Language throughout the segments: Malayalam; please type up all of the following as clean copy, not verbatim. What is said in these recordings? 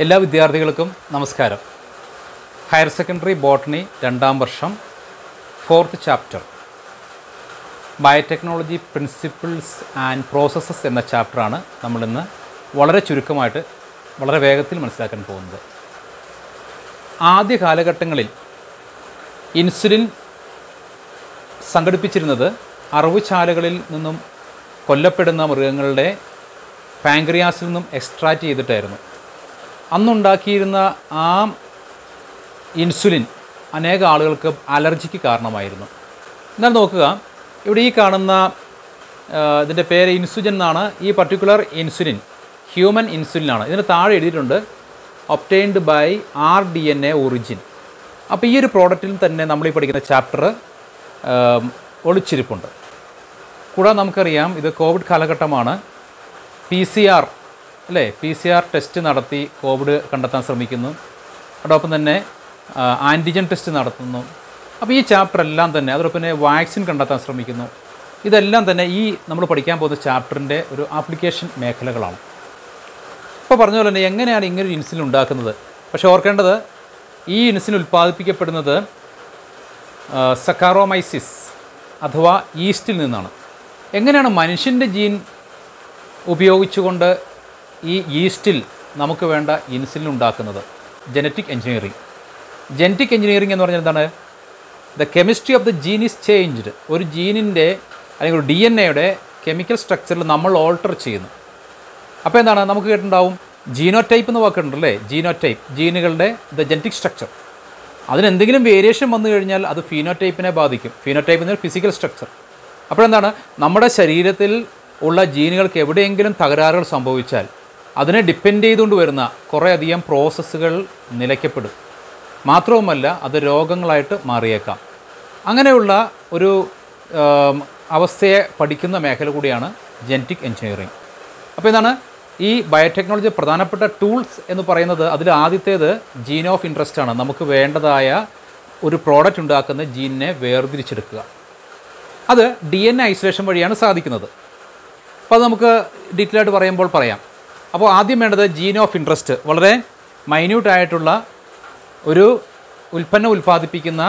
എല്ലാ വിദ്യാർത്ഥികൾക്കും നമസ്കാരം. ഹയർ സെക്കൻഡറി ബോട്ടണി 2ാം വർഷം 4th chapter biotechnology principles and processes എന്ന ചാപ്റ്ററാണ് നമ്മളിന്ന് വളരെ ചുരുക്കമായിട്ട് വളരെ വേഗത്തിൽ മനസ്സിലാക്കാൻ പോകുന്നത്. ആദ്യ കാലഘട്ടങ്ങളിൽ ഇൻസുലിൻ സംഘടിപ്പിച്ചിരുന്നത് അറവുശാലകളിൽ നിന്നും കൊല്ലപ്പെടുന്ന മൃഗങ്ങളുടെ പാങ്ക്രിയാസിൽ നിന്നും എക്സ്ട്രാക്റ്റ് ചെയ്തിട്ടായിരുന്നു. അന്നുണ്ടാക്കിയിരുന്ന ആ ഇൻസുലിൻ അനേക ആളുകൾക്ക് അലർജിക്ക് കാരണമായിരുന്നു. എന്നാൽ നോക്കുക, ഇവിടെ ഈ കാണുന്ന ഇതിൻ്റെ പേര് ഇൻസുജിൻ എന്നാണ്. ഈ പർട്ടിക്കുലർ ഇൻസുലിൻ ഹ്യൂമൻ ഇൻസുലിനാണ്. ഇതിന് താഴെ എഴുതിയിട്ടുണ്ട് ഒബ്റ്റെയിൻഡ് ബൈ RDNA ഒറിജിൻ. അപ്പോൾ ഈ ഒരു പ്രോഡക്റ്റിൽ തന്നെ നമ്മൾ ഈ പഠിക്കുന്ന ചാപ്റ്റർ ഒളിച്ചിരിപ്പുണ്ട്. കൂടാതെ നമുക്കറിയാം ഇത് കോവിഡ് കാലഘട്ടമാണ്. PCR ടെസ്റ്റ് നടത്തി കോവിഡ് കണ്ടെത്താൻ ശ്രമിക്കുന്നു. അതോടൊപ്പം തന്നെ ആൻറ്റിജൻ ടെസ്റ്റ് നടത്തുന്നു. അപ്പോൾ ഈ ചാപ്റ്റർ എല്ലാം തന്നെ അതോടൊപ്പം തന്നെ വാക്സിൻ കണ്ടെത്താൻ ശ്രമിക്കുന്നു. ഇതെല്ലാം തന്നെ ഈ നമ്മൾ പഠിക്കാൻ പോകുന്ന ചാപ്റ്ററിൻ്റെ ഒരു ആപ്ലിക്കേഷൻ മേഖലകളാണ്. ഇപ്പോൾ പറഞ്ഞ പോലെ തന്നെ എങ്ങനെയാണ് ഇങ്ങനൊരു ഇൻസുലിൻ ഉണ്ടാക്കുന്നത്? പക്ഷേ ഓർക്കേണ്ടത്, ഈ ഇൻസുലിൻ ഉൽപ്പാദിപ്പിക്കപ്പെടുന്നത് സക്കാറോമൈസിസ് അഥവാ ഈസ്റ്റിൽ നിന്നാണ്. എങ്ങനെയാണ് മനുഷ്യൻ്റെ ജീൻ ഉപയോഗിച്ചുകൊണ്ട് ഈ ഈസ്റ്റിൽ നമുക്ക് വേണ്ട ഇൻസുലിൻ ഉണ്ടാക്കുന്നത്? Genetic engineering. ജനറ്റിക് എഞ്ചിനീയറിംഗ് എന്ന് പറഞ്ഞാൽ എന്താണ്? The chemistry of the gene is changed. ഒരു ജീനിൻ്റെ അല്ലെങ്കിൽ ഒരു DNA കെമിക്കൽ സ്ട്രക്ചറിൽ നമ്മൾ ഓൾട്ടർ ചെയ്യുന്നു. അപ്പോൾ എന്താണ്, നമുക്ക് കേട്ടിട്ടുണ്ടാവും ജീനോടൈപ്പ് എന്ന് വാക്കുണ്ടല്ലേ? ജീനോടൈപ്പ്, ജീനുകളുടെ ദ ജനറ്റിക് സ്ട്രക്ചർ. അതിനെന്തെങ്കിലും വേരിയേഷൻ വന്നു കഴിഞ്ഞാൽ അത് ഫീനോടൈപ്പിനെ ബാധിക്കും. ഫീനോടൈപ്പ് എന്ന ഫിസിക്കൽ സ്ട്രക്ചർ. അപ്പോഴെന്താണ്, നമ്മുടെ ശരീരത്തിൽ ഉള്ള ജീനുകൾക്ക് എവിടെയെങ്കിലും തകരാറുകൾ സംഭവിച്ചാൽ അതിനെ ഡിപ്പെൻഡ് ചെയ്തുകൊണ്ട് വരുന്ന കുറേയധികം പ്രോസസ്സുകൾ നിലയ്ക്കപ്പെടും. മാത്രവുമല്ല അത് രോഗങ്ങളായിട്ട് മാറിയേക്കാം. അങ്ങനെയുള്ള ഒരു അവസ്ഥയെ പഠിക്കുന്ന മേഖല കൂടിയാണ് ജനറ്റിക് എഞ്ചിനീയറിംഗ്. അപ്പോൾ എന്താണ് ഈ ബയോടെക്നോളജി പ്രധാനപ്പെട്ട ടൂൾസ് എന്ന് പറയുന്നത്? അതിൽ ആദ്യത്തേത് ജീൻ ഓഫ് ഇൻട്രസ്റ്റ് ആണ്. നമുക്ക് വേണ്ടതായ ഒരു പ്രോഡക്റ്റ് ഉണ്ടാക്കുന്ന ജീനിനെ വേർതിരിച്ചെടുക്കുക. അത് DNA ഐസൊലേഷൻ വഴിയാണ് സാധിക്കുന്നത്. അപ്പോൾ അത് നമുക്ക് ഡീറ്റെയിൽ ആയിട്ട് പറയുമ്പോൾ പറയാം. അപ്പോൾ ആദ്യം വേണ്ടത് ജീൻ ഓഫ് ഇൻട്രസ്റ്റ്. വളരെ മൈന്യൂട്ടായിട്ടുള്ള ഒരു ഉൽപ്പന്നം ഉൽപ്പാദിപ്പിക്കുന്ന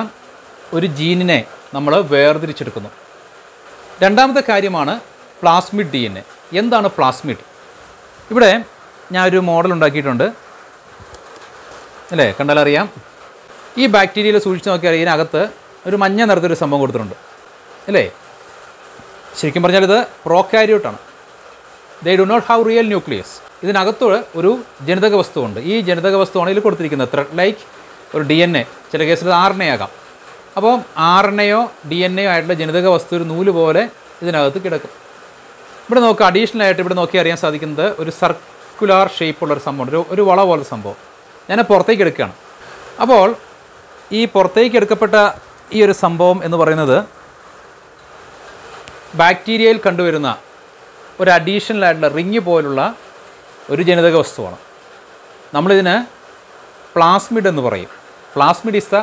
ഒരു ജീനിനെ നമ്മൾ വേർതിരിച്ചെടുക്കുന്നു. രണ്ടാമത്തെ കാര്യമാണ് പ്ലാസ്മിഡ് DNA. എന്താണ് പ്ലാസ്മിഡ്? ഇവിടെ ഞാനൊരു മോഡൽ ഉണ്ടാക്കിയിട്ടുണ്ട് അല്ലേ, കണ്ടാലറിയാം. ഈ ബാക്ടീരിയയിൽ സൂക്ഷിച്ച് നോക്കിയാൽ ഇതിനകത്ത് ഒരു മഞ്ഞ നിറത്തൊരു സംഭവം കൊടുത്തിട്ടുണ്ട് അല്ലേ? ശരിക്കും പറഞ്ഞാൽ ഇത് പ്രോകാരിയോട്ടാണ്. They do not have real nucleus. ഇതിനകത്ത് ഒരു ജനിതക വസ്തുവുണ്ട്. ഈ ജനിതക വസ്തുവാണ് ഇതിൽ കൊടുത്തിരിക്കുന്നത്. ത്രെഡ് ലൈക്ക് ഒരു DNA, ചില കേസിൽ RNA ആകാം. അപ്പോൾ RNAയോ DNA ആയിട്ടുള്ള ജനിതക വസ്തു ഒരു നൂല് പോലെ ഇതിനകത്ത് കിടക്കും. ഇവിടെ നോക്കുക, അഡീഷണലായിട്ട് ഇവിടെ നോക്കി അറിയാൻ സാധിക്കുന്നത് ഒരു സർക്കുലാർ ഷേപ്പുള്ളൊരു സംഭവം, ഒരു വള പോലൊരു സംഭവം. ഞാൻ പുറത്തേക്ക് എടുക്കുകയാണ്. അപ്പോൾ ഈ പുറത്തേക്ക് എടുക്കപ്പെട്ട ഈ ഒരു സംഭവം എന്ന് പറയുന്നത് ബാക്ടീരിയയിൽ കണ്ടുവരുന്ന ഒരു അഡീഷണലായിട്ടുള്ള റിങ് പോലുള്ള ഒരു ജനിതക വസ്തുവാണ്. നമ്മളിതിന് പ്ലാസ്മിഡ് എന്ന് പറയും. Plasmid is the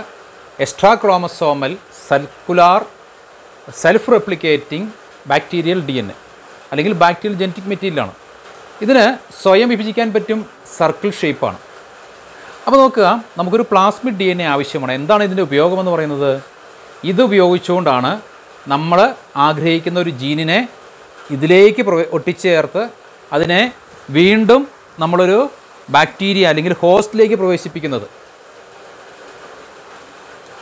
extra chromosomal circular self replicating bacterial DNA അല്ലെങ്കിൽ ബാക്ടീരിയൽ ജനറ്റിക് മെറ്റീരിയലാണ്. ഇതിന് സ്വയം വിഭജിക്കാൻ പറ്റും, സർക്കിൾ ഷേപ്പാണ്. അപ്പോൾ നോക്കുക, നമുക്കൊരു പ്ലാസ്മിഡ് DNA ആവശ്യമാണ്. എന്താണ് ഇതിൻ്റെ ഉപയോഗമെന്ന് പറയുന്നത്? ഇത് ഉപയോഗിച്ചുകൊണ്ടാണ് നമ്മൾ ആഗ്രഹിക്കുന്ന ഒരു ജീനിനെ ഇതിലേക്ക് ഒട്ടിച്ചേർത്ത് അതിനെ വീണ്ടും നമ്മളൊരു ബാക്ടീരിയ അല്ലെങ്കിൽ ഹോസ്റ്റിലേക്ക് പ്രവേശിപ്പിക്കുന്നത്.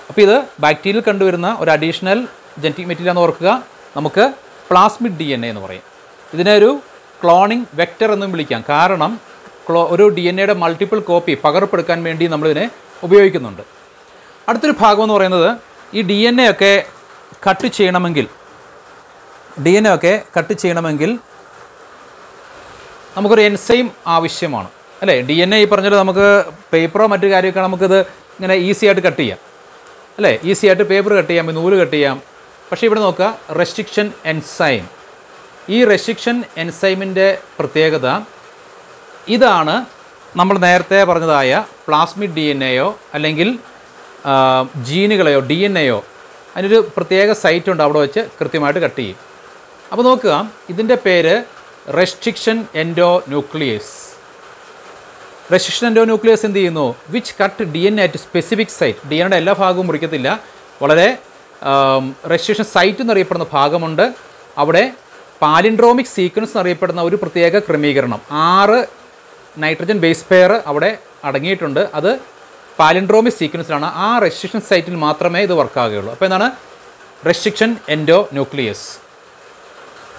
അപ്പോൾ ഇത് ബാക്ടീരിയയിൽ കണ്ടുവരുന്ന ഒരു അഡീഷണൽ ജനറ്റിക് മെറ്റീരിയൽ എന്ന് ഓർക്കുക. നമുക്ക് പ്ലാസ്മിഡ് DNA എന്ന് പറയും. ഇതിനെ ഒരു ക്ലോണിംഗ് വെക്റ്റർ എന്നും വിളിക്കാം. കാരണം ഒരു DNA മൾട്ടിപ്പിൾ കോപ്പി പകർപ്പെടുക്കാൻ വേണ്ടി നമ്മളിതിനെ ഉപയോഗിക്കുന്നുണ്ട്. അടുത്തൊരു ഭാഗം എന്ന് പറയുന്നത്, ഈ DNA ഒക്കെ കട്ട് ചെയ്യണമെങ്കിൽ നമുക്കൊരു എൻസൈം ആവശ്യമാണ് അല്ലേ? DNA ഈ പറഞ്ഞാൽ നമുക്ക് പേപ്പറോ മറ്റു കാര്യമൊക്കെ നമുക്കിത് ഇങ്ങനെ ഈസി ആയിട്ട് കട്ട് ചെയ്യാം അല്ലേ? ഈസി ആയിട്ട് പേപ്പർ കട്ട് ചെയ്യാം, നൂല് കട്ട് ചെയ്യാം. പക്ഷേ ഇവിടെ നോക്കുക, റെസ്ട്രിക്ഷൻ എൻസൈം. ഈ റെസ്ട്രിക്ഷൻ എൻസൈമിൻ്റെ പ്രത്യേകത ഇതാണ്. നമ്മൾ നേരത്തെ പറഞ്ഞതായ പ്ലാസ്മിഡ് DNAയോ അല്ലെങ്കിൽ ജീനുകളെയോ DNAയോ അതിനൊരു പ്രത്യേക സൈറ്റുണ്ട്, അവിടെ വെച്ച് കൃത്യമായിട്ട് കട്ട് ചെയ്യും. അപ്പോൾ നോക്കുക, ഇതിൻ്റെ പേര് restriction endonuclease. Restriction endonuclease എന്ത് ചെയ്യുന്നു? Which cut DNA at specific site. DNA എല്ലാ ഭാഗവും മുറിക്കത്തില്ല, വളരെ റെസ്ട്രിക്ഷൻ സൈറ്റ് എന്നറിയപ്പെടുന്ന ഭാഗമുണ്ട്. അവിടെ പാലിൻഡ്രോമിക് സീക്വൻസ് എന്നറിയപ്പെടുന്ന ഒരു പ്രത്യേക ക്രമീകരണം, 6 നൈട്രജൻ ബേസ് പെയർ അവിടെ അടങ്ങിയിട്ടുണ്ട്. അത് പാലിൻഡ്രോമിക് സീക്വൻസിലാണ്. ആ റെസ്ട്രിക്ഷൻ സൈറ്റിൽ മാത്രമേ ഇത് വർക്കാകുകയുള്ളൂ. അപ്പോൾ എന്താണ് റെസ്ട്രിക്ഷൻ എൻഡോന്യൂക്ലിയസ്?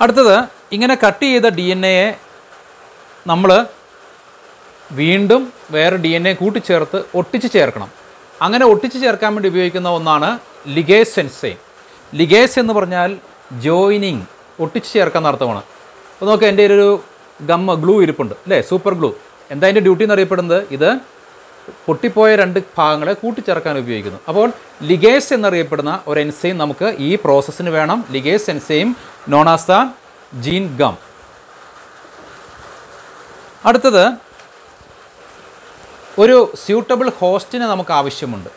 അടുത്തത്, ഇങ്ങനെ കട്ട് ചെയ്ത DNA നമ്മൾ വീണ്ടും വേറെ DNA കൂട്ടിച്ചേർത്ത് ഒട്ടിച്ച് ചേർക്കണം. അങ്ങനെ ഒട്ടിച്ച് ചേർക്കാൻ വേണ്ടി ഉപയോഗിക്കുന്ന ഒന്നാണ് ലിഗേസ് എൻസൈം. ലിഗേസ് എന്ന് പറഞ്ഞാൽ ജോയിനിങ്, ഒട്ടിച്ച് ചേർക്കാൻ അർത്ഥമാണ്. അപ്പോൾ നോക്കുക, എൻ്റെ ഒരു ഗ്ലൂ ഇരിപ്പുണ്ട് അല്ലേ, സൂപ്പർ ഗ്ലൂ. എന്താ അതിൻ്റെ ഡ്യൂട്ടി എന്നറിയപ്പെടുന്നത്? ഇത് പൊട്ടിപ്പോയ 2 ഭാഗങ്ങളെ കൂട്ടിച്ചേർക്കാൻ ഉപയോഗിക്കുന്നു. അപ്പോൾ ലിഗേസ് എന്നറിയപ്പെടുന്ന ഒരു എൻസൈം നമുക്ക് ഈ പ്രോസസ്സിന് വേണം. Ligase enzyme known as the gene gum. അടുത്തത്, ഒരു സ്യൂട്ടബിൾ ഹോസ്റ്റിനെ നമുക്ക് ആവശ്യമുണ്ട്.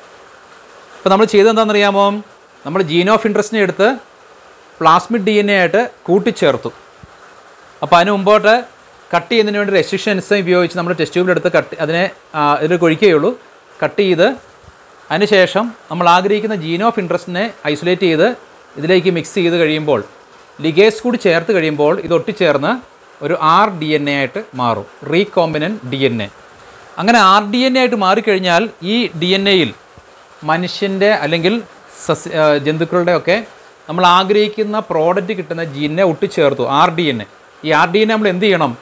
ഇപ്പോൾ നമ്മൾ ചെയ്തതെന്താണെന്നറിയാമോ? നമ്മൾ ജീൻ ഓഫ് ഇൻട്രസ്റ്റിനെ എടുത്ത് പ്ലാസ്മിഡ് DNA ആയിട്ട് കൂട്ടിച്ചേർത്തു. അപ്പോൾ അതിന് മുമ്പോട്ട് കട്ട് ചെയ്യുന്നതിന് വേണ്ടി റെസ്ട്രിക്ഷൻ എൻസൈം ഉപയോഗിച്ച് നമ്മൾ ടെസ്റ്റ് ട്യൂബിലെടുത്ത് അതിനെ ഇതിൽ കൊഴിക്കുകയുള്ളൂ. കട്ട് ചെയ്ത് അതിനുശേഷം നമ്മൾ ആഗ്രഹിക്കുന്ന ജീൻ ഓഫ് ഇൻട്രസ്റ്റിനെ ഐസൊലേറ്റ് ചെയ്ത് ഇതിലേക്ക് മിക്സ് ചെയ്ത് കഴിയുമ്പോൾ, ലിഗേസ് കൂടി ചേർത്ത് കഴിയുമ്പോൾ ഇത് ഒട്ടിച്ചേർന്ന് ഒരു rDNA ആയിട്ട് മാറും, റീകോമ്പിനൻറ്റ് DNA. അങ്ങനെ rDNA ആയിട്ട് മാറിക്കഴിഞ്ഞാൽ ഈ DNAയിൽ മനുഷ്യൻ്റെ അല്ലെങ്കിൽ ജന്തുക്കളുടെയൊക്കെ നമ്മൾ ആഗ്രഹിക്കുന്ന പ്രോഡക്റ്റ് കിട്ടുന്ന ജീനെ ഒട്ടിച്ചേർത്തു, rDNA. ഈ rDNA നമ്മൾ എന്ത് ചെയ്യണം?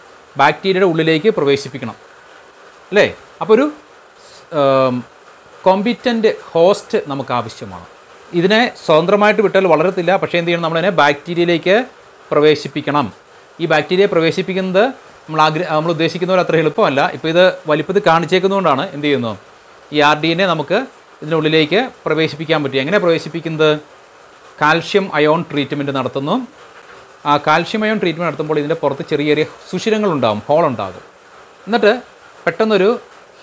ബാക്ടീരിയയുടെ ഉള്ളിലേക്ക് പ്രവേശിപ്പിക്കണം അല്ലേ? അപ്പോൾ ഒരു കോമ്പിറ്റൻ്റ് ഹോസ്റ്റ് നമുക്ക് ആവശ്യമാണ്. ഇതിനെ സ്വതന്ത്രമായിട്ട് വിട്ടാൽ വളരത്തില്ല, പക്ഷേ എന്ത് ചെയ്യണം? നമ്മളതിനെ ബാക്ടീരിയയിലേക്ക് പ്രവേശിപ്പിക്കണം. ഈ ബാക്ടീരിയയെ പ്രവേശിപ്പിക്കുന്നത് നമ്മൾ ഉദ്ദേശിക്കുന്ന പോലെ അത്ര എളുപ്പമല്ല. ഇപ്പോൾ ഇത് വലിപ്പത്തിൽ കാണിച്ചേക്കുന്നതുകൊണ്ടാണ് എന്ത് ചെയ്യുന്നു? ഈ rDNA നമുക്ക് ഇതിനുള്ളിലേക്ക് പ്രവേശിപ്പിക്കാൻ പറ്റും. എങ്ങനെ പ്രവേശിപ്പിക്കുന്നത്? കാൽഷ്യം അയോൺ ട്രീറ്റ്മെൻറ്റ് നടത്തുന്നു. ആ കാൽഷ്യം അയോൺ ട്രീറ്റ്മെൻറ്റ് നടത്തുമ്പോൾ ഇതിൻ്റെ പുറത്ത് ചെറിയ ചെറിയ സുഷിരങ്ങളുണ്ടാകും, ഹോളുണ്ടാകും. എന്നിട്ട് പെട്ടെന്നൊരു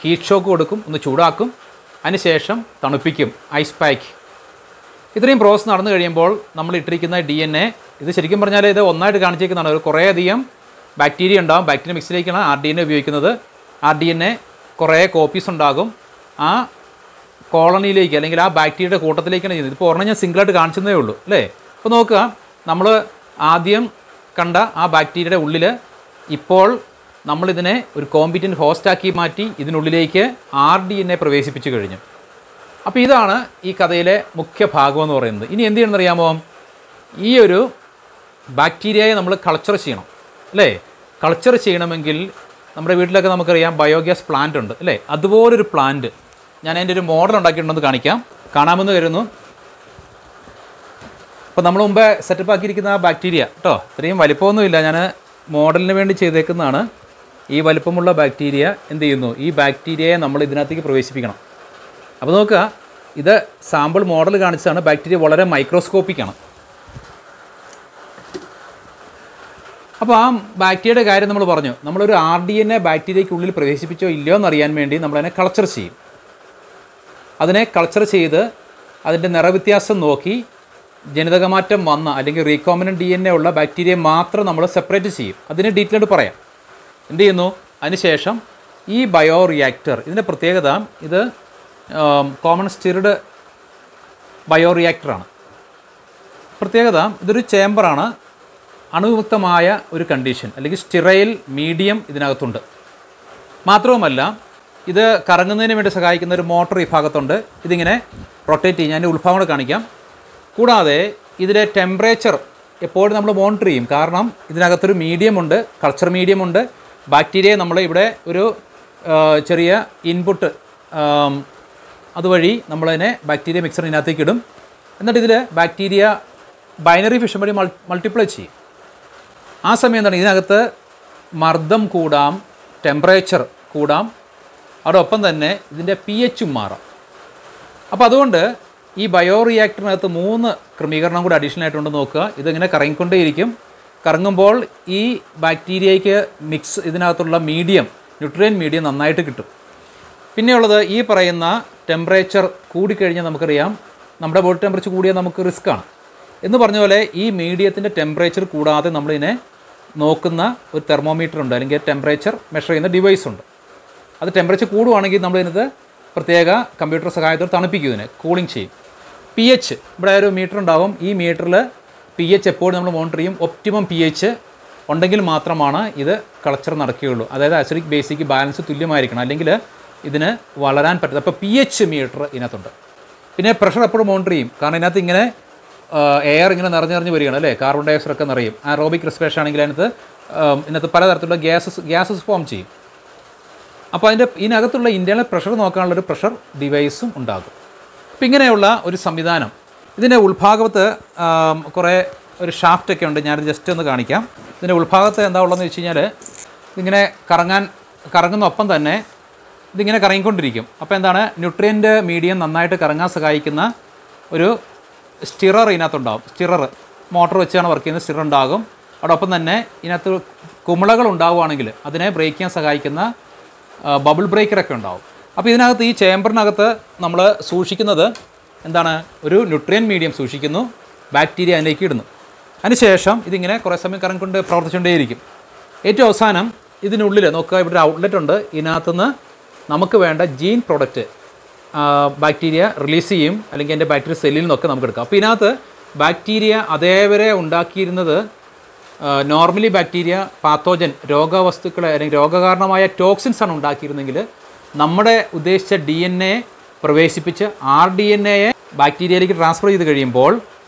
ഹീറ്റ് ഷോക്ക് കൊടുക്കും, ഒന്ന് ചൂടാക്കും, അതിനുശേഷം തണുപ്പിക്കും, ഐസ് പാക്ക്. ഇത്രയും പ്രോസസ്സ് നടന്നു കഴിയുമ്പോൾ നമ്മൾ ഇട്ടിരിക്കുന്ന DNA, ഇത് ശരിക്കും പറഞ്ഞാൽ ഇത് ഒന്നായിട്ട് കാണിച്ചേക്കുന്നതാണ്. ഒരു കുറേയധികം ബാക്ടീരിയ ഉണ്ടാകും. ബാക്ടീരിയ മിക്സിലേക്കാണ് rDNA ഉപയോഗിക്കുന്നത്. rDNA കുറേ കോപ്പീസ് ഉണ്ടാകും. ആ കോളനിയിലേക്ക് അല്ലെങ്കിൽ ആ ബാക്ടീരിയയുടെ കൂട്ടത്തിലേക്കാണ് ചെയ്യുന്നത്. ഇപ്പോൾ ഒരെണ്ണം ഞാൻ സിംഗിളായിട്ട് കാണിച്ചതേ ഉള്ളൂ അല്ലേ? അപ്പോൾ നോക്കുക, നമ്മൾ ആദ്യം കണ്ട ആ ബാക്ടീരിയയുടെ ഉള്ളിൽ ഇപ്പോൾ നമ്മളിതിനെ ഒരു കോമ്പിറ്റൻ്റ് ഹോസ്റ്റാക്കി മാറ്റി ഇതിനുള്ളിലേക്ക് rDNA പ്രവേശിപ്പിച്ചു കഴിഞ്ഞു. അപ്പോൾ ഇതാണ് ഈ കഥയിലെ മുഖ്യ ഭാഗമെന്ന് പറയുന്നത്. ഇനി എന്ത് ചെയ്യണമെന്നറിയാമോ? ഈ ഒരു ബാക്ടീരിയയെ നമ്മൾ കൾച്ചർ ചെയ്യണം അല്ലേ? കൾച്ചർ ചെയ്യണമെങ്കിൽ നമ്മുടെ വീട്ടിലൊക്കെ നമുക്കറിയാം ബയോഗ്യാസ് പ്ലാന്റ് ഉണ്ട് അല്ലേ? അതുപോലൊരു പ്ലാന്റ് ഞാൻ അതിൻ്റെ ഒരു മോഡൽ ഉണ്ടാക്കിയിട്ടുണ്ടെന്ന് കാണാമെന്ന് കരുതുന്നു. അപ്പോൾ നമ്മൾ മുമ്പേ സെറ്റപ്പ് ആക്കിയിരിക്കുന്ന ആ ബാക്ടീരിയ കേട്ടോ, ഇത്രയും വലിപ്പമൊന്നുമില്ല, ഞാൻ മോഡലിന് വേണ്ടി ചെയ്തേക്കുന്നതാണ്. ഈ വലിപ്പമുള്ള ബാക്ടീരിയ എന്ത് ചെയ്യുന്നു? ഈ ബാക്ടീരിയയെ നമ്മൾ ഇതിനകത്തേക്ക് പ്രവേശിപ്പിക്കണം. അപ്പോൾ നോക്കുക, ഇത് സാമ്പിൾ മോഡൽ കാണിച്ചതാണ്. ബാക്ടീരിയ വളരെ മൈക്രോസ്കോപ്പിക്കാണ്. അപ്പോൾ ആ ബാക്ടീരിയയുടെ കാര്യം നമ്മൾ പറഞ്ഞു. നമ്മളൊരു rDNA ബാക്ടീരിയയ്ക്കുള്ളിൽ പ്രവേശിപ്പിച്ചോ ഇല്ലയോ എന്നറിയാൻ വേണ്ടി നമ്മളതിനെ കൾച്ചർ ചെയ്യും. അതിനെ കൾച്ചർ ചെയ്ത് അതിൻ്റെ നിറവ്യത്യാസം നോക്കി ജനിതകമാറ്റം വന്ന അല്ലെങ്കിൽ റീകോമിനൻ്റ് DNA ഉള്ള ബാക്ടീരിയ മാത്രം നമ്മൾ സെപ്പറേറ്റ് ചെയ്യും. അതിന് ഡീറ്റെയിൽഡ് പറയാം. എന്ത് ചെയ്യുന്നു? അതിനുശേഷം ഈ ബയോ റിയാക്ടർ, ഇതിൻ്റെ പ്രത്യേകത ഇത് കോമൺ സ്റ്റിർഡ് ബയോ റിയാക്ടറാണ്. പ്രത്യേകത ഇതൊരു ചേമ്പറാണ്, അണുവിമുക്തമായ ഒരു കണ്ടീഷൻ അല്ലെങ്കിൽ സ്റ്റിറൈൽ മീഡിയം ഇതിനകത്തുണ്ട്. മാത്രവുമല്ല ഇത് കറങ്ങുന്നതിന് വേണ്ടി സഹായിക്കുന്ന ഒരു മോട്ടർ ഈ ഭാഗത്തുണ്ട്. ഇതിങ്ങനെ റൊട്ടേറ്റ് ചെയ്യും. ഞാൻ ഉത്ഭാവം കൂടെ കാണിക്കാം. കൂടാതെ ഇതിലെ ടെമ്പറേച്ചർ എപ്പോഴും നമ്മൾ മോണിറ്റർ ചെയ്യും. കാരണം ഇതിനകത്തൊരു മീഡിയമുണ്ട്, കൾച്ചർ മീഡിയമുണ്ട്. ബാക്ടീരിയയെ നമ്മൾ ഇവിടെ ഒരു ചെറിയ ഇൻപുട്ട് അതുവഴി നമ്മളതിനെ ബാക്ടീരിയ മിക്സറിനകത്തേക്ക് ഇടും. എന്നിട്ട് ഇതിൽ ബാക്ടീരിയ ബൈനറി ഫിഷൻ വഴി മൾട്ടിപ്ലൈ ചെയ്യും. ആ സമയം എന്താണ്? ഇതിനകത്ത് മർദ്ദം കൂടാം, ടെമ്പറേച്ചർ കൂടാം, അതോടൊപ്പം തന്നെ ഇതിൻ്റെ pH മാറാം. അപ്പോൾ അതുകൊണ്ട് ഈ ബയോ റിയാക്ടറിനകത്ത് 3 ക്രമീകരണം കൂടി അഡീഷണൽ ആയിട്ടുണ്ട്. നോക്കുക, ഇതിങ്ങനെ കറങ്ങിക്കൊണ്ടേയിരിക്കും. കറങ്ങുമ്പോൾ ഈ ബാക്ടീരിയയ്ക്ക് ഇതിനകത്തുള്ള മീഡിയം, ന്യൂട്രിയൻ മീഡിയം നന്നായിട്ട് കിട്ടും. പിന്നെയുള്ളത് ഈ പറയുന്ന ടെമ്പറേച്ചർ കൂടിക്കഴിഞ്ഞാൽ നമുക്കറിയാം, നമ്മുടെ ബോഡി ടെമ്പറേച്ചർ കൂടിയാൽ നമുക്ക് റിസ്ക്കാണ് എന്ന് പറഞ്ഞ പോലെ ഈ മീഡിയത്തിൻ്റെ ടെമ്പറേച്ചർ കൂടാതെ നമ്മളിതിനെ നോക്കുന്ന ഒരു തെർമോമീറ്റർ ഉണ്ട്, അല്ലെങ്കിൽ ടെമ്പറേച്ചർ മെഷർ ചെയ്യുന്ന ഡിവൈസ് ഉണ്ട്. അത് ടെമ്പറേച്ചർ കൂടുവാണെങ്കിൽ നമ്മൾ ഇതിനകത്ത് പ്രത്യേക കമ്പ്യൂട്ടർ സഹായത്തോടെ തണുപ്പിക്കും, ഇതിനെ കൂളിംഗ് ചെയ്യും. pH ഇവിടെ ഒരു മീറ്റർ ഉണ്ടാവും. ഈ മീറ്ററിൽ pH എപ്പോഴും നമ്മൾ മോണിറ്റർ ചെയ്യും. ഒപ്റ്റിമം pH ഉണ്ടെങ്കിൽ മാത്രമാണ് ഇത് കൾച്ചർ നടക്കുകയുള്ളൂ. അതായത് അസിഡിക് ബേസിക് ബാലൻസ് തുല്യമായിരിക്കണം, അല്ലെങ്കിൽ ഇതിന് വളരാൻ പറ്റില്ല. അപ്പോൾ pH മീറ്റർ ഇതിനകത്തുണ്ട്. പിന്നെ പ്രഷർ എപ്പോഴും മോണിറ്റർ ചെയ്യും, കാരണം ഇതിനകത്ത് ഇങ്ങനെ എയർ ഇങ്ങനെ നിറഞ്ഞ് വരികയാണ് അല്ലേ, കാർബൺ ഡൈ ഓക്സൈഡ് ഒക്കെ നിറയും. ആറോബിക് റെസ്പിറേഷൻ ആണെങ്കിൽ ഇതിനകത്ത് പലതരത്തിലുള്ള ഗ്യാസസ് ഫോം ചെയ്യും. അപ്പോൾ ഇതിനകത്തുള്ള ഇൻറ്റേർണൽ പ്രഷർ നോക്കാനുള്ളൊരു പ്രഷർ ഡിവൈസും ഉണ്ടാകും. അപ്പോൾ ഇങ്ങനെയുള്ള ഒരു സംവിധാനം. ഇതിൻ്റെ ഉൾഭാഗത്ത് കുറേ ഒരു ഷാഫ്റ്റൊക്കെ ഉണ്ട്, ഞാനത് ജസ്റ്റ് ഒന്ന് കാണിക്കാം. ഇതിൻ്റെ ഉൾഭാഗത്ത് എന്താ ഉള്ളതെന്ന് വെച്ച് കഴിഞ്ഞാൽ ഇതിങ്ങനെ കറങ്ങുന്ന ഒപ്പം തന്നെ ഇതിങ്ങനെ കറങ്ങിക്കൊണ്ടിരിക്കും. അപ്പോൾ എന്താണ്, ന്യൂട്രിയൻ്റ് മീഡിയം നന്നായിട്ട് കറങ്ങാൻ സഹായിക്കുന്ന ഒരു സ്റ്റിറർ ഇതിനകത്തുണ്ടാകും. സ്റ്റിറർ മോട്ടർ വെച്ചാണ് വർക്ക് ചെയ്യുന്നത്. സ്റ്റിറർ ഉണ്ടാകും. അതോടൊപ്പം തന്നെ ഇതിനകത്ത് കുമിളകൾ ഉണ്ടാവുകയാണെങ്കിൽ അതിനെ ബ്രേക്ക് ചെയ്യാൻ സഹായിക്കുന്ന ബബിൾ ബ്രേക്കറൊക്കെ ഉണ്ടാവും. അപ്പോൾ ഇതിനകത്ത് ഈ ചേമ്പറിനകത്ത് നമ്മൾ സൂക്ഷിക്കുന്നത് എന്താണ്, ഒരു ന്യൂട്രിയൻ മീഡിയം സൂക്ഷിക്കുന്നു, ബാക്ടീരിയ അതിലേക്ക് ഇടുന്നു. അതിനുശേഷം ഇതിങ്ങനെ കുറേ സമയം കറങ്ങിക്കൊണ്ട് പ്രവർത്തിച്ചുകൊണ്ടേയിരിക്കും. ഏറ്റവും അവസാനം ഇതിനുള്ളിൽ നോക്കുക, ഇവിടെ ഒരു ഔട്ട്ലെറ്റ് ഉണ്ട്. ഇതിനകത്തുനിന്ന് നമുക്ക് വേണ്ട ജീൻ പ്രോഡക്റ്റ് ബാക്ടീരിയ റിലീസ് ചെയ്യും, അല്ലെങ്കിൽ എൻ്റെ ബാക്ടീരിയ സെല്ലിൽ നിന്നൊക്കെ നമുക്ക് എടുക്കാം. അപ്പോൾ ഇതിനകത്ത് ബാക്ടീരിയ അതേവരെ ഉണ്ടാക്കിയിരുന്നത് നോർമലി ബാക്ടീരിയ പാത്തോജൻ രോഗവസ്തുക്കളെ അല്ലെങ്കിൽ രോഗകാരണമായ ടോക്സിൻസാണ് ഉണ്ടാക്കിയിരുന്നെങ്കിൽ നമ്മുടെ ഉദ്ദേശിച്ച DNA പ്രവേശിപ്പിച്ച് RDNA ബാക്ടീരിയയിലേക്ക് ട്രാൻസ്ഫർ ചെയ്ത് കഴിയുമ്പോൾ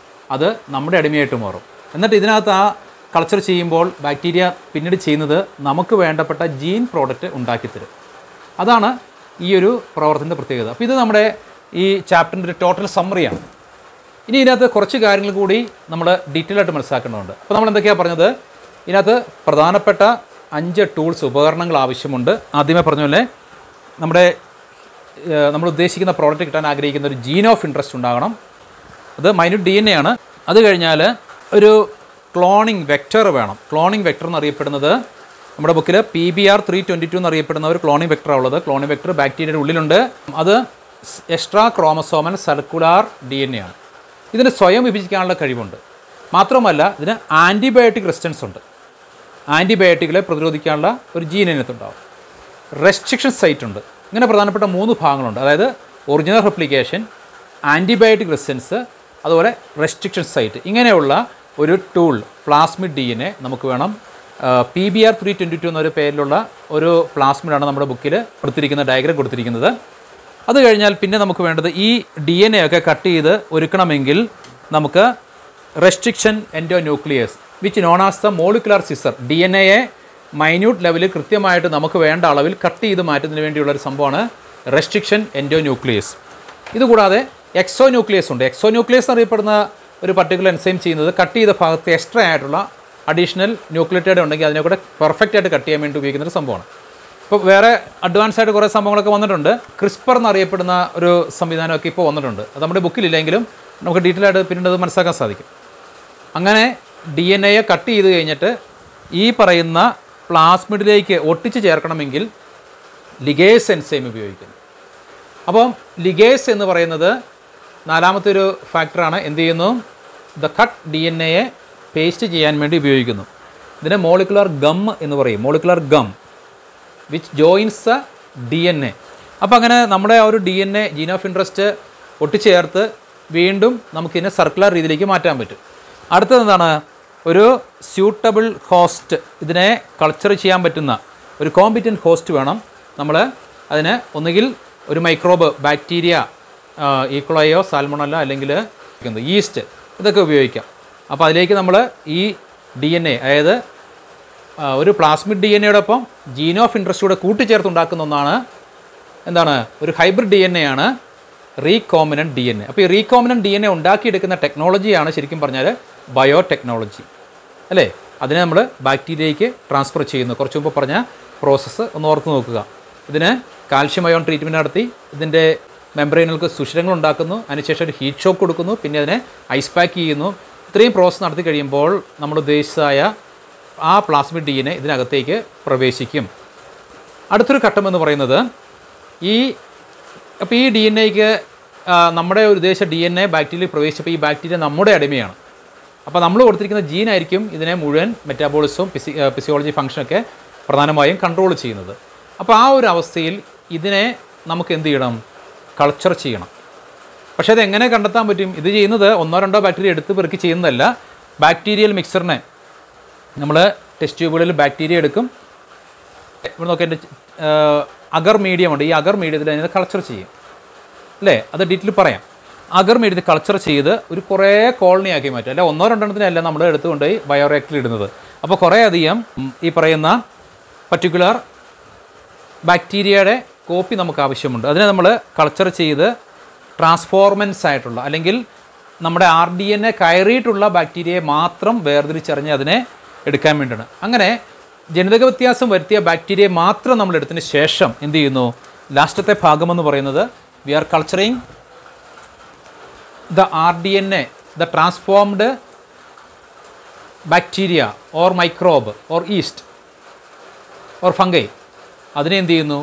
അത് നമ്മുടെ അടിമയായിട്ട് മാറും. എന്നിട്ട് ഇതിനകത്ത് ആ കൾച്ചർ ചെയ്യുമ്പോൾ ബാക്ടീരിയ പിന്നീട് ചെയ്യുന്നത് നമുക്ക് വേണ്ടപ്പെട്ട ജീൻ പ്രോഡക്റ്റ് ഉണ്ടാക്കിത്തരും. അതാണ് ഈ ഒരു പ്രവർത്തനത്തിൻ്റെ പ്രത്യേകത. അപ്പോൾ ഇത് നമ്മുടെ ഈ ചാപ്റ്ററിൻ്റെ ഒരു ടോട്ടൽ സമ്മറിയാണ്. ഇനി ഇതിനകത്ത് കുറച്ച് കാര്യങ്ങൾ കൂടി നമ്മൾ ഡീറ്റെയിൽ ആയിട്ട് മനസ്സിലാക്കേണ്ടതുണ്ട്. അപ്പോൾ നമ്മൾ എന്തൊക്കെയാണ് പറഞ്ഞത്, ഇതിനകത്ത് പ്രധാനപ്പെട്ട 5 ടൂൾസ് ഉപകരണങ്ങൾ ആവശ്യമുണ്ട്. ആദ്യമേ പറഞ്ഞ പോലെ നമ്മൾ ഉദ്ദേശിക്കുന്ന പ്രോഡക്റ്റ് കിട്ടാൻ ആഗ്രഹിക്കുന്ന ഒരു ജീൻ ഓഫ് ഇൻട്രസ്റ്റ് ഉണ്ടാകണം. അത് മൈന്യൂട്ട് DNA ആണ്. അത് കഴിഞ്ഞാൽ ഒരു ക്ലോണിംഗ് വെക്റ്റർ വേണം. ക്ലോണിംഗ് വെക്റ്റർ എന്നറിയപ്പെടുന്നത് നമ്മുടെ ബുക്കിൽ PBR 322 എന്നറിയപ്പെടുന്ന ഒരു ക്ലോണിംഗ് വെക്ടറാണ് ഉള്ളത്. ക്ലോണിംഗ് വെക്ടർ ബാക്ടീരിയയുടെ ഉള്ളിലുണ്ട്. അത് എക്സ്ട്രാ ക്രോമസോമൽ സർക്കുലാർ DNA ആണ്. ഇതിന് സ്വയം വിഭജിക്കാനുള്ള കഴിവുണ്ട്. മാത്രമല്ല ഇതിന് ആൻറ്റിബയോട്ടിക് റെസിസ്റ്റൻസ് ഉണ്ട്. ആൻറ്റിബയോട്ടിക്കുകളെ പ്രതിരോധിക്കാനുള്ള ഒരു ജീൻ ഇതിനകത്തുണ്ടാവും. റെസ്ട്രിക്ഷൻ സൈറ്റ് ഉണ്ട്. ഇങ്ങനെ പ്രധാനപ്പെട്ട 3 ഭാഗങ്ങളുണ്ട്. അതായത് ഒറിജിനൽ റെപ്ലിക്കേഷൻ, ആൻറ്റിബയോട്ടിക് റെസിസ്റ്റൻസ്, അതുപോലെ റെസ്ട്രിക്ഷൻ സൈറ്റ്. ഇങ്ങനെയുള്ള ഒരു ടൂൾ പ്ലാസ്മിഡ് DNA നമുക്ക് വേണം. PBR 322 എന്നൊരു പേരിലുള്ള ഒരു പ്ലാസ്മിഡാണ് നമ്മുടെ ബുക്കിൽ കൊടുത്തിരിക്കുന്ന ഡയഗ്രം കൊടുത്തിരിക്കുന്നത്. അത് കഴിഞ്ഞാൽ പിന്നെ നമുക്ക് വേണ്ടത് ഈ DNA ഒക്കെ കട്ട് ചെയ്ത് ഒരുക്കണമെങ്കിൽ നമുക്ക് restriction endonuclease which non as the molecular scissor. DNA minute ലെവലിൽ കൃത്യമായിട്ട് നമുക്ക് വേണ്ട അളവിൽ കട്ട് ചെയ്ത് മാറ്റുന്നതിന് വേണ്ടിയുള്ളൊരു സംഭവമാണ് റെസ്ട്രിക്ഷൻ എൻഡോന്യൂക്ലിയസ്. ഇതുകൂടാതെ എക്സോന്യൂക്ലിയസ് ഉണ്ട്. എക്സോന്യൂക്ലിയസ് എന്നറിയപ്പെടുന്ന ഒരു പർട്ടിക്കുലർ എൻസൈം ചെയ്യുന്നത് കട്ട് ചെയ്ത ഭാഗത്ത് എക്സ്ട്രാ ആയിട്ടുള്ള അഡീഷണൽ ന്യൂക്ലിയോടൈഡ് ഉണ്ടെങ്കിൽ അതിനെ കൂടെ പെർഫെക്റ്റ് ആയിട്ട് കട്ട് ചെയ്യാൻ വേണ്ടി ഉപയോഗിക്കുന്ന ഒരു സംഭവമാണ്. ഇപ്പോൾ വേറെ അഡ്വാൻസ് ആയിട്ട് കുറേ സംഭവങ്ങളൊക്കെ വന്നിട്ടുണ്ട്. ക്രിസ്പർ എന്നറിയപ്പെടുന്ന ഒരു സംവിധാനമൊക്കെ ഇപ്പോൾ വന്നിട്ടുണ്ട്. അത് നമ്മുടെ ബുക്കിലില്ലെങ്കിലും നമുക്ക് ഡീറ്റെയിൽ ആയിട്ട് പിന്നീട് അത് മനസ്സിലാക്കാൻ സാധിക്കും. അങ്ങനെ DNA കട്ട് ചെയ്ത് കഴിഞ്ഞിട്ട് ഈ പറയുന്ന പ്ലാസ്മിഡിലേക്ക് ഒട്ടിച്ച് ചേർക്കണമെങ്കിൽ ലിഗേസ് എൻസൈം ഉപയോഗിക്കുന്നു. അപ്പം ലിഗേസ് എന്ന് പറയുന്നത് 4ാമത്തെ ഒരു ഫാക്ടറാണ്. എന്ത് ചെയ്യുന്നു, ദ കട്ട് DNA പേസ്റ്റ് ചെയ്യാൻ വേണ്ടി ഉപയോഗിക്കുന്നു. ഇതിനെ മോളിക്കുലർ ഗം എന്ന് പറയും. Molecular gum which joints the DNA. അപ്പോൾ അങ്ങനെ നമ്മുടെ ആ ഒരു DNA ജീൻ ഓഫ് ഇൻട്രസ്റ്റ് ഒട്ടിച്ചേർത്ത് വീണ്ടും നമുക്കിതിനെ സർക്കുലർ രീതിയിലേക്ക് മാറ്റാൻ പറ്റും. അടുത്തത് എന്താണ്, ഒരു സ്യൂട്ടബിൾ ഹോസ്റ്റ്, ഇതിനെ കൾച്ചർ ചെയ്യാൻ പറ്റുന്ന ഒരു കോമ്പിറ്റൻറ്റ് ഹോസ്റ്റ് വേണം. നമ്മൾ അതിന് ഒന്നുകിൽ ഒരു മൈക്രോബ്, ബാക്ടീരിയ, ഈക്വളയോ സാൽമോണല്ല, അല്ലെങ്കിൽ ഈസ്റ്റ്, ഇതൊക്കെ ഉപയോഗിക്കാം. അപ്പോൾ അതിലേക്ക് നമ്മൾ ഈ DNA, അതായത് ഒരു പ്ലാസ്മിഡ് DNAയോടൊപ്പം ജീൻ ഓഫ് ഇൻട്രസ്റ്റ് കൂടെ കൂട്ടിച്ചേർത്തുണ്ടാക്കുന്ന ഒന്നാണ് എന്താണ്, ഒരു ഹൈബ്രിഡ് DNA ആണ് റീകോമിനൻറ്റ് DNA. അപ്പോൾ ഈ റീകോമിനൻറ്റ് DNA ഉണ്ടാക്കിയെടുക്കുന്ന ടെക്നോളജിയാണ് ശരിക്കും പറഞ്ഞാൽ ബയോടെക്നോളജി അല്ലേ. അതിനെ നമ്മൾ ബാക്ടീരിയയ്ക്ക് ട്രാൻസ്ഫർ ചെയ്യുന്നു. കുറച്ച് മുമ്പ് പറഞ്ഞ പ്രോസസ്സ് ഒന്ന് ഓർത്ത് നോക്കുക. ഇതിന് കാൽഷ്യം അയോൺ ട്രീറ്റ്മെൻറ്റ് നടത്തി ഇതിൻ്റെ മെംബ്രെയിനുകൾക്ക് സുഷിരങ്ങൾ ഉണ്ടാക്കുന്നു. അതിനുശേഷം ഒരു ഹീറ്റ് ഷോക്ക് കൊടുക്കുന്നു. പിന്നെ അതിനെ ഐസ് പാക്ക് ചെയ്യുന്നു. ഇത്രയും പ്രോസസ്സ് നടത്തി കഴിയുമ്പോൾ നമ്മൾ ഉദ്ദേശിച്ചതായ ആ പ്ലാസ്മിഡ് DNA ഇതിനകത്തേക്ക് പ്രവേശിക്കും. അടുത്തൊരു ഘട്ടം എന്ന് പറയുന്നത് അപ്പോൾ ഈ DNAക്ക് നമ്മുടെ ഒരു ഉദ്ദേശിച്ച DNA ബാക്ടീരിയയിൽ പ്രവേശിച്ചപ്പോൾ ഈ ബാക്ടീരിയ നമ്മുടെ അടിമയാണ്. അപ്പോൾ നമ്മൾ കൊടുത്തിരിക്കുന്ന ജീനായിരിക്കും ഇതിനെ മുഴുവൻ മെറ്റാബോളിസവും ഫിസിയോളജി ഫംഗ്ഷനൊക്കെ പ്രധാനമായും കൺട്രോൾ ചെയ്യുന്നത്. അപ്പോൾ ആ ഒരു അവസ്ഥയിൽ ഇതിനെ നമുക്ക് എന്ത് ചെയ്യണം? കൾച്ചർ ചെയ്യണം. പക്ഷേ അതെങ്ങനെ കണ്ടെത്താൻ പറ്റും? ഇത് ചെയ്യുന്നത് 1-2 ബാക്ടീരിയ എടുത്ത് പെറുക്കി ചെയ്യുന്നതല്ല. ബാക്ടീരിയൽ മിക്സറിനെ നമ്മൾ ടെസ്റ്റ് ട്യൂബുകളിൽ ബാക്ടീരിയ എടുക്കും. ഇവിടെ നോക്കി എൻ്റെ അഗർ മീഡിയമുണ്ട്. ഈ അഗർ മീഡിയത്തിൽ അതിനെ കൾച്ചർ ചെയ്യും അല്ലേ? അത് ഡീറ്റെയിൽ പറയാം. അഗർ മീഡിയത്തിൽ കൾച്ചർ ചെയ്ത് ഒരു കുറേ കോളനി ആക്കി മാറ്റും. അല്ല 1-2 നമ്മൾ എടുത്തുകൊണ്ടുപോയി ബയോറിയാക്ടറിൽ ഇടുന്നത്. അപ്പോൾ കുറേ അധികം ഈ പറയുന്ന പർട്ടിക്കുലർ ബാക്ടീരിയയുടെ കോപ്പി നമുക്ക് ആവശ്യമുണ്ട്. അതിനെ നമ്മൾ കൾച്ചർ ചെയ്ത് ട്രാൻസ്ഫോർമൻസ് ആയിട്ടുള്ള അല്ലെങ്കിൽ നമ്മുടെ RDNA കയറിയിട്ടുള്ള ബാക്ടീരിയയെ മാത്രം വേർതിരിച്ചറിഞ്ഞ് അതിനെ എടുക്കാൻ വേണ്ടിയാണ്. അങ്ങനെ ജനിതക വ്യത്യാസം വരുത്തിയ ബാക്ടീരിയയെ മാത്രം നമ്മൾ എടുത്തതിന് ശേഷം എന്ത് ചെയ്യുന്നു? ലാസ്റ്റത്തെ ഭാഗമെന്ന് പറയുന്നത് we are culturing the RDNA, the transformed bacteria or microbe or yeast or fungi. അതിനെ എന്ത് ചെയ്യുന്നു?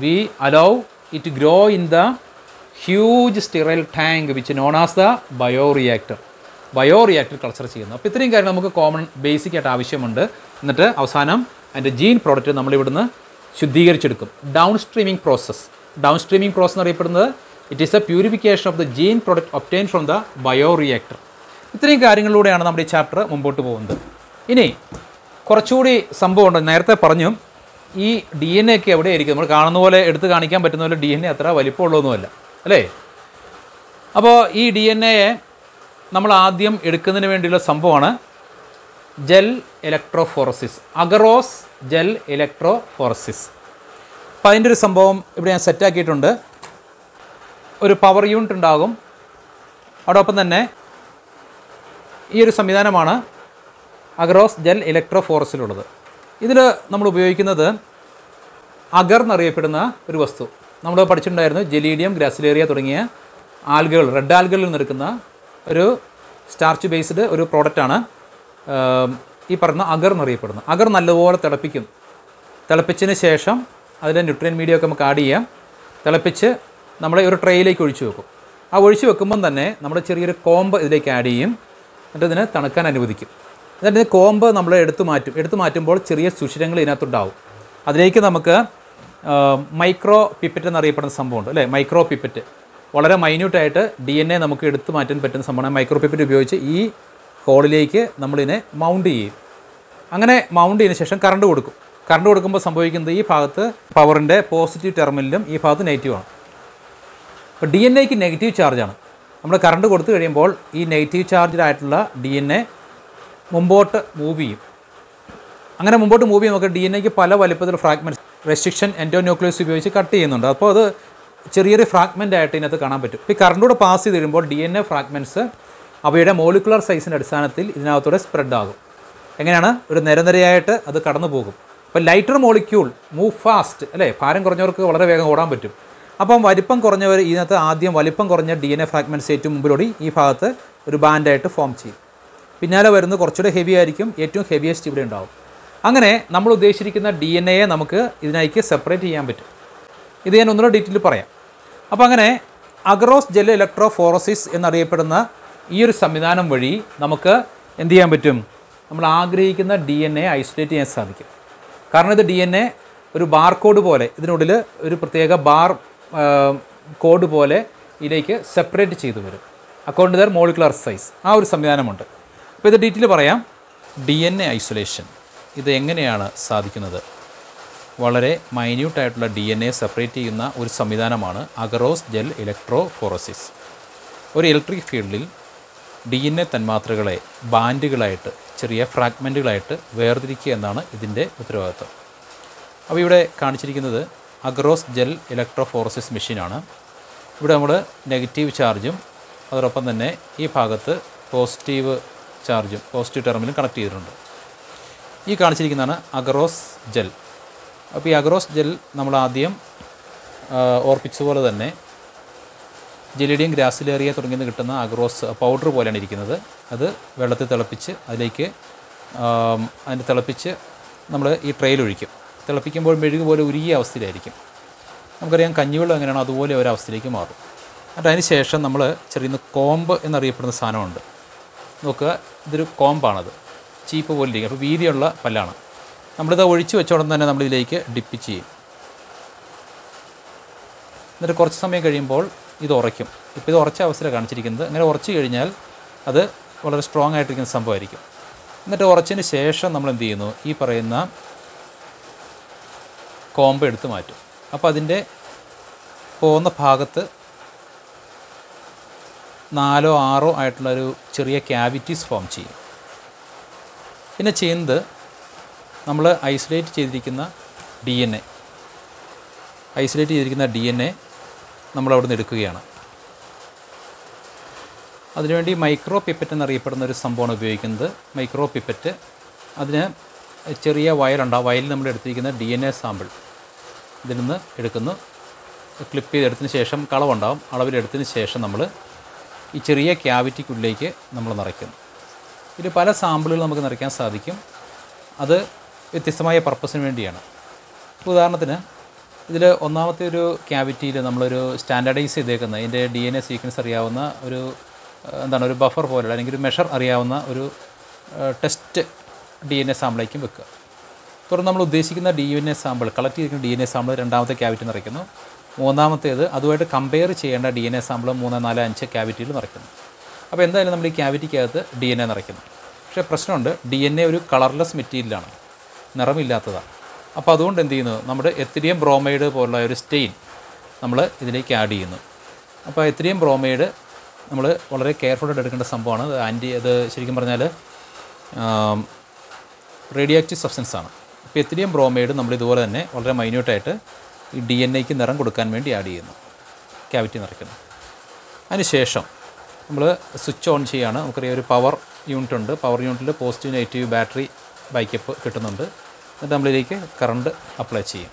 We allow it to grow in the huge sterile tank which known as the bioreactor. Bioreactor culture ചെയ്യുന്നു. അപ്പോൾ ഇത്രയും കാര്യം നമുക്ക് കോമൺ ബേസിക് ആയിട്ട് ആവശ്യമുണ്ട്. എന്നിട്ട് അവസാനം അതിൻ്റെ ജീൻ പ്രോഡക്റ്റ് നമ്മളിവിടുന്ന് ശുദ്ധീകരിച്ചെടുക്കും. ഡൗൺ സ്ട്രീമിംഗ് പ്രോസസ്സ് എന്നറിയപ്പെടുന്നത് it is a purification of the gene product obtain from the bioreactor. ഇത്രയും കാര്യങ്ങളിലൂടെയാണ് നമ്മുടെ ഈ ചാപ്റ്റർ മുമ്പോട്ട് പോകുന്നത്. ഇനി കുറച്ചുകൂടി സംഭവമുണ്ട്. നേരത്തെ പറഞ്ഞു ഈ DNA ഒക്കെ എവിടെയായിരിക്കും? നമ്മൾ കാണുന്ന പോലെ എടുത്ത് കാണിക്കാൻ പറ്റുന്ന പോലെ DNA അത്ര വലിപ്പമുള്ളതൊന്നുമല്ല അല്ലേ? അപ്പോൾ ഈ DNAയെ നമ്മൾ ആദ്യം എടുക്കുന്നതിന് വേണ്ടിയുള്ള സംഭവമാണ് gel electrophoresis, agarose gel electrophoresis. അപ്പോൾ അതിൻ്റെ ഒരു സംഭവം ഇവിടെ ഞാൻ സെറ്റാക്കിയിട്ടുണ്ട്. ഒരു പവർ യൂണിറ്റ് ഉണ്ടാകും. അതോടൊപ്പം തന്നെ ഈ ഒരു സംവിധാനമാണ് അഗറോസ് ജെൽ ഇലക്ട്രോഫോറസിലുള്ളത്. ഇതിൽ നമ്മൾ ഉപയോഗിക്കുന്നത് അഗർ എന്നറിയപ്പെടുന്ന ഒരു വസ്തു. നമ്മൾ പഠിച്ചിട്ടുണ്ടായിരുന്നു ജെലീഡിയം, ഗ്രാസിലേറിയ തുടങ്ങിയ ആൽഗകൾ, റെഡ് ആൽഗകളിൽ നിന്നെടുക്കുന്ന ഒരു സ്റ്റാർച്ച് ബേസ്ഡ് ഒരു പ്രോഡക്റ്റാണ് ഈ പറഞ്ഞ അഗർ എന്നറിയപ്പെടുന്നത്. അഗർ നല്ലപോലെ തിളപ്പിക്കും. തിളപ്പിച്ചതിന് ശേഷം അതിൻ്റെ ന്യൂട്രിയൻ മീഡിയ ഒക്കെ നമുക്ക് ആഡ് ചെയ്യാം. തിളപ്പിച്ച് നമ്മൾ ഒരു ട്രേയിലേക്ക് ഒഴിച്ചു വെക്കും. ആ ഒഴിച്ചു വെക്കുമ്പം തന്നെ നമ്മൾ ചെറിയൊരു കോമ്പ് ഇതിലേക്ക് ആഡ് ചെയ്യും. എന്നിട്ട് ഇതിനെ തണുക്കാൻ അനുവദിക്കും. എന്നിട്ട് കോമ്പ് നമ്മൾ എടുത്തു മാറ്റുമ്പോൾ ചെറിയ സുഷിരങ്ങൾ ഇതിനകത്തുണ്ടാവും. അതിലേക്ക് നമുക്ക് മൈക്രോ പിപ്പറ്റ് എന്നറിയപ്പെടുന്ന സംഭവമുണ്ട് അല്ലേ? മൈക്രോ പിപ്പറ്റ് വളരെ മൈന്യൂട്ടായിട്ട് DNA നമുക്ക് എടുത്തു മാറ്റാൻ പറ്റുന്ന സംഭവമാണ്. മൈക്രോ പിപ്പറ്റ് ഉപയോഗിച്ച് ഈ ഹോളിലേക്ക് നമ്മളിതിനെ മൗണ്ട് ചെയ്യും. അങ്ങനെ മൗണ്ട് ചെയ്തതിന് ശേഷം കറണ്ട് കൊടുക്കും. കറണ്ട് കൊടുക്കുമ്പോൾ സംഭവിക്കുന്നത് ഈ ഭാഗത്ത് പവറിൻ്റെ പോസിറ്റീവ് ടെർമിനലും ഈ ഭാഗത്ത് നെഗറ്റീവാണ്. അപ്പോൾ DNAക്ക് നെഗറ്റീവ് ചാർജാണ്. നമ്മൾ കറണ്ട് കൊടുത്തു കഴിയുമ്പോൾ ഈ നെഗറ്റീവ് ചാർജിലായിട്ടുള്ള DNA മുമ്പോട്ട് മൂവ് ചെയ്യും. അങ്ങനെ മുമ്പോട്ട് മൂവ് ചെയ്യുമ്പോൾ നമുക്ക് DNAക്ക് പല വലിപ്പത്തിൽ ഫ്രാഗ്മെൻറ്റ്സ് റെസ്ട്രിക്ഷൻ എൻഡോന്യൂക്ലിയസ് ഉപയോഗിച്ച് കട്ട് ചെയ്യുന്നുണ്ട്. അപ്പോൾ അത് ചെറിയൊരു ഫ്രാഗ്മെൻ്റ് ആയിട്ട് ഇതിനകത്ത് കാണാൻ പറ്റും. ഇപ്പോൾ ഈ കറണ്ടൂടെ പാസ് ചെയ്ത് കഴിയുമ്പോൾ DNA ഫ്രാഗ്മെൻറ്റ്സ് അവയുടെ മോളിക്കുലർ സൈസിൻ്റെ അടിസ്ഥാനത്തിൽ ഇതിനകത്തൂടെ സ്പ്രെഡ് ആകും. എങ്ങനെയാണ്? ഒരു നിരനിരയായിട്ട് അത് കടന്നു പോകും. അപ്പോൾ ലൈറ്റർ മോളിക്യൂൾ മൂവ് ഫാസ്റ്റ് അല്ലേ? ഭാരം കുറഞ്ഞവർക്ക് വളരെ വേഗം ഓടാൻ പറ്റും. അപ്പം വലിപ്പം കുറഞ്ഞവർ ഇതിനകത്ത് ആദ്യം വലിപ്പം കുറഞ്ഞ DNA ഫ്രാഗ്മെൻറ്റ്സ് ഏറ്റവും മുമ്പിലൂടെ ഈ ഭാഗത്ത് ഒരു ബാൻഡായിട്ട് ഫോം ചെയ്യും. പിന്നാലെ വരുന്നത് കുറച്ചുകൂടെ ഹെവി ആയിരിക്കും. ഏറ്റവും ഹെവിയസ്റ്റ് ഇവിടെ ഉണ്ടാവും. അങ്ങനെ നമ്മൾ ഉദ്ദേശിച്ചിരിക്കുന്ന DNAയെ നമുക്ക് ഇതിനേക്ക് സെപ്പറേറ്റ് ചെയ്യാൻ പറ്റും. ഇത് ഞാൻ ഒന്നുകൂടെ ഡീറ്റെയിൽ പറയാം. അപ്പോൾ അങ്ങനെ അഗറോസ് ജെൽ ഇലക്ട്രോഫോറസിസ് എന്നറിയപ്പെടുന്ന ഈ ഒരു സംവിധാനം വഴി നമുക്ക് എന്ത് ചെയ്യാൻ പറ്റും? നമ്മൾ ആഗ്രഹിക്കുന്ന DNA ഐസൊലേറ്റ് ചെയ്യാൻ സാധിക്കും. കാരണം ഇത് DNA ഒരു ബാർ കോഡ് പോലെ ഇതിനുള്ളിൽ ഒരു പ്രത്യേക ബാർ കോഡ് പോലെ ഇതിലേക്ക് സെപ്പറേറ്റ് ചെയ്തു വരും according to their molecular size. ആ ഒരു സംവിധാനമുണ്ട്. അപ്പോൾ ഇത് ഡീറ്റെയിൽ പറയാം. DNA ഐസൊലേഷൻ ഇത് എങ്ങനെയാണ് സാധിക്കുന്നത്? വളരെ മൈന്യൂട്ടായിട്ടുള്ള DNA സെപ്പറേറ്റ് ചെയ്യുന്ന ഒരു സംവിധാനമാണ് അഗറോസ് ജെൽ ഇലക്ട്രോഫോറസിസ്. ഒരു ഇലക്ട്രിക് ഫീൽഡിൽ DNA തന്മാത്രകളെ ബാൻഡുകളായിട്ട് ചെറിയ ഫ്രാഗ്മെൻറ്റുകളായിട്ട് വേർതിരിക്കുക എന്നാണ് ഇതിൻ്റെ ഉത്തരവാദിത്വം. അപ്പോൾ ഇവിടെ കാണിച്ചിരിക്കുന്നത് അഗറോസ് ജെൽ ഇലക്ട്രോഫോറസിസ് മെഷീനാണ്. ഇവിടെ നമ്മൾ നെഗറ്റീവ് ചാർജും അതോടൊപ്പം തന്നെ ഈ ഭാഗത്ത് പോസിറ്റീവ് ചാർജും പോസിറ്റീവ് ടെർമിനലും കണക്ട് ചെയ്തിട്ടുണ്ട്. ഈ കാണിച്ചിരിക്കുന്നതാണ് അഗറോസ് ജെൽ. അപ്പോൾ ഈ അഗറോസ് ജെൽ നമ്മൾ ആദ്യം ഓർപ്പിച്ചതുപോലെ തന്നെ ജെലിഡിയം, ഗ്രാസിലേറിയ തുടങ്ങിയത് കിട്ടുന്ന അഗറോസ് പൗഡർ പോലെയാണ് ഇരിക്കുന്നത്. അത് വെള്ളത്തിൽ തിളപ്പിച്ച് അതിലേക്ക് നമ്മൾ ഈ ട്രെയിൽ ഒഴിക്കും. തിളപ്പിക്കുമ്പോൾ മെഴുക് പോലെ ഉരുകിയ അവസ്ഥയിലായിരിക്കും. നമുക്കറിയാം കഞ്ഞിവെള്ളം എങ്ങനെയാണോ അതുപോലെ ഒരവസ്ഥയിലേക്ക് മാറും. എന്നിട്ട് അതിന് ശേഷം നമ്മൾ ചെറിയ കോമ്പ് എന്നറിയപ്പെടുന്ന സാധനമുണ്ട്. നോക്കുക, ഇതൊരു കോമ്പാണത്. ചീപ്പ് പോലെ ഇരിക്കും. അപ്പോൾ വീതിയുള്ള പല്ലാണ്. നമ്മളിത് ഒഴിച്ച് വെച്ചോടം തന്നെ നമ്മളിതിലേക്ക് ഡിപ്പ് ചെയ്യും. എന്നിട്ട് കുറച്ച് സമയം കഴിയുമ്പോൾ ഇത് ഉറയ്ക്കും. ഇപ്പോൾ ഇത് ഉറച്ച അവസ്ഥയിലാണ് കാണിച്ചിരിക്കുന്നത്. അങ്ങനെ ഉറച്ചു കഴിഞ്ഞാൽ അത് വളരെ സ്ട്രോങ് ആയിട്ടിരിക്കുന്ന സംഭവമായിരിക്കും. എന്നിട്ട് ഉറച്ചതിന് ശേഷം നമ്മൾ എന്ത് ചെയ്യുന്നു, ഈ പറയുന്ന കോമ്പ് എടുത്ത് മാറ്റും. അപ്പോൾ അതിൻ്റെ പോകുന്ന ഭാഗത്ത് 4 or 6 ആയിട്ടുള്ളൊരു ചെറിയ ക്യാവിറ്റീസ് ഫോം ചെയ്യും. പിന്നെ ചെയ്യുന്നത്, നമ്മൾ ഐസൊലേറ്റ് ചെയ്തിരിക്കുന്ന ഡി എൻ എ നമ്മളവിടെ നിന്ന് എടുക്കുകയാണ്. അതിനുവേണ്ടി മൈക്രോ പിപ്പറ്റ് എന്നറിയപ്പെടുന്ന ഒരു സംഭവമാണ് ഉപയോഗിക്കുന്നത്. മൈക്രോ പിപ്പറ്റ്, അതിന് ചെറിയ വയലുണ്ടാവും. വയലിൽ നമ്മൾ എടുത്തിരിക്കുന്ന DNA സാമ്പിൾ ഇതിൽ നിന്ന് എടുക്കുന്നു. ക്ലിപ്പ് ചെയ്തെടുത്തതിന് ശേഷം കളവുണ്ടാവും. അളവിലെടുത്തതിന് ശേഷം നമ്മൾ ഈ ചെറിയ ക്യാവിറ്റിക്കുള്ളിലേക്ക് നമ്മൾ നിറയ്ക്കുന്നു. ഇതിൽ പല സാമ്പിളുകൾ നമുക്ക് നിറയ്ക്കാൻ സാധിക്കും. അത് വ്യത്യസ്തമായ പർപ്പസിന് വേണ്ടിയാണ്. ഉദാഹരണത്തിന് ഇതിൽ ഒന്നാമത്തെ ഒരു ക്യാവിറ്റിയിൽ നമ്മളൊരു സ്റ്റാൻഡർഡൈസ് ചെയ്തേക്കുന്ന ഇതിൻ്റെ DNA സീക്വൻസ് അറിയാവുന്ന ഒരു ഒരു ബഫർ പോലെ അല്ലെങ്കിൽ ഒരു മെഷർ അറിയാവുന്ന ഒരു ടെസ്റ്റ് DNA സാമ്പിളേക്കും വെക്കുക. തുടർന്ന് നമ്മൾ ഉദ്ദേശിക്കുന്ന DNA സാമ്പിൾ, കളക്ട് ചെയ്തിരിക്കുന്ന DNA സാമ്പിൾ രണ്ടാമത്തെ ക്യാവിറ്റി നിറയ്ക്കുന്നു. മൂന്നാമത്തേത് അതുമായിട്ട് കമ്പയർ ചെയ്യേണ്ട DNA സാമ്പിൾ 3, 4, 5 ക്യാവിറ്റിയിൽ നിറയ്ക്കുന്നു. അപ്പോൾ എന്തായാലും നമ്മൾ ഈ ക്യാവിറ്റിക്കകത്ത് DNA നിറയ്ക്കുന്നു. പക്ഷേ പ്രശ്നമുണ്ട്, DNA ഒരു കളർലെസ് മെറ്റീരിയലാണ്, നിറമില്ലാത്തതാണ്. അപ്പോൾ അതുകൊണ്ട് എന്ത് ചെയ്യുന്നു, നമ്മുടെ എത്തിരിയം ബ്രോമൈഡ് പോലുള്ള ഒരു സ്റ്റെയിൻ നമ്മൾ ഇതിലേക്ക് ആഡ് ചെയ്യുന്നു. അപ്പോൾ എത്തിരിയം ബ്രോമൈഡ് നമ്മൾ വളരെ കെയർഫുള്ളായിട്ട് എടുക്കേണ്ട സംഭവമാണ്. അത് ശരിക്കും പറഞ്ഞാൽ റേഡിയോ ആക്റ്റീവ് സബ്സ്റ്റൻസ് ആണ്. അപ്പോൾ എത്തിരിയം ബ്രോമൈഡ് നമ്മൾ ഇതുപോലെ തന്നെ വളരെ മൈന്യൂട്ടായിട്ട് ഈ DNA നിറം കൊടുക്കാൻ വേണ്ടി ആഡ് ചെയ്യുന്നു, ക്യാവിറ്റി നിറയ്ക്കുന്നു. അതിനുശേഷം നമ്മൾ സ്വിച്ച് ഓൺ ചെയ്യുകയാണ്. നമുക്കറിയാം ഒരു പവർ യൂണിറ്റ് ഉണ്ട്. പവർ യൂണിറ്റിൽ പോസിറ്റീവ് നെഗറ്റീവ് ബാറ്ററി ബാക്കപ്പ് കിട്ടുന്നുണ്ട്. എന്നിട്ട് നമ്മളിതിലേക്ക് കറണ്ട് അപ്ലൈ ചെയ്യും.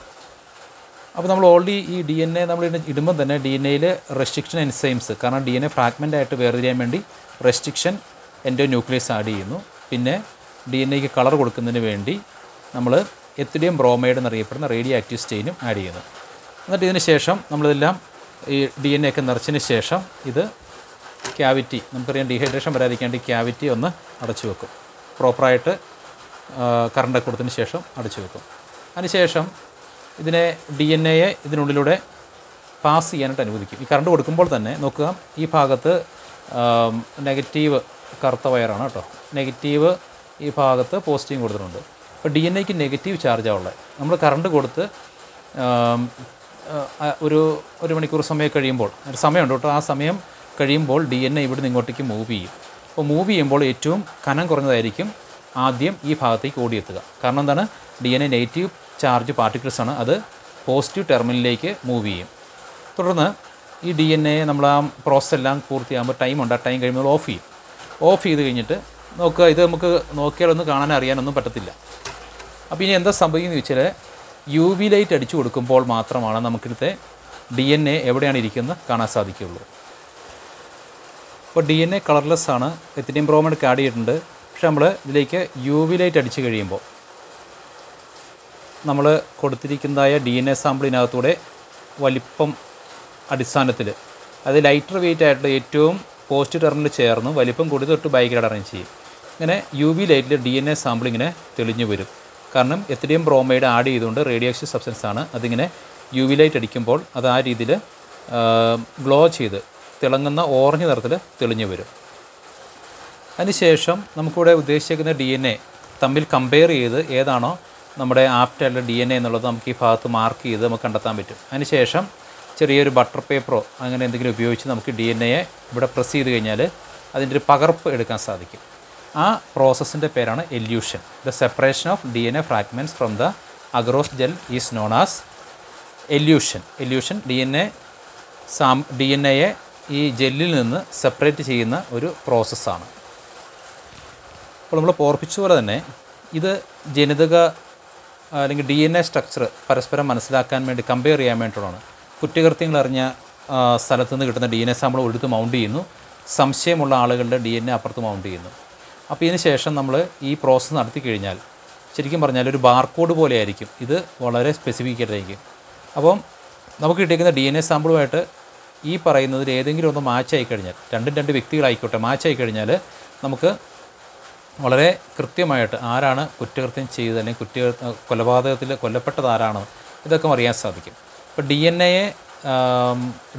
അപ്പോൾ നമ്മൾ ഓൾറെഡി ഈ DNA നമ്മൾ ഇടുമ്പം തന്നെ DNAയിൽ റെസ്ട്രിക്ഷൻ എൻസൈംസ്, കാരണം DNA ഫ്രാഗ്മെൻ്റ് ആയിട്ട് വേർതിരിയാൻ വേണ്ടി റെസ്ട്രിക്ഷൻ എൻഡോന്യൂക്ലിയസ് ആഡ് ചെയ്യുന്നു. പിന്നെ DNAക്ക് കളർ കൊടുക്കുന്നതിന് വേണ്ടി നമ്മൾ എത്തിഡിയം ബ്രോമൈഡ് എന്നറിയപ്പെടുന്ന റേഡിയോ ആക്റ്റീവ് സ്റ്റെയിനും ആഡ് ചെയ്യുന്നു. എന്നിട്ട് ഇതിന് ശേഷം നമ്മളിതെല്ലാം ഈ DNA ഒക്കെ നിറച്ചതിന് ശേഷം ഇത് ക്യാവിറ്റി, നമുക്കറിയാം ഡീഹൈഡ്രേഷൻ വരാതിരിക്കാണ്ട് ഈ ക്യാവിറ്റി ഒന്ന് അടച്ചു വെക്കും. പ്രോപ്പറായിട്ട് കറണ്ടൊക്കെ കൊടുത്തതിന് ശേഷം അടച്ചു വെക്കും. അതിനുശേഷം ഇതിനെ DNA ഇതിനുള്ളിലൂടെ പാസ് ചെയ്യാനായിട്ട് അനുവദിക്കും. ഈ കറണ്ട് കൊടുക്കുമ്പോൾ തന്നെ നോക്കുക, ഈ ഭാഗത്ത് നെഗറ്റീവ് കറുത്ത വയറാണ് കേട്ടോ, നെഗറ്റീവ് ഈ ഭാഗത്ത് പോസിറ്റീവ് കൊടുത്തിട്ടുണ്ട്. അപ്പോൾ DNAക്ക് നെഗറ്റീവ് ചാർജാണ് ഉള്ളത്. നമ്മൾ കറണ്ട് കൊടുത്ത് ഒരു മണിക്കൂർ സമയം കഴിയുമ്പോൾ, ഒരു സമയമുണ്ട് കേട്ടോ, ആ സമയം കഴിയുമ്പോൾ DNA ഇവിടുന്ന് ഇങ്ങോട്ടേക്ക് മൂവ് ചെയ്യും. അപ്പോൾ മൂവ് ചെയ്യുമ്പോൾ ഏറ്റവും കനം കുറഞ്ഞതായിരിക്കും ആദ്യം ഈ ഭാഗത്തേക്ക് ഓടിയെത്തുക. കാരണം എന്താണ്, DNA നെഗറ്റീവ് ചാർജ് പാർട്ടിക്കിൾസാണ്, അത് പോസിറ്റീവ് ടെർമിനലിലേക്ക് മൂവ് ചെയ്യും. തുടർന്ന് ഈ DNA നമ്മൾ ആ പ്രോസസ് എല്ലാം പൂർത്തിയാകുമ്പോൾ ടൈമുണ്ട്, ആ ടൈം കഴിയുമ്പോൾ ഓഫ് ചെയ്യും. ഓഫ് ചെയ്ത് കഴിഞ്ഞിട്ട് നോക്കുക, ഇത് നമുക്ക് നോക്കിയാലൊന്നും കാണാൻ അറിയാനൊന്നും പറ്റത്തില്ല. അപ്പോൾ ഇനി എന്താ സംഭവിക്കുന്നത് വെച്ചാൽ, UV ലൈറ്റ് അടിച്ചു കൊടുക്കുമ്പോൾ മാത്രമാണ് നമുക്കിടുത്തെ DNA എവിടെയാണ് ഇരിക്കുന്നത് കാണാൻ സാധിക്കുകയുള്ളൂ. അപ്പോൾ DNA കളർലെസ് ആണ്, എത്തിഡിയം ബ്രോമൈഡ് ആഡ് ചെയ്തിട്ടുണ്ട്. പക്ഷെ നമ്മൾ ഇതിലേക്ക് UV ലൈറ്റ് അടിച്ചു കഴിയുമ്പോൾ നമ്മൾ കൊടുത്തിരിക്കുന്നതായ DNA സാമ്പിളിനകത്തൂടെ വലിപ്പം അടിസ്ഥാനത്തിൽ അത് ലൈറ്റർ വെയിറ്റ് ആയിട്ട് ഏറ്റവും പോസിറ്റീവ് ടെർമിനൽ ചേർന്ന് വലിപ്പം കൂടി തൊട്ട് ബാക്കിൽ അറേഞ്ച് ചെയ്യും. ഇങ്ങനെ UV ലൈറ്റിൽ DNA സാമ്പിൾ ഇങ്ങനെ തെളിഞ്ഞു വരും. കാരണം എത്തിഡിയം ബ്രോമൈഡ് ആഡ് ചെയ്തുകൊണ്ട് റേഡിയോ ആക്റ്റീവ് സബ്സ്റ്റൻസ് ആണ്. അതിങ്ങനെ UV ലൈറ്റ് അടിക്കുമ്പോൾ അത് ആ രീതിയിൽ ഗ്ലോ ചെയ്ത് തിളങ്ങുന്ന ഓറഞ്ച് നിറത്തിൽ തെളിഞ്ഞു വരും. അതിനുശേഷം നമുക്കിവിടെ ഉദ്ദേശിക്കുന്ന DNA തമ്മിൽ കമ്പയർ ചെയ്ത് ഏതാണോ നമ്മുടെ ആപ്റ്റായിട്ടുള്ള DNA എന്നുള്ളത് നമുക്ക് ഈ ഭാഗത്ത് മാർക്ക് ചെയ്ത് നമുക്ക് കണ്ടെത്താൻ പറ്റും. അതിനുശേഷം ചെറിയൊരു ബട്ടർ പേപ്പറോ അങ്ങനെ എന്തെങ്കിലും ഉപയോഗിച്ച് നമുക്ക് DNA ഇവിടെ പ്രസ് ചെയ്ത് കഴിഞ്ഞാൽ അതിൻ്റെ ഒരു പകർപ്പ് എടുക്കാൻ സാധിക്കും. ആ പ്രോസസ്സിൻ്റെ പേരാണ് elution. The separation of DNA fragments from the agarose gel is known as elution. Elution DNAയെ ഈ ജെല്ലിൽ നിന്ന് സെപ്പറേറ്റ് ചെയ്യുന്ന ഒരു പ്രോസസ്സാണ്. അപ്പോൾ നമ്മൾ ഓർപ്പിച്ച പോലെ തന്നെ ഇത് ജനിതക അല്ലെങ്കിൽ DNA സ്ട്രക്ചർ പരസ്പരം മനസ്സിലാക്കാൻ വേണ്ടി കമ്പയർ ചെയ്യാൻ വേണ്ടിയിട്ടുള്ളതാണ്. കുറ്റകൃത്യങ്ങൾ അറിഞ്ഞ സ്ഥലത്തു നിന്ന് കിട്ടുന്ന DNA സാമ്പിൾ എടുത്ത് മൗണ്ട് ചെയ്യുന്നു, സംശയമുള്ള ആളുകളുടെ DNA അപ്പുറത്ത് മൗണ്ട് ചെയ്യുന്നു. അപ്പോൾ ഇതിന് ശേഷം നമ്മൾ ഈ പ്രോസസ്സ് നടത്തി കഴിഞ്ഞാൽ ശരിക്കും പറഞ്ഞാൽ ഒരു ബാർകോഡ് പോലെ ആയിരിക്കും, ഇത് വളരെ സ്പെസിഫിക് ആയിട്ടായിരിക്കും. അപ്പം നമുക്ക് കിട്ടിയിരിക്കുന്ന DNA സാമ്പിളുമായിട്ട് ഈ പറയുന്നതിൽ ഏതെങ്കിലും ഒന്ന് മാച്ചായി കഴിഞ്ഞാൽ, രണ്ട് വ്യക്തികളായിക്കോട്ടെ മാച്ചായി കഴിഞ്ഞാൽ നമുക്ക് വളരെ കൃത്യമായിട്ട് ആരാണ് കുറ്റകൃത്യം ചെയ്തത് അല്ലെങ്കിൽ കൊലപാതകത്തിൽ കൊല്ലപ്പെട്ടത് ആരാണ് ഇതൊക്കെ അറിയാൻ സാധിക്കും. ഇപ്പോൾ DNAയെ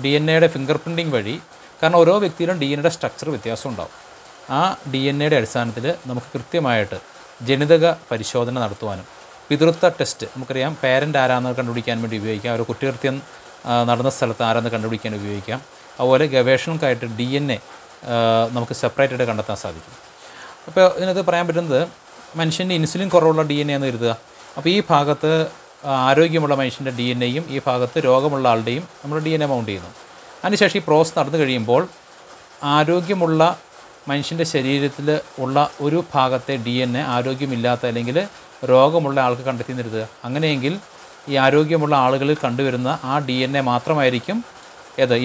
ഡി എൻ എയുടെ ഫിംഗർ പ്രിൻറ്റിങ് വഴി, കാരണം ഓരോ വ്യക്തിയിലും ഡി എൻ എയുടെ സ്ട്രക്ചർ വ്യത്യാസം ഉണ്ടാവും. ആ ഡി എൻ എയുടെ അടിസ്ഥാനത്തിൽ നമുക്ക് കൃത്യമായിട്ട് ജനിതക പരിശോധന നടത്തുവാനും പിതൃത്വ ടെസ്റ്റ്, നമുക്കറിയാം പേരൻ്റ് ആരാന്ന് കണ്ടുപിടിക്കാൻ വേണ്ടി ഉപയോഗിക്കാം, ഒരു കുറ്റകൃത്യം നടന്ന സ്ഥലത്ത് ആരാന്ന് കണ്ടുപിടിക്കാൻ ഉപയോഗിക്കാം. അതുപോലെ ഗവേഷണങ്ങൾക്കായിട്ട് ഡി എൻ എ നമുക്ക് സെപ്പറേറ്റായിട്ട് കണ്ടെത്താൻ സാധിക്കും. അപ്പോൾ ഇതിനകത്ത് പറയാൻ പറ്റുന്നത് മനുഷ്യൻ്റെ ഇൻസുലിൻ കുറവുള്ള ഡി എൻ എ എന്ന് കരുതുക. അപ്പോൾ ഈ ഭാഗത്ത് ആരോഗ്യമുള്ള മനുഷ്യൻ്റെ ഡി എൻ എയും ഈ ഭാഗത്ത് രോഗമുള്ള ആളുടെയും നമ്മൾ ഡി എൻ എ മൗണ്ട് ചെയ്യുന്നു. അതിനുശേഷം ഈ പ്രോസസ് നടന്നു കഴിയുമ്പോൾ ആരോഗ്യമുള്ള മനുഷ്യൻ്റെ ശരീരത്തിൽ ഉള്ള ഒരു ഭാഗത്തെ ഡി എൻ എ ആരോഗ്യമില്ലാത്ത അല്ലെങ്കിൽ രോഗമുള്ള ആൾക്ക് കണ്ടെത്തി നിർത്തുക. അങ്ങനെയെങ്കിൽ ഈ ആരോഗ്യമുള്ള ആളുകളിൽ കണ്ടുവരുന്ന ആ ഡി എൻ എ മാത്രമായിരിക്കും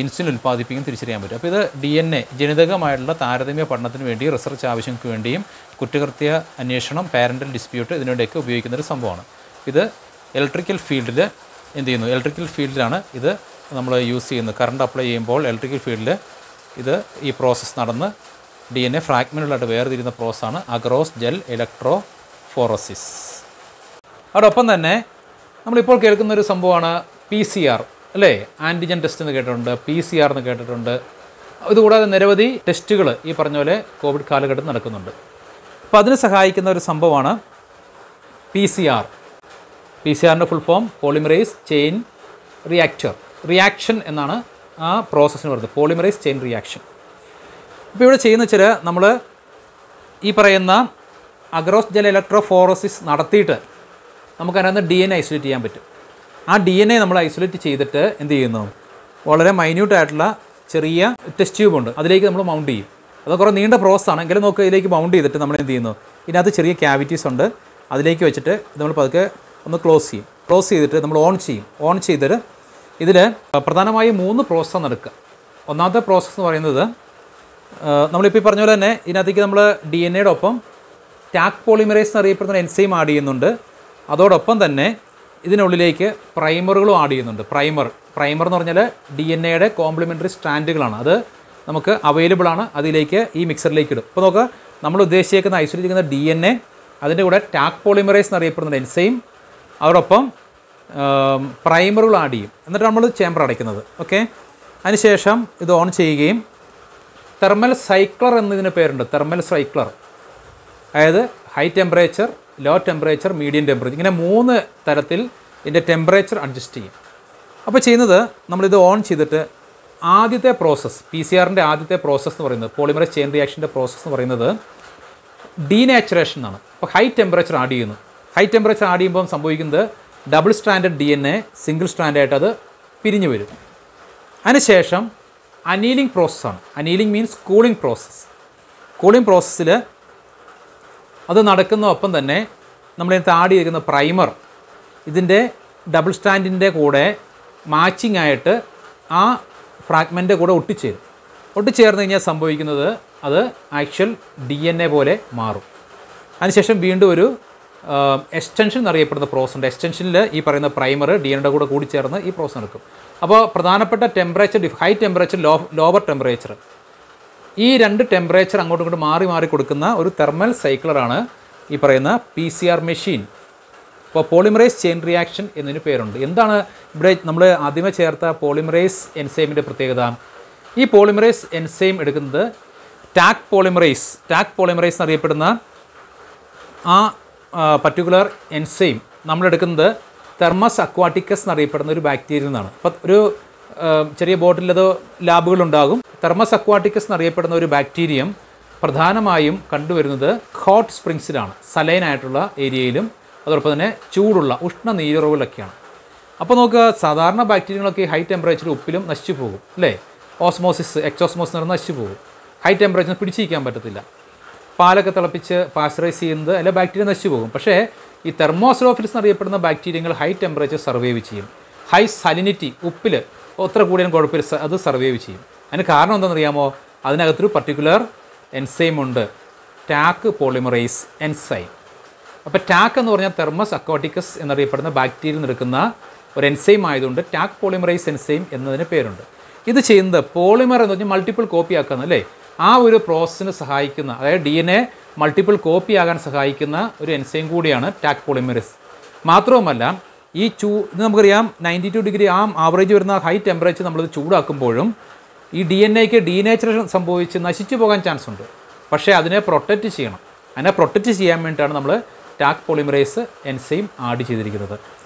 ഇൻസുലിൻ ഉൽപ്പാദിപ്പിക്കും തിരിച്ചറിയാൻ പറ്റും. അപ്പോൾ ഇത് ഡി എൻ എ ജനിതകമായിട്ടുള്ള താരതമ്യ പഠനത്തിന് വേണ്ടി, റിസർച്ച് ആവശ്യങ്ങൾക്ക് വേണ്ടിയും, കുറ്റകൃത്യ അന്വേഷണം, പാരൻ്റൽ ഡിസ്പ്യൂട്ട് ഇതിനുവേണ്ടിയൊക്കെ ഉപയോഗിക്കുന്നൊരു സംഭവമാണ്. ഇത് ഇലക്ട്രിക്കൽ ഫീൽഡിൽ എന്ത് ചെയ്യുന്നു? ഇലക്ട്രിക്കൽ ഫീൽഡിലാണ് ഇത് നമ്മൾ യൂസ് ചെയ്യുന്നത്. കറണ്ട് അപ്ലൈ ചെയ്യുമ്പോൾ ഇലക്ട്രിക്കൽ ഫീൽഡിൽ ഈ പ്രോസസ്സ് നടന്ന് ഡി എൻ എ ഫ്രാഗ്മെൻറ്റുകളായിട്ട് വേർതിരിയുന്ന പ്രോസസ്സാണ് അഗ്രോസ് ജെൽ ഇലക്ട്രോഫോറസിസ്. അതോടൊപ്പം തന്നെ നമ്മളിപ്പോൾ കേൾക്കുന്നൊരു സംഭവമാണ് PCR, അല്ലേ? ആൻറ്റിജൻ ടെസ്റ്റ് എന്ന് കേട്ടിട്ടുണ്ട്, PCR എന്ന് കേട്ടിട്ടുണ്ട്. ഇതുകൂടാതെ നിരവധി ടെസ്റ്റുകൾ ഈ പറഞ്ഞ പോലെ കോവിഡ് കാലഘട്ടത്തിൽ നടക്കുന്നുണ്ട്. അപ്പോൾ അതിന് സഹായിക്കുന്ന ഒരു സംഭവമാണ് PCR. PCRൻ്റെ full form polymerase chain reaction എന്നാണ് ആ പ്രോസസ്സിന് പറയുന്നത്, പോളിമറൈസ് ചെയിൻ റിയാക്ഷൻ. ഇപ്പോൾ ഇവിടെ ചെയ്യുന്ന വെച്ചാൽ നമ്മൾ ഈ പറയുന്ന അഗ്രോസ് ജെൽ ഇലക്ട്രോഫോറസിസ് നടത്തിയിട്ട് നമുക്കതിനകത്ത് ഡി എൻ എ ഐസൊലേറ്റ് ചെയ്യാൻ പറ്റും. ആ ഡി എൻ എ നമ്മൾ ഐസൊലേറ്റ് ചെയ്തിട്ട് എന്ത് ചെയ്യുന്നു? വളരെ മൈന്യൂട്ടായിട്ടുള്ള ചെറിയ ടെസ്റ്റ് ട്യൂബ് ഉണ്ട്, അതിലേക്ക് നമ്മൾ മൗണ്ട് ചെയ്യും. അത് കുറേ നീണ്ട പ്രോസസ്സാണ്, എങ്കിലും നമുക്ക് ഇതിലേക്ക് മൗണ്ട് ചെയ്തിട്ട് നമ്മൾ എന്ത് ചെയ്യുന്നു? ഇതിനകത്ത് ചെറിയ ക്യാവിറ്റീസ് ഉണ്ട്, അതിലേക്ക് വെച്ചിട്ട് നമ്മൾ പതുക്കെ ഒന്ന് ക്ലോസ് ചെയ്യും. ക്ലോസ് ചെയ്തിട്ട് നമ്മൾ ഓൺ ചെയ്യും. ഓൺ ചെയ്തിട്ട് ഇതിൽ പ്രധാനമായും 3 പ്രോസസ്സാണ് നടക്കുക. ഒന്നാമത്തെ പ്രോസസ്സ് എന്ന് പറയുന്നത് നമ്മളിപ്പോൾ ഈ പറഞ്ഞ പോലെ തന്നെ ഇതിനകത്തേക്ക് നമ്മൾ ഡി എൻ എയുടെ ഒപ്പം ടാക് പോളിമറൈസ് എന്നറിയപ്പെടുന്ന എൻസൈം ആഡ് ചെയ്യുന്നുണ്ട്. അതോടൊപ്പം തന്നെ ഇതിനുള്ളിലേക്ക് പ്രൈമറുകളും ആഡ് ചെയ്യുന്നുണ്ട്. പ്രൈമർ എന്ന് പറഞ്ഞാൽ ഡി എൻ എയുടെ കോംപ്ലിമെൻ്ററി സ്ട്രാൻഡുകളാണ്. അത് നമുക്ക് അവൈലബിൾ ആണ്, അതിലേക്ക് ഈ മിക്സറിലേക്ക് ഇടും. ഇപ്പോൾ നോക്കുക, നമ്മൾ ഉദ്ദേശിക്കുന്ന ഐസൊലേറ്റ് ചെയ്യുന്ന ഡി എൻ എ, അതിൻ്റെ കൂടെ ടാക് പോളിമറൈസ് എന്നറിയപ്പെടുന്ന എൻസൈം, അതോടൊപ്പം പ്രൈമറുകൾ ആഡ് ചെയ്യും. എന്നിട്ട് നമ്മൾ ചേമ്പർ അടയ്ക്കുന്നത്. ഓക്കെ, അതിനുശേഷം ഇത് ഓൺ ചെയ്യുകയും തെർമൽ സൈക്ലർ എന്നതിന് പേരുണ്ട്. തെർമൽ സൈക്ലർ, അതായത് high temperature, low temperature, medium temperature, ഇങ്ങനെ 3 തരത്തിൽ ഇതിൻ്റെ ടെമ്പറേച്ചർ അഡ്ജസ്റ്റ് ചെയ്യും. അപ്പോൾ ചെയ്യുന്നത്, നമ്മളിത് ഓൺ ചെയ്തിട്ട് ആദ്യത്തെ പ്രോസസ്സ്, PCR-ൻ്റെ ആദ്യത്തെ പ്രോസസ്സ് എന്ന് പറയുന്നത്, പോളിമറൈസ് ചെയിൻ റിയാക്ഷൻ്റെ പ്രോസസ്സ് എന്ന് പറയുന്നത് ഡീനാച്ചുറേഷൻ ആണ്. അപ്പോൾ ഹൈ ടെമ്പറേച്ചർ ആഡ് ചെയ്യുന്നു. ഹൈ ടെമ്പറേച്ചർ ആഡ് ചെയ്യുമ്പോൾ സംഭവിക്കുന്നത് double stranded D N A single സ്ട്രാൻഡായിട്ട് അത് പിരിഞ്ഞു വരും. അതിനുശേഷം അനീലിംഗ് പ്രോസസ്സാണ്. Annealing means cooling process. Cooling പ്രോസസ്സിൽ അത് നടക്കുന്ന ഒപ്പം തന്നെ നമ്മളിതിനകത്ത് ആഡ് ചെയ്തിരിക്കുന്ന പ്രൈമർ ഇതിൻ്റെ ഡബിൾ സ്റ്റാൻഡിൻ്റെ കൂടെ മാച്ചിങ് ആയിട്ട് ആ ഫ്രാഗ്മെൻ്റ് കൂടെ ഒട്ടിച്ചേരും. ഒട്ടിച്ചേർന്ന് കഴിഞ്ഞാൽ സംഭവിക്കുന്നത് അത് ആക്ച്വൽ ഡി എൻ എ പോലെ മാറും. അതിനുശേഷം വീണ്ടും ഒരു എക്സ്റ്റൻഷൻ എന്നറിയപ്പെടുന്ന പ്രോസസ് ഉണ്ട്. എക്സ്റ്റൻഷനിൽ ഈ പറയുന്ന പ്രൈമർ ഡി എൻ എയുടെ കൂടെ കൂടി ചേർന്ന് ഈ പ്രോസസ് നടക്കും. അപ്പോൾ പ്രധാനപ്പെട്ട temperature, high temperature, lower temperature, ഈ 2 ടെമ്പറേച്ചർ അങ്ങോട്ടും ഇങ്ങോട്ടും മാറി മാറി കൊടുക്കുന്ന ഒരു തെർമൽ സൈക്ലറാണ് ഈ പറയുന്ന PCR മെഷീൻ. അപ്പോൾ പോളിമറൈസ് ചെയിൻ റിയാക്ഷൻ എന്നതിന് പേരുണ്ട്. എന്താണ് ഇവിടെ നമ്മൾ ആദ്യമേ ചേർത്ത പോളിമറൈസ് എൻസൈമിൻ്റെ പ്രത്യേകത? ഈ പോളിമറൈസ് എൻസൈം എടുക്കുന്നത് ടാക് പോളിമറൈസ് എന്നറിയപ്പെടുന്ന ആ പർട്ടിക്കുലർ എൻസൈം നമ്മളെടുക്കുന്നത് തെർമസ് അക്വാട്ടിക്കസ് എന്നറിയപ്പെടുന്ന ഒരു ബാക്ടീരിയയിൽ നിന്നാണ്. അപ്പോൾ ഒരു ചെറിയ ബോട്ടിൽ അത് ലാബുകളുണ്ടാകും. തെർമസ് അക്വാട്ടിക്കസ് എന്നറിയപ്പെടുന്ന ഒരു ബാക്ടീരിയം പ്രധാനമായും കണ്ടുവരുന്നത് ഹോട്ട് സ്പ്രിങ്സിലാണ്, സലൈനായിട്ടുള്ള ഏരിയയിലും അതോടൊപ്പം തന്നെ ചൂടുള്ള ഉഷ്ണ നീരുറവുകളൊക്കെയാണ്. അപ്പോൾ നമുക്ക് സാധാരണ ബാക്ടീരിയകളൊക്കെ ഹൈ ടെമ്പറേച്ചർ ഉപ്പിലും നശിച്ചു പോകും, അല്ലേ? ഓസ്മോസിസ്, എക്സോസ്മോസിസ് എന്ന് നശിച്ചു പോകും. ഹൈ ടെമ്പറേച്ചർ പിടിച്ചിരിക്കാൻ പറ്റത്തില്ല. പാലൊക്കെ തിളപ്പിച്ച് പാസ്ചറൈസ് ചെയ്യുന്നത് അല്ല, ബാക്ടീരിയ നശിച്ചു പോകും. പക്ഷേ ഈ തെർമോസ്ലോഫിൽസ് എന്നറിയപ്പെടുന്ന ബാക്ടീരിയകൾ ഹൈ ടെമ്പറേച്ചർ സർവൈവ് ചെയ്യും. ഹൈ സലിനിറ്റി, ഉപ്പിൽ എത്ര കൂടിയാലും കുഴപ്പമില്ല, അത് സർവൈവ് ചെയ്യും. അതിന് കാരണം എന്താണെന്നറിയാമോ? അതിനകത്തൊരു പർട്ടിക്കുലർ എൻസൈം ഉണ്ട്, ടാക് പോളിമറൈസ് എൻസൈം. അപ്പോൾ ടാക് എന്ന് പറഞ്ഞാൽ തെർമസ് അക്വാട്ടിക്കസ് എന്നറിയപ്പെടുന്ന ബാക്ടീരിയ എടുക്കുന്ന ഒരു എൻസൈം ആയതുകൊണ്ട് ടാക് പോളിമറൈസ് എൻസൈം എന്നതിന് പേരുണ്ട്. ഇത് ചെയ്യുന്നത് പോളിമർ എന്ന് പറഞ്ഞാൽ മൾട്ടിപ്പിൾ കോപ്പി ആക്കുന്ന, അല്ലേ? ആ ഒരു പ്രോസസ്സിന് സഹായിക്കുന്ന, അതായത് D N A multiple copy ആകാൻ സഹായിക്കുന്ന ഒരു എൻസൈം കൂടിയാണ് ടാക് പോളിമറൈസ്. മാത്രവുമല്ല ഇത് നമുക്കറിയാം 92 ഡിഗ്രി ആ ആവറേജ് വരുന്ന ഹൈ ടെമ്പറേച്ചർ നമ്മളിത് ചൂടാക്കുമ്പോഴും ഈ DNA-ക്ക് ഡീനേച്ചറേഷൻ സംഭവിച്ച് നശിച്ചു പോകാൻ ചാൻസ് ഉണ്ട്. പക്ഷേ അതിനെ പ്രൊട്ടക്റ്റ് ചെയ്യണം. അതിനെ പ്രൊട്ടക്റ്റ് ചെയ്യാൻ വേണ്ടിയിട്ടാണ് നമ്മൾ ടാക് പോളിമറേസ് എൻസൈം ആഡ് ചെയ്തിരിക്കുന്നത്.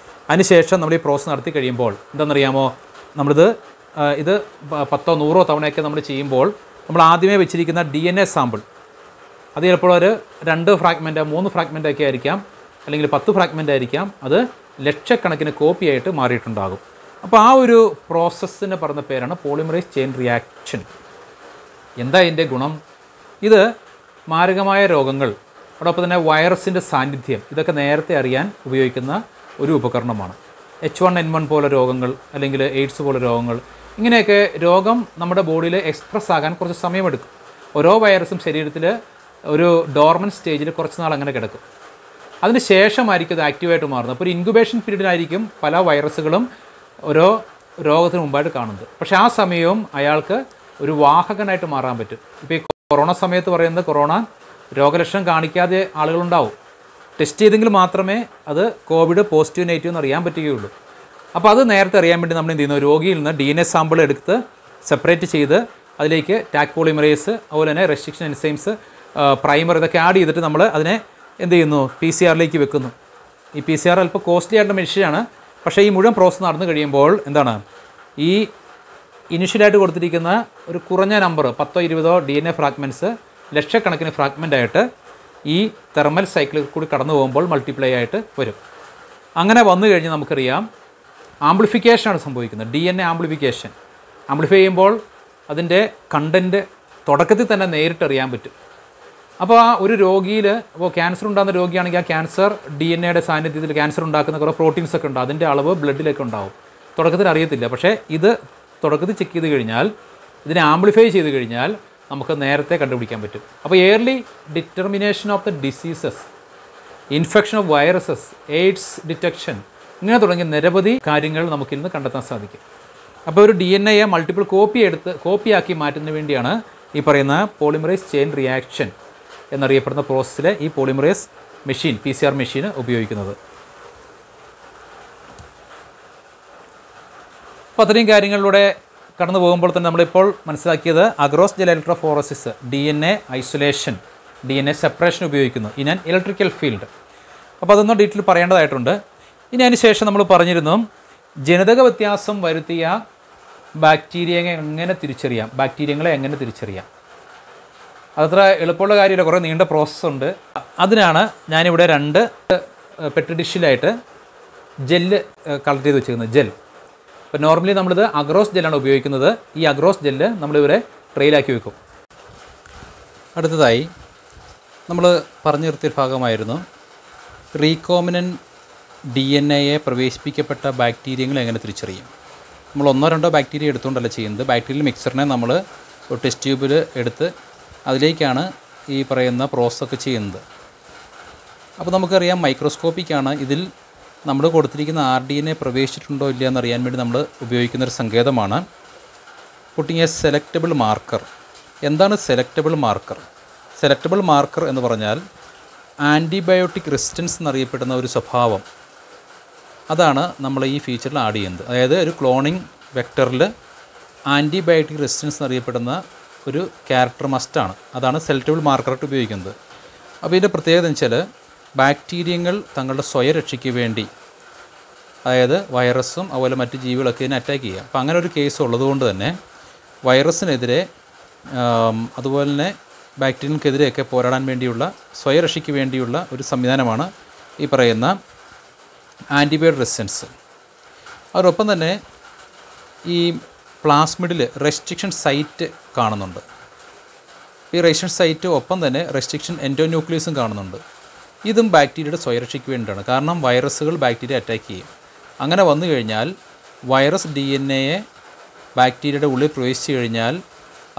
അതിനുശേഷം നമ്മൾ ഈ പ്രോസസ്സ് നടത്തി കഴിയുമ്പോൾ എന്താണെന്നറിയാമോ, ഇത് 10 100 തവണയൊക്കെ നമ്മൾ ചെയ്യുമ്പോൾ നമ്മൾ ആദ്യമേ വെച്ചിരിക്കുന്ന DNA സാമ്പിൾ അത് ചിലപ്പോൾ ഒരു 2 ഫ്രാഗ്മെൻറ്റ് 3 ഫ്രാഗ്മെൻ്റ് ഒക്കെ ആയിരിക്കാം, അല്ലെങ്കിൽ 10 ഫ്രാഗ്മെൻ്റ് ആയിരിക്കാം. അത് ലക്ഷക്കണക്കിന് കോപ്പിയായിട്ട് മാറിയിട്ടുണ്ടാകും. അപ്പോൾ ആ ഒരു പ്രോസസ്സിന് പറഞ്ഞ പേരാണ് പോളിമറൈസ് ചെയിൻ റിയാക്ഷൻ. എന്താ ഇതിൻ്റെ ഗുണം? ഇത് മാരകമായ രോഗങ്ങൾ, അതോടൊപ്പം തന്നെ വൈറസിൻ്റെ സാന്നിധ്യം, ഇതൊക്കെ നേരത്തെ അറിയാൻ ഉപയോഗിക്കുന്ന ഒരു ഉപകരണമാണ്. H1N1 പോലെ രോഗങ്ങൾ, അല്ലെങ്കിൽ എയ്ഡ്സ് പോലെ രോഗങ്ങൾ, ഇങ്ങനെയൊക്കെ രോഗം നമ്മുടെ ബോഡിയിൽ എക്സ്പ്രസ് ആകാൻ കുറച്ച് സമയമെടുക്കും. ഓരോ വൈറസും ശരീരത്തിൽ ഒരു ഡോർമൻ സ്റ്റേജിൽ കുറച്ച് നാൾ അങ്ങനെ കിടക്കും. അതിന് ശേഷമായിരിക്കും ഇത് ആക്റ്റീവായിട്ട് മാറുന്നത്. അപ്പോൾ ഒരു ഇൻക്യുബേഷൻ പീരീഡിലായിരിക്കും പല വൈറസുകളും ഓരോ രോഗത്തിന് മുമ്പായിട്ട് കാണുന്നത്. പക്ഷേ ആ സമയവും അയാൾക്ക് ഒരു വാഹകനായിട്ട് മാറാൻ പറ്റും. ഇപ്പോൾ ഈ കൊറോണ സമയത്ത് പറയുന്നത് കൊറോണ രോഗലക്ഷണം കാണിക്കാതെ ആളുകളുണ്ടാവും. ടെസ്റ്റ് ചെയ്തെങ്കിൽ മാത്രമേ അത് കോവിഡ് പോസിറ്റീവ് നെഗറ്റീവ് എന്ന് അറിയാൻ പറ്റുകയുള്ളൂ. അപ്പോൾ അത് നേരത്തെ അറിയാൻ വേണ്ടി നമ്മൾ എന്ത് ചെയ്യുന്നു, രോഗിയിൽ നിന്ന് DNA സാമ്പിൾ എടുത്ത് സെപ്പറേറ്റ് ചെയ്ത് അതിലേക്ക് ടാക് പോളിമറേസ്, അതുപോലെ തന്നെ റെസ്ട്രിക്ഷൻ എൻസൈംസ്, പ്രൈമർ, ഇതൊക്കെ ആഡ് ചെയ്തിട്ട് നമ്മൾ അതിനെ എന്ത് ചെയ്യുന്നു, PCR-ലേക്ക് വെക്കുന്നു. ഈ PCR അല്പം കോസ്റ്റ്ലി ആയിട്ടുള്ള മെഷീനാണ്. പക്ഷേ ഈ മുഴുവൻ പ്രോസസ്സ് നടന്നു കഴിയുമ്പോൾ എന്താണ്, ഈ ഇനിഷ്യലായിട്ട് കൊടുത്തിരിക്കുന്ന ഒരു കുറഞ്ഞ നമ്പർ 10 20 DNA ഫ്രാഗ്മെൻറ്റ്സ് ലക്ഷക്കണക്കിന് ഫ്രാഗ്മെൻ്റായിട്ട് ഈ തെർമൽ സൈക്കിളിൽ കൂടി കടന്നു പോകുമ്പോൾ മൾട്ടിപ്ലൈ ആയിട്ട് വരും. അങ്ങനെ വന്നു കഴിഞ്ഞ് നമുക്കറിയാം ആംപ്ലിഫിക്കേഷനാണ് സംഭവിക്കുന്നത്. DNA amplification. ആംപ്ലിഫൈ ചെയ്യുമ്പോൾ അതിൻ്റെ കണ്ടൻറ്റ് തുടക്കത്തിൽ തന്നെ നേരിട്ടറിയാൻ പറ്റും. അപ്പോൾ ആ ഒരു രോഗിയിൽ, അപ്പോൾ ക്യാൻസർ ഉണ്ടാകുന്ന രോഗിയാണെങ്കിൽ ആ ക്യാൻസർ DNA-യുടെ സാന്നിധ്യത്തിൽ ക്യാൻസർ ഉണ്ടാക്കുന്ന കുറേ പ്രോട്ടീൻസ് ഒക്കെ ഉണ്ട്, അതിൻ്റെ അളവ് ബ്ലഡിലേക്ക് ഉണ്ടാവും. തുടക്കത്തിൽ അറിയത്തില്ല. പക്ഷേ ഇത് തുടക്കത്തിൽ ചെക്ക് ചെയ്ത് കഴിഞ്ഞാൽ, ഇതിനെ ആംപ്ലിഫൈ ചെയ്ത് കഴിഞ്ഞാൽ നമുക്ക് നേരത്തെ കണ്ടുപിടിക്കാൻ പറ്റും. അപ്പോൾ early determination of the diseases, infection of viruses, AIDS detection, ഇങ്ങനെ തുടങ്ങിയ നിരവധി കാര്യങ്ങൾ നമുക്കിന്ന് കണ്ടെത്താൻ സാധിക്കും. അപ്പോൾ ഒരു DNA-യെ മൾട്ടിപ്പിൾ കോപ്പിയാക്കി മാറ്റുന്നതിന് വേണ്ടിയാണ് ഈ പറയുന്ന പോളിമറൈസ് ചെയിൻ റിയാക്ഷൻ എന്നറിയപ്പെടുന്ന പ്രോസസ്സിൽ ഈ പോളിമറേസ് മെഷീൻ, PCR മെഷീൻ ഉപയോഗിക്കുന്നത്. അപ്പോൾ അത്രയും കാര്യങ്ങളിലൂടെ കടന്നു പോകുമ്പോൾ തന്നെ നമ്മളിപ്പോൾ മനസ്സിലാക്കിയത് agarose gel electrophoresis, DNA isolation, DNA separation ഉപയോഗിക്കുന്നു ഇൻ ആൻ ഇലക്ട്രിക്കൽ ഫീൽഡ്. അപ്പോൾ അതൊന്നും ഡീറ്റെയിൽ പറയേണ്ടതായിട്ടുണ്ട്. ഇനി അതിന് ശേഷം നമ്മൾ പറഞ്ഞിരുന്നു ജനിതക വ്യത്യാസം വരുത്തിയ ബാക്ടീരിയകളെ എങ്ങനെ തിരിച്ചറിയാം. അതത്ര എളുപ്പമുള്ള കാര്യമില്ല, കുറേ നീണ്ട പ്രോസസ്സുണ്ട്. അതിനാണ് ഞാനിവിടെ 2 പെട്രി ഡിഷിലായിട്ട് ജെല്ല് കളക്ട് ചെയ്ത് വെച്ചിരിക്കുന്നത്. ജെൽ, അപ്പോൾ നോർമലി നമ്മളിത് അഗ്രോസ് ജെല്ലാണ് ഉപയോഗിക്കുന്നത്. ഈ അഗ്രോസ് ജെല്ല് നമ്മളിവരെ ട്രെയിലാക്കി വെക്കും. അടുത്തതായി നമ്മൾ പറഞ്ഞു നിർത്തിയ ഭാഗമായിരുന്നു റീകോമിനൻ്റ് DNA-യെ പ്രവേശിപ്പിക്കപ്പെട്ട ബാക്ടീരിയകളെ എങ്ങനെ തിരിച്ചറിയും. നമ്മൾ 1 2 ബാക്ടീരിയ എടുത്തുകൊണ്ടല്ല ചെയ്യുന്നത്. ബാക്ടീരിയൽ മിക്സറിനെ നമ്മൾ ഒരു ടെസ്റ്റ് ട്യൂബിൽ എടുത്ത് അതിലേക്കാണ് ഈ പറയുന്ന പ്രോസസ്സൊക്കെ ചെയ്യുന്നത്. അപ്പോൾ നമുക്കറിയാം മൈക്രോസ്കോപ്പിക്കാണ്. ഇതിൽ നമ്മൾ കൊടുത്തിരിക്കുന്ന RDNA പ്രവേശിച്ചിട്ടുണ്ടോ ഇല്ല എന്നറിയാൻ വേണ്ടി നമ്മൾ ഉപയോഗിക്കുന്നൊരു സങ്കേതമാണ് പുട്ടിങ് എ സെലക്റ്റബിൾ മാർക്കർ. എന്താണ് സെലക്റ്റബിൾ മാർക്കർ? സെലക്റ്റബിൾ മാർക്കർ എന്ന് പറഞ്ഞാൽ ആൻറ്റിബയോട്ടിക് റെസിസ്റ്റൻസ് എന്നറിയപ്പെടുന്ന ഒരു സ്വഭാവം, അതാണ് നമ്മൾ ഈ ഫീച്ചറിൽ ആഡ് ചെയ്യുന്നത്. അതായത് ഒരു ക്ലോണിംഗ് വെക്ടറിൽ ആൻറ്റിബയോട്ടിക് റെസിസ്റ്റൻസ് എന്നറിയപ്പെടുന്ന ഒരു ക്യാരക്ടർ മസ്റ്റാണ്. അതാണ് സെലക്റ്റബിൾ മാർക്കറായിട്ട് ഉപയോഗിക്കുന്നത്. അപ്പോൾ ഇതിൻ്റെ പ്രത്യേകത എന്ന് വെച്ചാൽ ബാക്ടീരിയകൾ തങ്ങളുടെ സ്വയരക്ഷയ്ക്ക് വേണ്ടി, അതായത് വൈറസും അതുപോലെ മറ്റ് ജീവികളൊക്കെ ഇതിനെ അറ്റാക്ക് ചെയ്യുക. അപ്പോൾ അങ്ങനെ ഒരു കേസ് ഉള്ളതുകൊണ്ട് തന്നെ വൈറസിനെതിരെ അതുപോലെ തന്നെ ബാക്ടീരിയകൾക്കെതിരെയൊക്കെ പോരാടാൻ വേണ്ടിയുള്ള സ്വയരക്ഷയ്ക്ക് വേണ്ടിയുള്ള ഒരു സംവിധാനമാണ് ഈ പറയുന്ന ആൻറ്റിബയോട്ടിക് റെസിസ്റ്റൻസ്. അതോടൊപ്പം തന്നെ ഈ പ്ലാസ്മിഡിൽ റെസ്ട്രിക്ഷൻ സൈറ്റ് കാണുന്നുണ്ട്. ഈ റെസ്ട്രിക്ഷൻ സൈറ്റ് ഒപ്പം തന്നെ റെസ്ട്രിക്ഷൻ എൻഡോന്യൂക്ലിയസും കാണുന്നുണ്ട്. ഇതും ബാക്ടീരിയയുടെ സ്വയരക്ഷയ്ക്ക് വേണ്ടിയിട്ടാണ്. കാരണം വൈറസുകൾ ബാക്ടീരിയ അറ്റാക്ക് ചെയ്യും. അങ്ങനെ വന്നു കഴിഞ്ഞാൽ വൈറസ് DNA-യെ ബാക്ടീരിയയുടെ ഉള്ളിൽ പ്രവേശിച്ചു കഴിഞ്ഞാൽ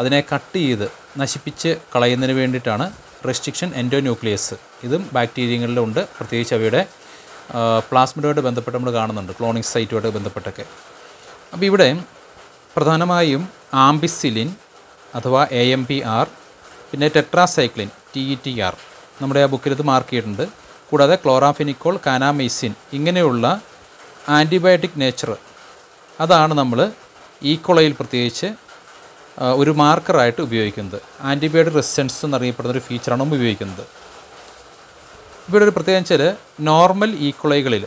അതിനെ കട്ട് ചെയ്ത് നശിപ്പിച്ച് കളയുന്നതിന് വേണ്ടിയിട്ടാണ് റെസ്ട്രിക്ഷൻ എൻഡോന്യൂക്ലിയസ്. ഇതും ബാക്ടീരിയകളിലുണ്ട്. പ്രത്യേകിച്ച് അവയുടെ പ്ലാസ്മിഡുമായിട്ട് ബന്ധപ്പെട്ട് നമ്മൾ കാണുന്നുണ്ട്, ക്ലോണിംഗ് സൈറ്റുമായിട്ട് ബന്ധപ്പെട്ടൊക്കെ. അപ്പോൾ ഇവിടെ പ്രധാനമായും ആംബിസിലിൻ അഥവാ AMPR, പിന്നെ ടെട്രാസൈക്ലിൻ TETR നമ്മുടെ ആ ബുക്കിൽ ഇത് മാർക്ക് ചെയ്തിട്ടുണ്ട്. കൂടാതെ ക്ലോറാഫെനിക്കോൾ, കാനാമൈസിൻ ഇങ്ങനെയുള്ള ആൻറ്റിബയോട്ടിക് നേച്ചർ അതാണ് നമ്മൾ ഈക്കോളയിൽ പ്രത്യേകിച്ച് ഒരു മാർക്കറായിട്ട് ഉപയോഗിക്കുന്നത്. ആൻറ്റിബയോട്ടിക് റെസിസ്റ്റൻസ് എന്നറിയപ്പെടുന്ന ഒരു ഫീച്ചറാണ് നമ്മൾ ഉപയോഗിക്കുന്നത്. ഇവിടെ ഒരു പ്രത്യേകം വെച്ചാൽ നോർമൽ ഈക്കോളൈകളിൽ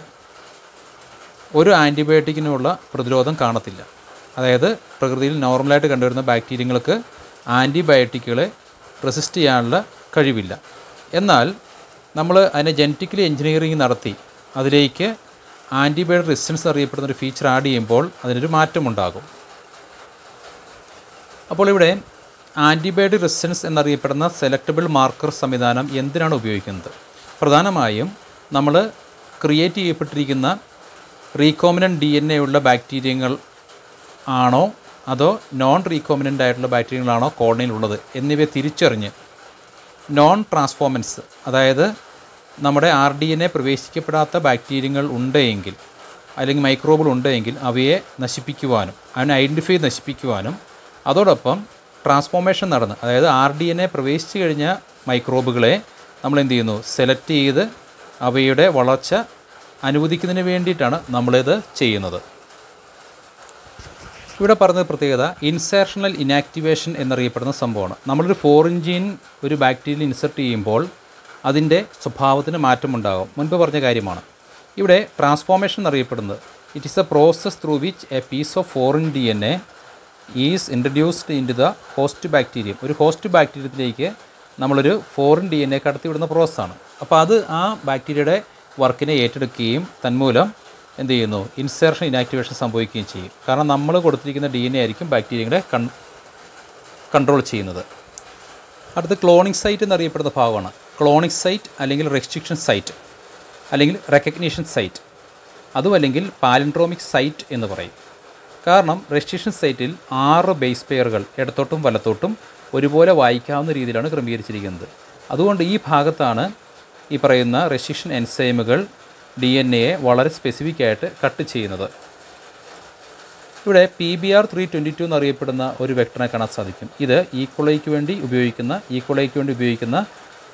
ഒരു ആൻറ്റിബയോട്ടിക്കിനുമുള്ള പ്രതിരോധം കാണത്തില്ല. അതായത് പ്രകൃതിയിൽ നോർമലായിട്ട് കണ്ടുവരുന്ന ബാക്ടീരിയങ്ങൾക്ക് ആൻറ്റിബയോട്ടിക്കുകളെ റെസിസ്റ്റ് ചെയ്യാനുള്ള കഴിവില്ല. എന്നാൽ നമ്മൾ അതിനെ ജനറ്റിക്കലി എഞ്ചിനീയറിംഗ് നടത്തി അതിലേക്ക് ആൻറ്റിബയോട്ടിക് റെസിസ്റ്റൻസ് അറിയപ്പെടുന്ന ഒരു ഫീച്ചർ ആഡ് ചെയ്യുമ്പോൾ അതിനൊരു മാറ്റമുണ്ടാകും. അപ്പോൾ ഇവിടെ ആൻറ്റിബയോട്ടിക് റെസിസ്റ്റൻസ് എന്നറിയപ്പെടുന്ന സെലക്റ്റബിൾ മാർക്കർ സംവിധാനം എന്തിനാണ് ഉപയോഗിക്കുന്നത്? പ്രധാനമായും നമ്മൾ ക്രിയേറ്റ് ചെയ്യപ്പെട്ടിരിക്കുന്ന റീകോമിനൻ്റ് DNA ഉള്ള ബാക്ടീരിയങ്ങൾ ആണോ അതോ നോൺ റീകോമിനൻ്റ് ആയിട്ടുള്ള ബാക്ടീരിയകളാണോ കോളനിയിലുള്ളത് എന്നിവയെ തിരിച്ചറിഞ്ഞ് നോൺ ട്രാൻസ്ഫോമൻസ്, അതായത് നമ്മുടെ RDNA പ്രവേശിക്കപ്പെടാത്ത ബാക്ടീരിയകൾ ഉണ്ടെങ്കിൽ അല്ലെങ്കിൽ മൈക്രോബുകൾ ഉണ്ടെങ്കിൽ അവയെ നശിപ്പിക്കുവാനും അതിനെ ഐഡൻറ്റിഫൈ നശിപ്പിക്കുവാനും അതോടൊപ്പം ട്രാൻസ്ഫോർമേഷൻ നടന്ന്, അതായത് RDNA പ്രവേശിച്ചു കഴിഞ്ഞ മൈക്രോബുകളെ നമ്മൾ എന്ത് ചെയ്യുന്നു, സെലക്ട് ചെയ്ത് അവയുടെ വളർച്ച അനുവദിക്കുന്നതിന് വേണ്ടിയിട്ടാണ് നമ്മളിത് ചെയ്യുന്നത്. ഇവിടെ പറഞ്ഞ പ്രത്യേകത ഇൻസേർഷണൽ ഇനാക്ടിവേഷൻ എന്നറിയപ്പെടുന്ന സംഭവമാണ്. നമ്മളൊരു ഫോറിൻ ജീൻ ഒരു ബാക്ടീരിയയിൽ ഇൻസെർട്ട് ചെയ്യുമ്പോൾ അതിൻ്റെ സ്വഭാവത്തിന് മാറ്റമുണ്ടാകും. മുൻപ് പറഞ്ഞ കാര്യമാണ്. ഇവിടെ ട്രാൻസ്ഫോർമേഷൻ എന്നറിയപ്പെടുന്നത് it is a process through which a piece of foreign DNA is introduced into the host bacterium. ഒരു ഹോസ്റ്റ് ബാക്ടീരിയത്തിലേക്ക് നമ്മളൊരു ഫോറിൻ DNA കടത്തിവിടുന്ന പ്രോസസ്സാണ്. അപ്പോൾ അത് ആ ബാക്ടീരിയയുടെ വർക്കിനെ ഏറ്റെടുക്കുകയും തന്മൂലം എന്ത് ചെയ്യുന്നു, ഇൻസേർഷൻ ഇനാക്ടിവേഷൻ സംഭവിക്കുകയും ചെയ്യും. കാരണം നമ്മൾ കൊടുത്തിരിക്കുന്ന DNA ആയിരിക്കും ബാക്ടീരിയകളെ കൺട്രോൾ ചെയ്യുന്നത്. അടുത്ത് ക്ലോണിംഗ് സൈറ്റ് എന്നറിയപ്പെടുന്ന ഭാഗമാണ്. ക്ലോണിംഗ് സൈറ്റ് അല്ലെങ്കിൽ റെസ്ട്രിക്ഷൻ സൈറ്റ് അല്ലെങ്കിൽ റെക്കഗ്നീഷൻ സൈറ്റ്, അതും അല്ലെങ്കിൽ പാലിൻഡ്രോമിക് സൈറ്റ് എന്ന് പറയും. കാരണം റെസ്ട്രിക്ഷൻ സൈറ്റിൽ 6 ബേസ് പെയറുകൾ ഇടത്തോട്ടും വലത്തോട്ടും ഒരുപോലെ വായിക്കാവുന്ന രീതിയിലാണ് ക്രമീകരിച്ചിരിക്കുന്നത്. അതുകൊണ്ട് ഈ ഭാഗത്താണ് ഈ പറയുന്ന റെസ്ട്രിക്ഷൻ എൻസൈമുകൾ DNA വളരെ സ്പെസിഫിക് ആയിട്ട് കട്ട് ചെയ്യുന്നത്. ഇവിടെ PBR322 എന്നറിയപ്പെടുന്ന ഒരു വെക്ടറിനെ കാണാൻ സാധിക്കും. ഇത് ഈക്കോളയ്ക്ക് വേണ്ടി ഉപയോഗിക്കുന്ന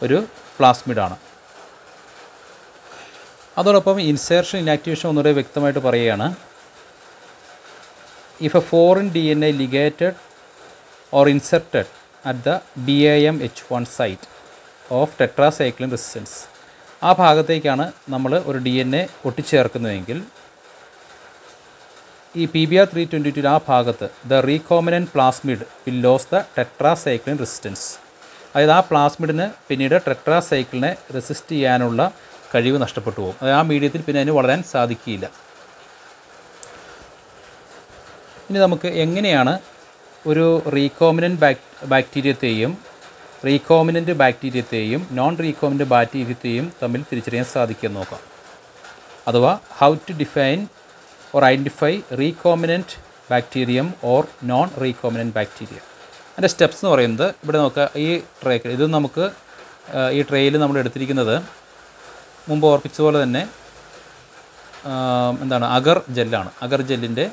ഒരു പ്ലാസ്മിഡാണ്. അതോടൊപ്പം ഇൻസേർഷൻ ഇനാക്ടിവേഷൻ ഒന്നുകൂടെ വ്യക്തമായിട്ട് പറയുകയാണ്. If A foreign DNA ligated or inserted at the BAMH1 site of tetracycline resistance, ആ ഭാഗത്തേക്കാണ് നമ്മൾ ഒരു DNA ഒട്ടിച്ചേർക്കുന്നതെങ്കിൽ ഈ PBR322 ആ ഭാഗത്ത് the recombinant plasmid will lose the tetracycline resistance. അതായത് ആ പ്ലാസ്മിഡിന് പിന്നീട് ടെട്രാസൈക്ലിനെ റെസിസ്റ്റ് ചെയ്യാനുള്ള കഴിവ് നഷ്ടപ്പെട്ടു പോകും. അത് ആ മീഡിയത്തിൽ പിന്നെ അതിന് വളരാൻ സാധിക്കില്ല. ഇനി നമുക്ക് എങ്ങനെയാണ് ഒരു റീകോമിനൻ്റ് ബാക്ടീരിയത്തെയും നോൺ റീകോമിനൻ്റ് ബാക്ടീരിയത്തെയും തമ്മിൽ തിരിച്ചറിയാൻ സാധിക്കുമെന്ന് നോക്കാം. അഥവാ how to define or identify recombinant bacterium or non recombinant bacteria. അതിൻ്റെ സ്റ്റെപ്സ് എന്ന് പറയുന്നത് ഇവിടെ നോക്കുക. ഈ ട്രേ ഇത് നമുക്ക് ഈ ട്രേയിൽ നമ്മൾ എടുത്തിരിക്കുന്നത് മുമ്പ് ഓർപ്പിച്ചതുപോലെ തന്നെ അഗർ ജെല്ലാണ്. അഗർ ജെല്ലിൻ്റെ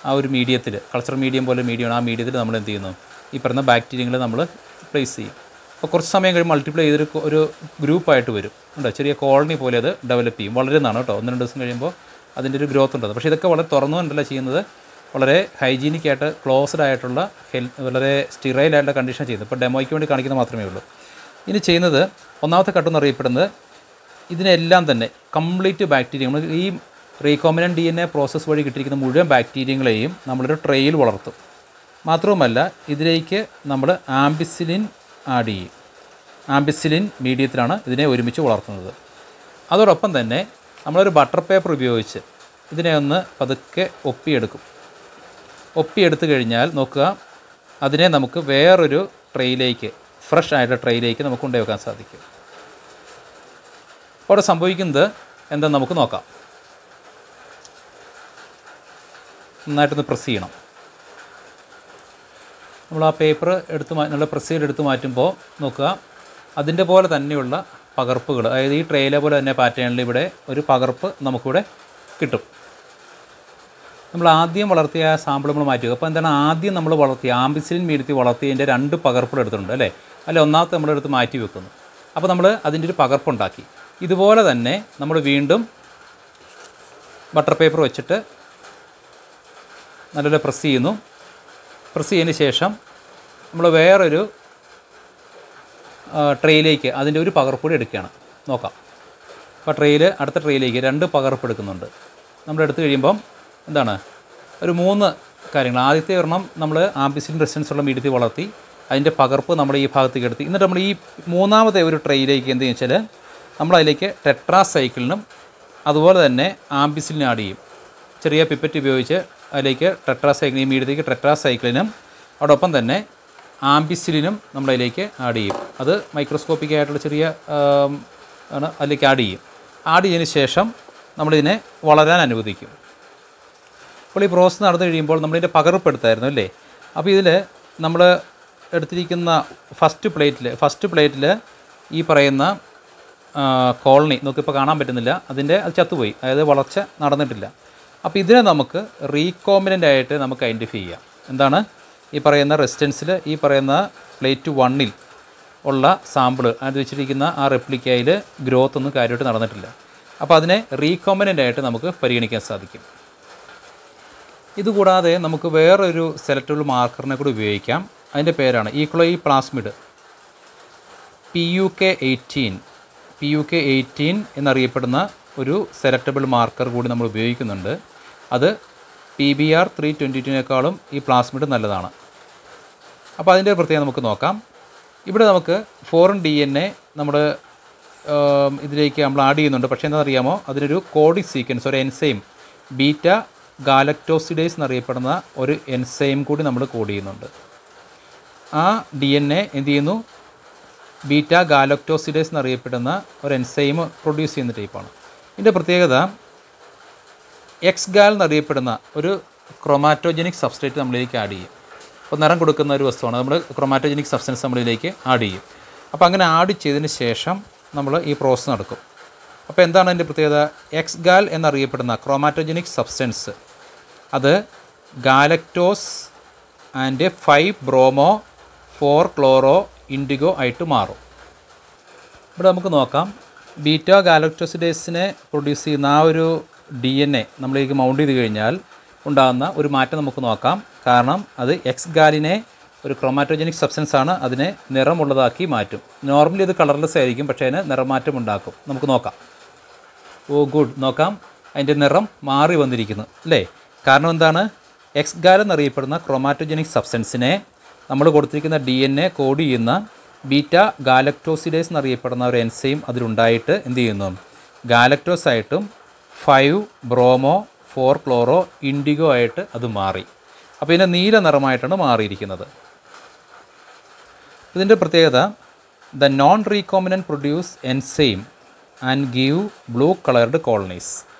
ആ ഒരു മീഡിയത്തിൽ, കൾച്ചർ മീഡിയം പോലെ മീഡിയമാണ്. ആ മീഡിയത്തിൽ നമ്മൾ എന്ത് ചെയ്യുന്നു, ഈ പറയുന്ന ബാക്ടീരിയകളെ നമ്മൾ പ്ലേസ് ചെയ്യും. അപ്പോൾ കുറച്ച് സമയം കഴിയുമ്പോൾ മൾട്ടിപ്ലൈ ചെയ്തൊരു ഒരു ഗ്രൂപ്പായിട്ട് വരും. ഉണ്ടോ, ചെറിയ കോളനി പോലെ അത് ഡെവലപ്പ് ചെയ്യും. വളരെ നന്നാണ് കേട്ടോ. 1-2 ദിവസം കഴിയുമ്പോൾ അതിൻ്റെ ഒരു ഗ്രോത്ത് ഉണ്ട്. പക്ഷേ ഇതൊക്കെ വളരെ തുറന്നുകൊണ്ടല്ല ചെയ്യുന്നത്, വളരെ ഹൈജീനിക്കായിട്ട് ക്ലോസ്ഡ് ആയിട്ടുള്ള വളരെ സ്റ്റീറൈലായിട്ടുള്ള കണ്ടീഷൻ ചെയ്യുന്നത്. ഇപ്പോൾ ഡെമോയ്ക്ക് വേണ്ടി കാണിക്കുന്നത് മാത്രമേ ഉള്ളൂ. ഇനി ചെയ്യുന്നത് ഒന്നാമത്തെ ഘട്ടം എന്നറിയപ്പെടുന്നത് ഇതിനെല്ലാം തന്നെ കംപ്ലീറ്റ് ബാക്ടീരിയ, നമ്മൾ ഈ റീകോമിനൻ്റ് DNA പ്രോസസ്സ് വഴി കിട്ടിയിരിക്കുന്ന മുഴുവൻ ബാക്ടീരിയങ്ങളെയും നമ്മളൊരു ട്രേയിൽ വളർത്തും. മാത്രവുമല്ല ഇതിലേക്ക് നമ്മൾ ആംബിസിലിൻ ആഡ് ചെയ്യും. ആംബിസിലിൻ മീഡിയത്തിലാണ് ഇതിനെ ഒരുമിച്ച് വളർത്തുന്നത്. അതോടൊപ്പം തന്നെ നമ്മളൊരു ബട്ടർ പേപ്പർ ഉപയോഗിച്ച് ഇതിനെ ഒന്ന് പതുക്കെ ഒപ്പിയെടുത്ത് കഴിഞ്ഞാൽ നോക്കുക, അതിനെ നമുക്ക് വേറൊരു ട്രേയിലേക്ക്, ഫ്രഷ് ആയിട്ടുള്ള ട്രേയിലേക്ക് നമുക്ക് കൊണ്ടുപോയി വെക്കാൻ സാധിക്കും. അവിടെ സംഭവിക്കുന്നത് എന്താണെന്ന് നമുക്ക് നോക്കാം. നന്നായിട്ടൊന്ന് പ്രസ് ചെയ്യണം. നമ്മൾ ആ പേപ്പർ നല്ല പ്രസ് ചെയ്തെടുത്ത് മാറ്റുമ്പോൾ നോക്കുക, അതിൻ്റെ പോലെ തന്നെയുള്ള പകർപ്പുകൾ, അതായത് ഈ ട്രേയിലെ പോലെ തന്നെ പാറ്റേണിൽ ഇവിടെ ഒരു പകർപ്പ് നമുക്കിവിടെ കിട്ടും. നമ്മൾ ആദ്യം വളർത്തിയ സാമ്പിൾ നമ്മൾ മാറ്റുക. അപ്പോൾ എന്താണ്, ആദ്യം നമ്മൾ വളർത്തിയ ആംബിസിലിൻ മീഡിയത്തിൽ വളർത്തിയതിൻ്റെ 2 പകർപ്പുകൾ എടുത്തിട്ടുണ്ട് അല്ലേ. ഒന്നാമത്തെ നമ്മളെടുത്ത് മാറ്റി വെക്കുന്നു. അപ്പോൾ നമ്മൾ അതിൻ്റെ ഒരു പകർപ്പുണ്ടാക്കി. ഇതുപോലെ തന്നെ നമ്മൾ വീണ്ടും ബട്ടർ പേപ്പർ വെച്ചിട്ട് നല്ലപോലെ പ്രസ് ചെയ്യുന്നു. പ്രസ് ചെയ്തതിന് ശേഷം നമ്മൾ വേറൊരു ട്രേയിലേക്ക് അതിൻ്റെ ഒരു പകർപ്പൂടി എടുക്കുകയാണ്. നോക്കാം. അപ്പോൾ അടുത്ത ട്രേയിലേക്ക് 2 പകർപ്പ് എടുക്കുന്നുണ്ട്. നമ്മൾ എടുത്തു കഴിയുമ്പം എന്താണ് ഒരു 3 കാര്യങ്ങൾ. ആദ്യത്തെ ഒരെണ്ണം നമ്മൾ ആംബിസിലിൻ റെസിസ്റ്റൻസ് ഉള്ള മീഡിയത്തിൽ വളർത്തി, അതിൻ്റെ പകർപ്പ് നമ്മൾ ഈ ഭാഗത്തേക്ക് എടുത്തി. എന്നിട്ട് നമ്മൾ ഈ 3ാമത്തെ ഒരു ട്രേയിലേക്ക് എന്ത് വെച്ചാൽ നമ്മളതിലേക്ക് ടെട്രാസൈക്ലിനും അതുപോലെ തന്നെ ആംബിസിലിനും ആഡ് ചെയ്യും. ചെറിയ പിപ്പറ്റ് ഉപയോഗിച്ച് അതിലേക്ക് ഈ മീഡിയത്തേക്ക് ടെട്രാസൈക്ലിനും അതോടൊപ്പം തന്നെ ആംബിസിലിനും നമ്മളതിലേക്ക് ആഡ് ചെയ്യും. അത് മൈക്രോസ്കോപ്പിക് ആയിട്ടുള്ള ചെറിയ ആണ് അതിലേക്ക് ആഡ് ചെയ്യും. ആഡ് ചെയ്തതിന് ശേഷം നമ്മളിതിനെ വളരാൻ അനുവദിക്കും. അപ്പോൾ ഈ പ്രോസസ്സ് നടന്നു കഴിയുമ്പോൾ നമ്മളിതിൻ്റെ പകർപ്പ് എടുത്തായിരുന്നു അല്ലേ. അപ്പോൾ ഇതിൽ നമ്മൾ എടുത്തിരിക്കുന്ന ഫസ്റ്റ് പ്ലേറ്റിൽ ഈ പറയുന്ന കോളനി നമുക്കിപ്പോൾ കാണാൻ പറ്റുന്നില്ല, അത് ചത്തുപോയി, അതായത് വളർച്ച നടന്നിട്ടില്ല. അപ്പോൾ ഇതിനെ നമുക്ക് റീകോമിനൻ്റ് ആയിട്ട് നമുക്ക് ഐഡൻറ്റിഫൈ ചെയ്യാം. എന്താണ് ഈ പറയുന്ന റെസിസ്റ്റൻസിൽ ഈ പറയുന്ന പ്ലേറ്റ് 1ൽ ഉള്ള സാമ്പിൾ അത് വെച്ചിരിക്കുന്ന ആ റെപ്ലിക്കയിൽ ഗ്രോത്ത് ഒന്നും കാര്യമായിട്ട് നടന്നിട്ടില്ല. അപ്പോൾ അതിനെ റീകോമിനൻ്റ് ആയിട്ട് നമുക്ക് പരിഗണിക്കാൻ സാധിക്കും. ഇതുകൂടാതെ നമുക്ക് വേറൊരു സെലക്റ്റബിൾ മാർക്കറിനെ കൂടി ഉപയോഗിക്കാം. അതിൻ്റെ പേരാണ് ഈക്ലോയി പ്ലാസ്മിഡ് PUK18 എന്നറിയപ്പെടുന്ന ഒരു സെലക്റ്റബിൾ മാർക്കർ കൂടി നമ്മൾ ഉപയോഗിക്കുന്നുണ്ട്. അത് PBr 322 ഈ പ്ലാസ്മിഡ് നല്ലതാണ്. അപ്പോൾ അതിൻ്റെ പ്രത്യേകം നമുക്ക് നോക്കാം. ഇവിടെ നമുക്ക് ഫോറിൻ DNA നമ്മൾ ഇതിലേക്ക് നമ്മൾ ആഡ് ചെയ്യുന്നുണ്ട്. പക്ഷേ എന്താണെന്നറിയാമോ, അതിനൊരു കോഡിംഗ് സീക്വൻസ്, ഒരു എൻസൈം ബീറ്റ ഗാലക്ടോസിഡേസ് എന്നറിയപ്പെടുന്ന ഒരു എൻസൈം കൂടി നമ്മൾ കോഡ് ചെയ്യുന്നുണ്ട്. ആ DNA എന്ത് ചെയ്യുന്നു, ബീറ്റ ഗാലക്ടോസിഡേസ് എന്നറിയപ്പെടുന്ന ഒരു എൻസൈം പ്രൊഡ്യൂസ് ചെയ്യുന്ന ടൈപ്പാണ്. ഇതിൻ്റെ പ്രത്യേകത എക്സ്ഗാൽ എന്നറിയപ്പെടുന്ന ഒരു ക്രൊമാറ്റോജനിക് സബ്സ്ട്രേറ്റ് നമ്മളിലേക്ക് ആഡ് ചെയ്യും. അപ്പോൾ നിറം കൊടുക്കുന്ന ഒരു വസ്തുവാണ്. നമ്മൾ ക്രൊമാറ്റോജനിക് സബ്സ്റ്റൻസ് നമ്മളിലേക്ക് ആഡ് ചെയ്യും. അപ്പോൾ അങ്ങനെ ആഡ് ചെയ്തതിന് ശേഷം നമ്മൾ ഈ പ്രോസസ്സ് നടക്കും. അപ്പോൾ എന്താണ് അതിൻ്റെ പ്രത്യേകത? എക്സ്ഗാൽ എന്നറിയപ്പെടുന്ന ക്രൊമാറ്റോജനിക് സബ്സ്റ്റൻസ് അത് ഗാലക്ടോസ് ആൻഡ് 5-ബ്രോമോ 4-ക്ലോറോ ഇൻഡിഗോ ആയിട്ട് മാറും. ഇവിടെ നമുക്ക് നോക്കാം, ബീറ്റ ഗാലക്ടോസിഡേസിനെ പ്രൊഡ്യൂസ് ചെയ്യുന്ന ആ ഒരു DNA നമ്മളിലേക്ക് മൗണ്ട് ചെയ്ത് കഴിഞ്ഞാൽ ഉണ്ടാകുന്ന ഒരു മാറ്റം നമുക്ക് നോക്കാം. കാരണം അത് എക്സ്ഗാലിനെ ഒരു ക്രൊമാറ്റോജനിക് സബ്സ്റ്റൻസ് ആണ്, അതിനെ നിറമുള്ളതാക്കി മാറ്റും. നോർമലി ഇത് കളർലെസ് ആയിരിക്കും, പക്ഷേ അതിന് നിറമാറ്റം ഉണ്ടാക്കും. നമുക്ക് നോക്കാം. ഗുഡ്, നോക്കാം, അതിൻ്റെ നിറം മാറി വന്നിരിക്കുന്നു അല്ലേ. കാരണം എന്താണ്, എക്സ്ഗാൽ എന്നറിയപ്പെടുന്ന ക്രൊമാറ്റോജനിക് സബ്സ്റ്റൻസിനെ നമ്മൾ കൊടുത്തിരിക്കുന്ന DNA കോഡ് ചെയ്യുന്ന ബീറ്റ ഗാലക്ടോസിഡേസ് എന്നറിയപ്പെടുന്ന ഒരു എൻസൈം അതിലുണ്ടായിട്ട് എന്ത് ചെയ്യുന്നു, ഗാലക്ടോസ് ആയിട്ടും 5-ബ്രോമോ 4-ക്ലോറോ ഇൻഡിഗോ ആയിട്ട് അത് മാറി. അപ്പോൾ ഇതിൻ്റെ നീല നിറമായിട്ടാണ് മാറിയിരിക്കുന്നത്. ഇതിൻ്റെ പ്രത്യേകത, the non recombinant produce enzyme and give blue coloured colonies.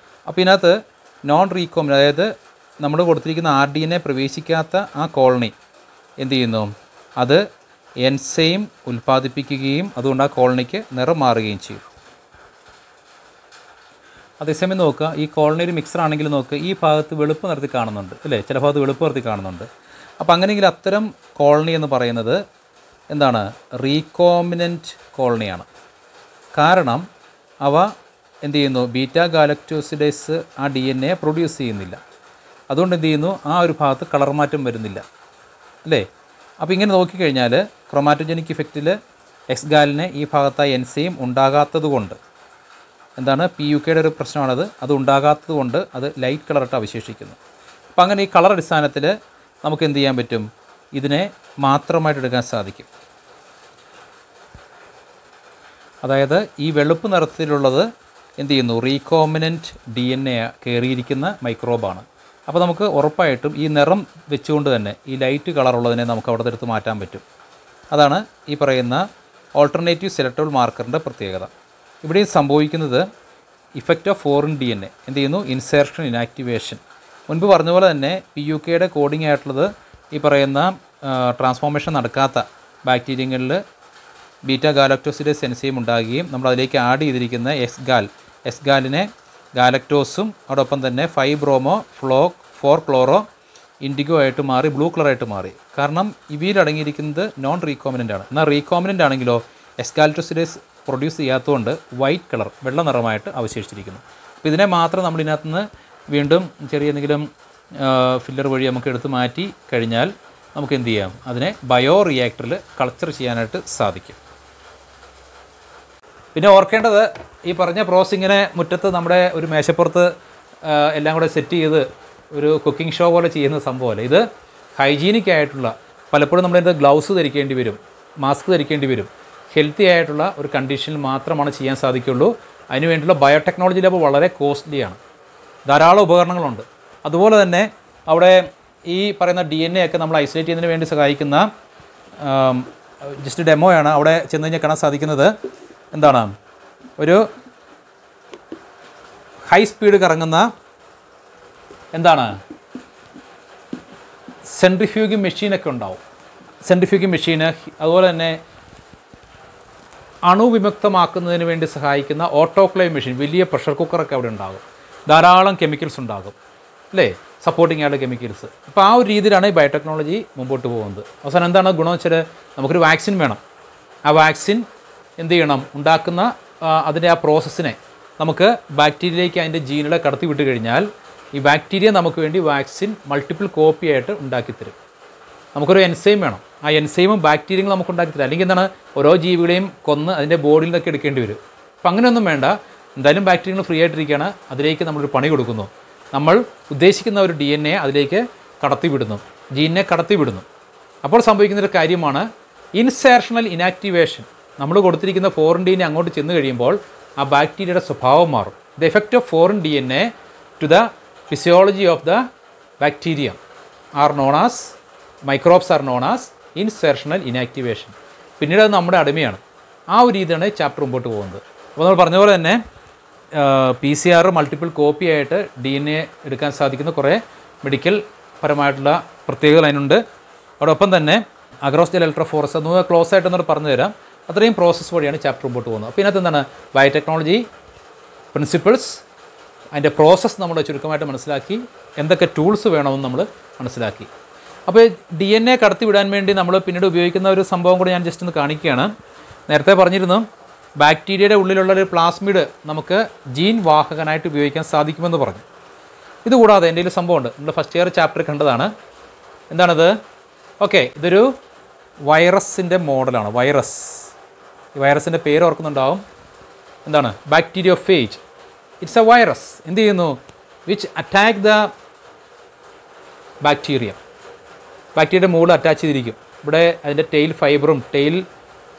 അപ്പോൾ ഇതിനകത്ത് നോൺ റീകോമിനൻ്റ്, അതായത് നമ്മൾ കൊടുത്തിരിക്കുന്ന RDNA പ്രവേശിക്കാത്ത ആ കോളനി എന്ത് ചെയ്യുന്നു, അത് എൻസൈം ഉൽപ്പാദിപ്പിക്കുകയും അതുകൊണ്ട് ആ കോളനിക്ക് നിറം മാറുകയും ചെയ്യും. അതേസമയം നോക്കുക, ഈ കോളനി ഒരു മിക്സർ ആണെങ്കിൽ നോക്കുക, ഈ ഭാഗത്ത് വെളുപ്പ് നിറത്തിൽ കാണുന്നുണ്ട് അല്ലേ, ചില ഭാഗത്ത് വെളുപ്പ് നിറത്തിൽ കാണുന്നുണ്ട്. അപ്പോൾ അങ്ങനെയെങ്കിൽ അത്തരം കോളനി എന്ന് പറയുന്നത് എന്താണ്, റീകോമിനൻറ്റ് കോളനിയാണ്. കാരണം അവ എന്ത് ചെയ്യുന്നു, ബീറ്റ ഗാലക്ടോസിഡേസ് ആ DNA പ്രൊഡ്യൂസ് ചെയ്യുന്നില്ല. അതുകൊണ്ട് എന്ത് ചെയ്യുന്നു, ആ ഒരു ഭാഗത്ത് കളർ മാറ്റം വരുന്നില്ല അല്ലേ. അപ്പോൾ ഇങ്ങനെ നോക്കിക്കഴിഞ്ഞാൽ ക്രൊമാറ്റോജനിക് ഇഫക്റ്റിൽ എക്സ്ഗാലിനെ ഈ ഭാഗത്തായി എൻസൈം ഉണ്ടാകാത്തത് കൊണ്ട് എന്താണ്, PUKയുടെ ഒരു പ്രശ്നമാണത്. അത് ഉണ്ടാകാത്തത് കൊണ്ട് അത് ലൈറ്റ് കളറായിട്ട് അവശേഷിക്കുന്നു. അപ്പോൾ അങ്ങനെ ഈ കളർ അടിസ്ഥാനത്തിൽ നമുക്ക് എന്ത് ചെയ്യാൻ പറ്റും, ഇതിനെ മാത്രമായിട്ട് എടുക്കാൻ സാധിക്കും. അതായത് ഈ വെളുപ്പ് നിറത്തിലുള്ളത് എന്ത് ചെയ്യുന്നു, റീകോമിനൻറ്റ് DNA കയറിയിരിക്കുന്ന മൈക്രോബാണ്. അപ്പോൾ നമുക്ക് ഉറപ്പായിട്ടും ഈ നിറം വെച്ചുകൊണ്ട് തന്നെ ഈ ലൈറ്റ് കളറുള്ളതിനെ നമുക്ക് അവിടെ എടുത്ത് മാറ്റാൻ പറ്റും. അതാണ് ഈ പറയുന്ന ഓൾട്ടർനേറ്റീവ് സെലക്റ്റബിൾ മാർക്കറിൻ്റെ പ്രത്യേകത. ഇവിടെ സംഭവിക്കുന്നത് ഇഫക്റ്റ് ഓഫ് ഫോറിൻ DNA എന്ത് ചെയ്യുന്നു, ഇൻസേർഷൻ ഇനാക്ടിവേഷൻ. മുൻപ് പറഞ്ഞ പോലെ തന്നെ PUKയുടെ കോഡിംഗ് ആയിട്ടുള്ളത് ഈ പറയുന്ന ട്രാൻസ്ഫോർമേഷൻ നടക്കാത്ത ബാക്ടീരിയങ്ങളിൽ ബീറ്റ ഗാലക്ടോസിഡേസ് എൻസൈം ഉണ്ടാകുകയും നമ്മൾ അതിലേക്ക് ആഡ് ചെയ്തിരിക്കുന്ന എക്സ്ഗാലിനെ ഗാലക്ടോസും അതോടൊപ്പം തന്നെ 5-ബ്രോമോ 4-ക്ലോറോ ഇൻഡിഗോ ആയിട്ട് മാറി ബ്ലൂ കളറായിട്ട് മാറി. കാരണം ഇവയിൽ അടങ്ങിയിരിക്കുന്നത് നോൺ റീകോമിനൻ്റ് ആണ്. എന്നാൽ റീകോമിനൻ്റ് ആണെങ്കിലോ എക്സ്ഗാലക്ടോസിഡേസ് പ്രൊഡ്യൂസ് ചെയ്യാത്തതുകൊണ്ട് വൈറ്റ് കളർ, വെള്ള നിറമായിട്ട് അവശേഷിച്ചിരിക്കുന്നു. അപ്പോൾ ഇതിനെ മാത്രം നമ്മൾ ഇതിനകത്ത് നിന്ന് വീണ്ടും ചെറിയ എന്തെങ്കിലും ഫില്ലർ വഴി നമുക്ക് എടുത്ത് മാറ്റി കഴിഞ്ഞാൽ നമുക്ക് എന്ത് ചെയ്യാം, അതിനെ ബയോ റിയാക്ടറിൽ കൾച്ചർ ചെയ്യാനായിട്ട് സാധിക്കും. പിന്നെ ഓർക്കേണ്ടത്, ഈ പറഞ്ഞ പ്രോസസ് ഇങ്ങനെ മുറ്റത്ത് നമ്മുടെ ഒരു മേശപ്പുറത്ത് എല്ലാം കൂടെ സെറ്റ് ചെയ്ത് ഒരു കുക്കിംഗ് ഷോ പോലെ ചെയ്യുന്ന സംഭവമല്ല. ഇത് ഹൈജീനിക് ആയിട്ടുള്ള, പലപ്പോഴും നമ്മളിത് ഗ്ലൗസ് ധരിക്കേണ്ടി വരും, മാസ്ക് ധരിക്കേണ്ടി വരും. ഹെൽത്തി ആയിട്ടുള്ള ഒരു കണ്ടീഷനിൽ മാത്രമാണ് ചെയ്യാൻ സാധിക്കുള്ളൂ. അതിന് വേണ്ടിയുള്ള ബയോടെക്നോളജി ലാബ് വളരെ കോസ്റ്റ്ലിയാണ്. ധാരാളം ഉപകരണങ്ങളുണ്ട്. അതുപോലെ തന്നെ അവിടെ ഈ പറയുന്ന DNA ഒക്കെ നമ്മൾ ഐസൊലേറ്റ് ചെയ്യുന്നതിന് വേണ്ടി സഹായിക്കുന്ന ജസ്റ്റ് ഡെമോയാണ്. അവിടെ ചെന്ന് കഴിഞ്ഞാൽ കാണാൻ സാധിക്കുന്നത് എന്താണ്, ഒരു ഹൈ സ്പീഡ് കറങ്ങുന്ന എന്താണ് സെൻട്രിഫ്യൂഗിങ് മെഷീനൊക്കെ ഉണ്ടാവും. സെൻട്രിഫ്യൂഗിങ് മെഷീന്, അതുപോലെ തന്നെ അണുവിമുക്തമാക്കുന്നതിന് വേണ്ടി സഹായിക്കുന്ന ഓട്ടോക്ലേവ് മെഷീൻ, വലിയ പ്രഷർ കുക്കറൊക്കെ അവിടെ ഉണ്ടാകും. ധാരാളം കെമിക്കൽസ് ഉണ്ടാകും അല്ലേ, സപ്പോർട്ടിങ് ആയിട്ടുള്ള കെമിക്കൽസ്. അപ്പോൾ ആ ഒരു രീതിയിലാണ് ഈ ബയോടെക്നോളജി മുമ്പോട്ട് പോകുന്നത്. അവസാനം എന്താണ് ഗുണം വെച്ചാൽ, നമുക്കൊരു വാക്സിൻ വേണം. ആ വാക്സിൻ എന്ത് ചെയ്യണം, ഉണ്ടാക്കുന്ന അതിൻ്റെ ആ പ്രോസസ്സിനെ നമുക്ക് ബാക്ടീരിയയിലേക്ക് അതിൻ്റെ ജീനുകളെ കടത്തി വിട്ട് കഴിഞ്ഞാൽ ഈ ബാക്ടീരിയ നമുക്ക് വേണ്ടി വാക്സിൻ മൾട്ടിപ്പിൾ കോപ്പി ആയിട്ട് ഉണ്ടാക്കിത്തരും. നമുക്കൊരു എൻസൈം വേണം. ആ എൻസൈമും ബാക്ടീരിയകൾ നമുക്ക് ഉണ്ടാക്കിത്തരും. അല്ലെങ്കിൽ എന്താണ്, ഓരോ ജീവികളെയും കൊന്ന് അതിൻ്റെ ബോഡിയിൽ നിന്നൊക്കെ എടുക്കേണ്ടി വരും. അപ്പം അങ്ങനെയൊന്നും വേണ്ട. എന്തായാലും ബാക്ടീരിയകൾ ഫ്രീ ആയിട്ടിരിക്കുകയാണ്, അതിലേക്ക് നമ്മളൊരു പണി കൊടുക്കുന്നു. നമ്മൾ ഉദ്ദേശിക്കുന്ന ഒരു DNA അതിലേക്ക് കടത്തിവിടുന്നു, ജീനിനെ കടത്തിവിടുന്നു. അപ്പോൾ സംഭവിക്കുന്നൊരു കാര്യമാണ് ഇൻസേർഷണൽ ഇനാക്ടിവേഷൻ. നമ്മൾ കൊടുത്തിരിക്കുന്ന ഫോറിൻ DNA അങ്ങോട്ട് ചെന്ന് കഴിയുമ്പോൾ ആ ബാക്ടീരിയയുടെ സ്വഭാവം മാറും. The effect of foreign DNA to the physiology of the bacteria are known as, microbes are known as insertional inactivation. പിന്നീട് അത് നമ്മുടെ അടിമയാണ്. ആ ഒരു രീതിയാണ് ചാപ്റ്റർ മുമ്പോട്ട് പോകുന്നത്. അപ്പോൾ നമ്മൾ പറഞ്ഞ പോലെ തന്നെ PCR മൾട്ടിപ്പിൾ കോപ്പി ആയിട്ട് DNA എടുക്കാൻ സാധിക്കുന്ന കുറേ മെഡിക്കൽ പരമായിട്ടുള്ള പ്രത്യേകതകൾ അതിനുണ്ട്. അതോടൊപ്പം തന്നെ അഗ്രോസ്റ്റൽ ഇലക്ട്രോഫോറസ് അത് ക്ലോസ് ആയിട്ടൊന്നും പറഞ്ഞു തരാം. അത്രയും പ്രോസസ്സ് വഴിയാണ് ചാപ്റ്റർ മുമ്പോട്ട് പോകുന്നത്. അപ്പോൾ ഇതിനകത്ത് എന്താണ്, ബയോടെക്നോളജി പ്രിൻസിപ്പിൾസ്, അതിൻ്റെ പ്രോസസ്സ് നമ്മൾ ചുരുക്കമായിട്ട് മനസ്സിലാക്കി, എന്തൊക്കെ ടൂൾസ് വേണമെന്ന് നമ്മൾ മനസ്സിലാക്കി. അപ്പോൾ DNA കടത്തിവിടാൻ വേണ്ടി നമ്മൾ പിന്നീട് ഉപയോഗിക്കുന്ന ഒരു സംഭവം കൂടി ഞാൻ ജസ്റ്റ് ഒന്ന് കാണിക്കുകയാണ്. നേരത്തെ പറഞ്ഞിരുന്നു, ബാക്ടീരിയയുടെ ഉള്ളിലുള്ള ഒരു പ്ലാസ്മിഡ് നമുക്ക് ജീൻ വാഹകനായിട്ട് ഉപയോഗിക്കാൻ സാധിക്കുമെന്ന് പറഞ്ഞു. ഇതുകൂടാതെ എൻ്റെ ഒരു സംഭവമുണ്ട്, നമ്മൾ ഫസ്റ്റ് ഇയർ ചാപ്റ്റർ കണ്ടതാണ്. എന്താണത്? ഓക്കെ, ഇതൊരു വൈറസിൻ്റെ മോഡലാണ്. വൈറസ്, ഈ വൈറസിൻ്റെ പേര് ഓർക്കുന്നുണ്ടാവും. എന്താണ്? ബാക്ടീരിയോഫേജ്. It's A virus. എന്ത് ചെയ്യുന്നു? Which attack the bacteria. ബാക്ടീരിയയുടെ മുകളിൽ അറ്റാച്ച് ചെയ്തിരിക്കും. ഇവിടെ അതിൻ്റെ ടെയിൽ ഫൈബറും ടെയിൽ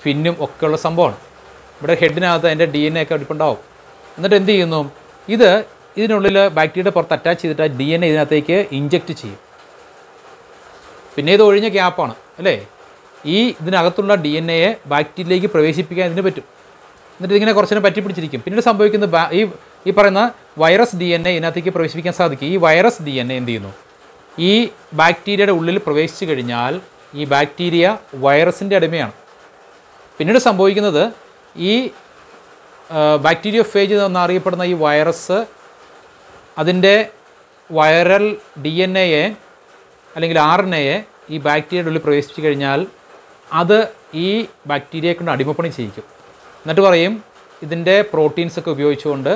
ഫിന്നും ഒക്കെയുള്ള സംഭവമാണ്. ഇവിടെ ഹെഡിനകത്ത് അതിൻ്റെ DNA ഒക്കെ അടിപ്പുണ്ടാവും. എന്നിട്ട് എന്ത് ചെയ്യുന്നു? ഇതിനുള്ളിൽ ബാക്ടീരിയയുടെ പുറത്ത് അറ്റാച്ച് ചെയ്തിട്ട് DNA ഇതിനകത്തേക്ക് ഇഞ്ചെക്റ്റ് ചെയ്യും. പിന്നെ ഇത് ഒഴിഞ്ഞ ക്യാപ്പാണ് അല്ലേ. ഇതിനകത്തുള്ള DNA ബാക്ടീരിയയിലേക്ക് പ്രവേശിപ്പിക്കാൻ ഇതിന് പറ്റും. എന്നിട്ട് ഇതിങ്ങനെ കുറച്ചിനെ പറ്റി പിടിച്ചിരിക്കും. പിന്നീട് സംഭവിക്കുന്നത് ഈ പറയുന്ന വൈറസ് DNA ഇതിനകത്തേക്ക് പ്രവേശിപ്പിക്കാൻ സാധിക്കും. ഈ വൈറസ് DNA എന്ത് ചെയ്യുന്നു? ഈ ബാക്ടീരിയയുടെ ഉള്ളിൽ പ്രവേശിച്ചു കഴിഞ്ഞാൽ ഈ ബാക്ടീരിയ വൈറസിൻ്റെ അടിമയാണ്. പിന്നീട് സംഭവിക്കുന്നത് ഈ ബാക്ടീരിയോഫേജ് എന്നറിയപ്പെടുന്ന ഈ വൈറസ് അതിൻ്റെ വൈറൽ DNA അല്ലെങ്കിൽ RNA ഈ ബാക്ടീരിയയുടെ ഉള്ളിൽ പ്രവേശിച്ചു കഴിഞ്ഞാൽ അത് ഈ ബാക്ടീരിയയെ കൊണ്ട് അടിമപ്പണി ചെയ്യിക്കും. എന്നിട്ട് പറയും ഇതിൻ്റെ പ്രോട്ടീൻസൊക്കെ ഉപയോഗിച്ചുകൊണ്ട്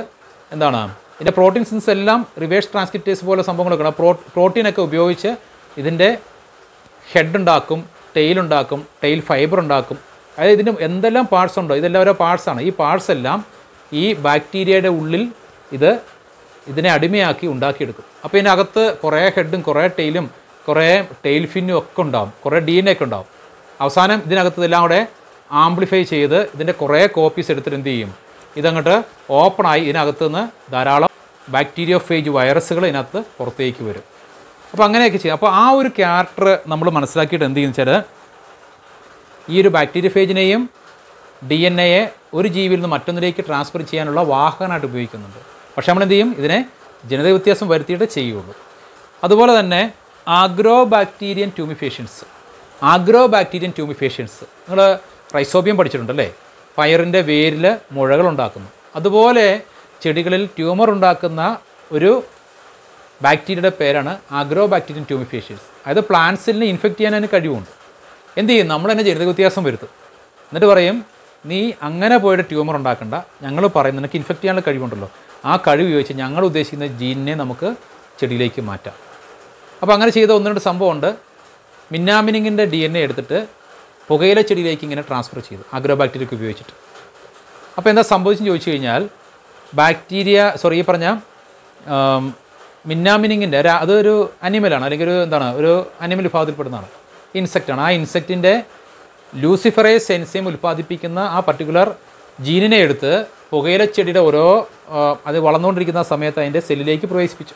എന്താണ്, ഇതിൻ്റെ പ്രോട്ടീൻസ് എല്ലാം റിവേഴ്സ് ട്രാൻസ്ക്രിപ്റ്റേസ് പോലെ സംഭവങ്ങളൊക്കെ പ്രോട്ടീനൊക്കെ ഉപയോഗിച്ച് ഇതിൻ്റെ ഹെഡ് ഉണ്ടാക്കും, ടെയിലുണ്ടാക്കും, ടെയിൽ ഫൈബർ ഉണ്ടാക്കും. അതായത് ഇതിന് എന്തെല്ലാം പാർട്സ് ഉണ്ടോ ഇതെല്ലാം ഓരോ പാർട്സാണ്. ഈ പാർട്സ് എല്ലാം ഈ ബാക്ടീരിയയുടെ ഉള്ളിൽ ഇതിനെ അടിമയാക്കി ഉണ്ടാക്കിയെടുക്കും. അപ്പോൾ ഇതിനകത്ത് കുറേ ഹെഡും കുറേ ടെയിലും കുറേ ടെയിൽ ഫിന്നും ഒക്കെ ഉണ്ടാവും, കുറേ DNA ഒക്കെ ഉണ്ടാവും. അവസാനം ഇതിനകത്ത് ഇതെല്ലാം കൂടെ ആംപ്ലിഫൈ ചെയ്ത് ഇതിൻ്റെ കുറേ കോപ്പീസ് എടുത്തിട്ട് എന്ത് ചെയ്യും? ഇതങ്ങോട്ട് ഓപ്പണായി ഇതിനകത്ത് നിന്ന് ധാരാളം ബാക്ടീരിയോഫേജ് വൈറസുകൾ ഇതിനകത്ത് പുറത്തേക്ക് വരും. അപ്പോൾ അങ്ങനെയൊക്കെ ചെയ്യും. അപ്പോൾ ആ ഒരു ക്യാരക്ടർ നമ്മൾ മനസ്സിലാക്കിയിട്ട് എന്ത് ചെയ്യുന്ന വെച്ചാൽ ഈ ഒരു ബാക്ടീരിയോഫേജിനെയും DNA ഒരു ജീവിയിൽ നിന്ന് മറ്റൊന്നിലേക്ക് ട്രാൻസ്ഫർ ചെയ്യാനുള്ള വാഹകനായിട്ട് ഉപയോഗിക്കുന്നുണ്ട്. പക്ഷേ നമ്മൾ എന്ത് ചെയ്യും? ഇതിനെ ജനിതക വ്യത്യാസം വരുത്തിയിട്ട് ചെയ്യുള്ളൂ. അതുപോലെ തന്നെ ആഗ്രോ ബാക്ടീരിയൻ ട്യൂമിഫേഷ്യൻസ്. നിങ്ങൾ റൈസോബിയം പഠിച്ചിട്ടുണ്ടല്ലേ? പയറിൻ്റെ വേരിൽ മുഴകളുണ്ടാക്കുന്നു. അതുപോലെ ചെടികളിൽ ട്യൂമർ ഉണ്ടാക്കുന്ന ഒരു ബാക്ടീരിയയുടെ പേരാണ് ആഗ്രോ ബാക്ടീരിയൻ ട്യൂമിഫേഷ്യൻസ്. അതായത് പ്ലാന്റ്സിനെ ഇൻഫെക്റ്റ് ചെയ്യാൻ അതിന് കഴിവുണ്ട്. എന്ത് ചെയ്യും? നമ്മൾ തന്നെ ജനിതക വ്യത്യാസം വരുത്തും. എന്നിട്ട് പറയും നീ അങ്ങനെ പോയിട്ട് ട്യൂമർ ഉണ്ടാക്കണ്ട, ഞങ്ങൾ പറയും നിനക്ക് ഇൻഫെക്റ്റ് ചെയ്യാനുള്ള കഴിവുണ്ടല്ലോ, ആ കഴിവ് ഉപയോഗിച്ച് ഞങ്ങൾ ഉദ്ദേശിക്കുന്ന ജീനിനെ നമുക്ക് ചെടിയിലേക്ക് മാറ്റാം. അപ്പോൾ അങ്ങനെ ചെയ്ത ഒന്ന് രണ്ട് സംഭവമുണ്ട്. മിന്നാമിനിങ്ങിൻ്റെ DNA എടുത്തിട്ട് പുകയില ചെടിയിലേക്ക് ഇങ്ങനെ ട്രാൻസ്ഫർ ചെയ്തു അഗ്രോബാക്ടീരിയക്ക് ഉപയോഗിച്ചിട്ട്. അപ്പോൾ എന്താ സംഭവിച്ചെന്ന് ചോദിച്ചു കഴിഞ്ഞാൽ ഈ പറഞ്ഞ മിന്നാമിനിങ്ങിൻ്റെ അതൊരു അനിമലാണ്, അല്ലെങ്കിൽ ഒരു അനിമൽ വിഭാഗത്തിൽപ്പെടുന്നതാണ്, ഇൻസെക്റ്റാണ്. ആ ഇൻസെക്റ്റിൻ്റെ ലൂസിഫറേസ് എൻസൈം ഉൽപ്പാദിപ്പിക്കുന്ന ആ പർട്ടിക്കുലർ ജീനിനെ എടുത്ത് പുകയില ചെടിയുടെ അത് വളർന്നുകൊണ്ടിരിക്കുന്ന സമയത്ത് അതിൻ്റെ സെല്ലിലേക്ക് പ്രവേശിപ്പിച്ചു.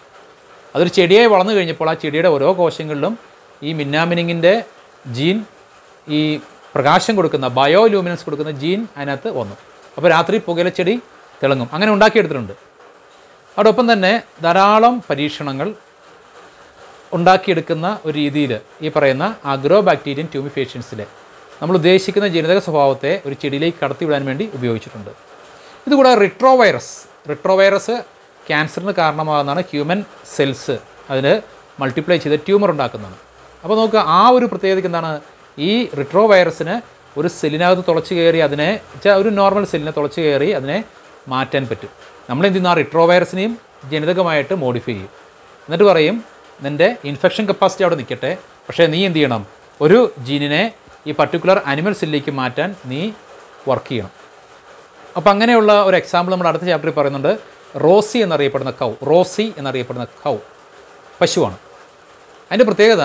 അതൊരു ചെടിയായി വളർന്നു കഴിഞ്ഞപ്പോൾ ആ ചെടിയുടെ ഓരോ കോശങ്ങളിലും ഈ മിന്നാമിനിങ്ങിൻ്റെ ജീൻ, ഈ പ്രകാശം കൊടുക്കുന്ന ബയോലൂമിനൻസ് കൊടുക്കുന്ന ജീൻ അതിനകത്ത് വന്നു. അപ്പോൾ രാത്രി പുകയില ചെടി തിളങ്ങും. അങ്ങനെ ഉണ്ടാക്കിയെടുത്തിട്ടുണ്ട്. അതോടൊപ്പം തന്നെ ധാരാളം പരീക്ഷണങ്ങൾ ഉണ്ടാക്കിയെടുക്കുന്ന ഒരു രീതിയിൽ ഈ പറയുന്ന അഗ്രോബാക്ടീരിയൻ ട്യൂമിഫേഷ്യൻസിലെ നമ്മൾ ഉദ്ദേശിക്കുന്ന ജനിതക സ്വഭാവത്തെ ഒരു ചെടിയിലേക്ക് കടത്തിവിടാൻ വേണ്ടി ഉപയോഗിച്ചിട്ടുണ്ട്. ഇതുകൂടാതെ റിട്രോവൈറസ് ക്യാൻസറിന് കാരണമാകുന്നതാണ്. ഹ്യൂമൻ സെൽസ് അതിന് മൾട്ടിപ്ലൈ ചെയ്ത് ട്യൂമർ ഉണ്ടാക്കുന്നതാണ്. അപ്പോൾ നോക്കുക, ആ ഒരു പ്രത്യേകതയ്ക്ക് എന്താണ്, ഈ റിട്രോവൈറസിന് ഒരു സെല്ലിനകത്ത് തുളച്ച് കയറി അതിനെ ഒരു നോർമൽ സെല്ലിനെ തുളച്ച് കയറി അതിനെ മാറ്റാൻ പറ്റും. നമ്മളെന്ത് ചെയ്യുന്നു, ആ റിട്രോവൈറസിനെയും ജനിതകമായിട്ട് മോഡിഫൈ ചെയ്യും. എന്നിട്ട് പറയും നിൻ്റെ ഇൻഫെക്ഷൻ കപ്പാസിറ്റി അവിടെ നിൽക്കട്ടെ, പക്ഷേ നീ എന്ത് ചെയ്യണം, ഒരു ജീനിനെ ഈ പർട്ടിക്കുലർ അനിമൽ സെല്ലിലേക്ക് മാറ്റാൻ നീ വർക്ക് ചെയ്യണം. അപ്പോൾ അങ്ങനെയുള്ള ഒരു എക്സാമ്പിൾ നമ്മൾ അടുത്ത ചാപ്റ്ററിൽ പറയുന്നുണ്ട്. റോസി എന്നറിയപ്പെടുന്ന കൗ പശുവാണ്. അതിൻ്റെ പ്രത്യേകത,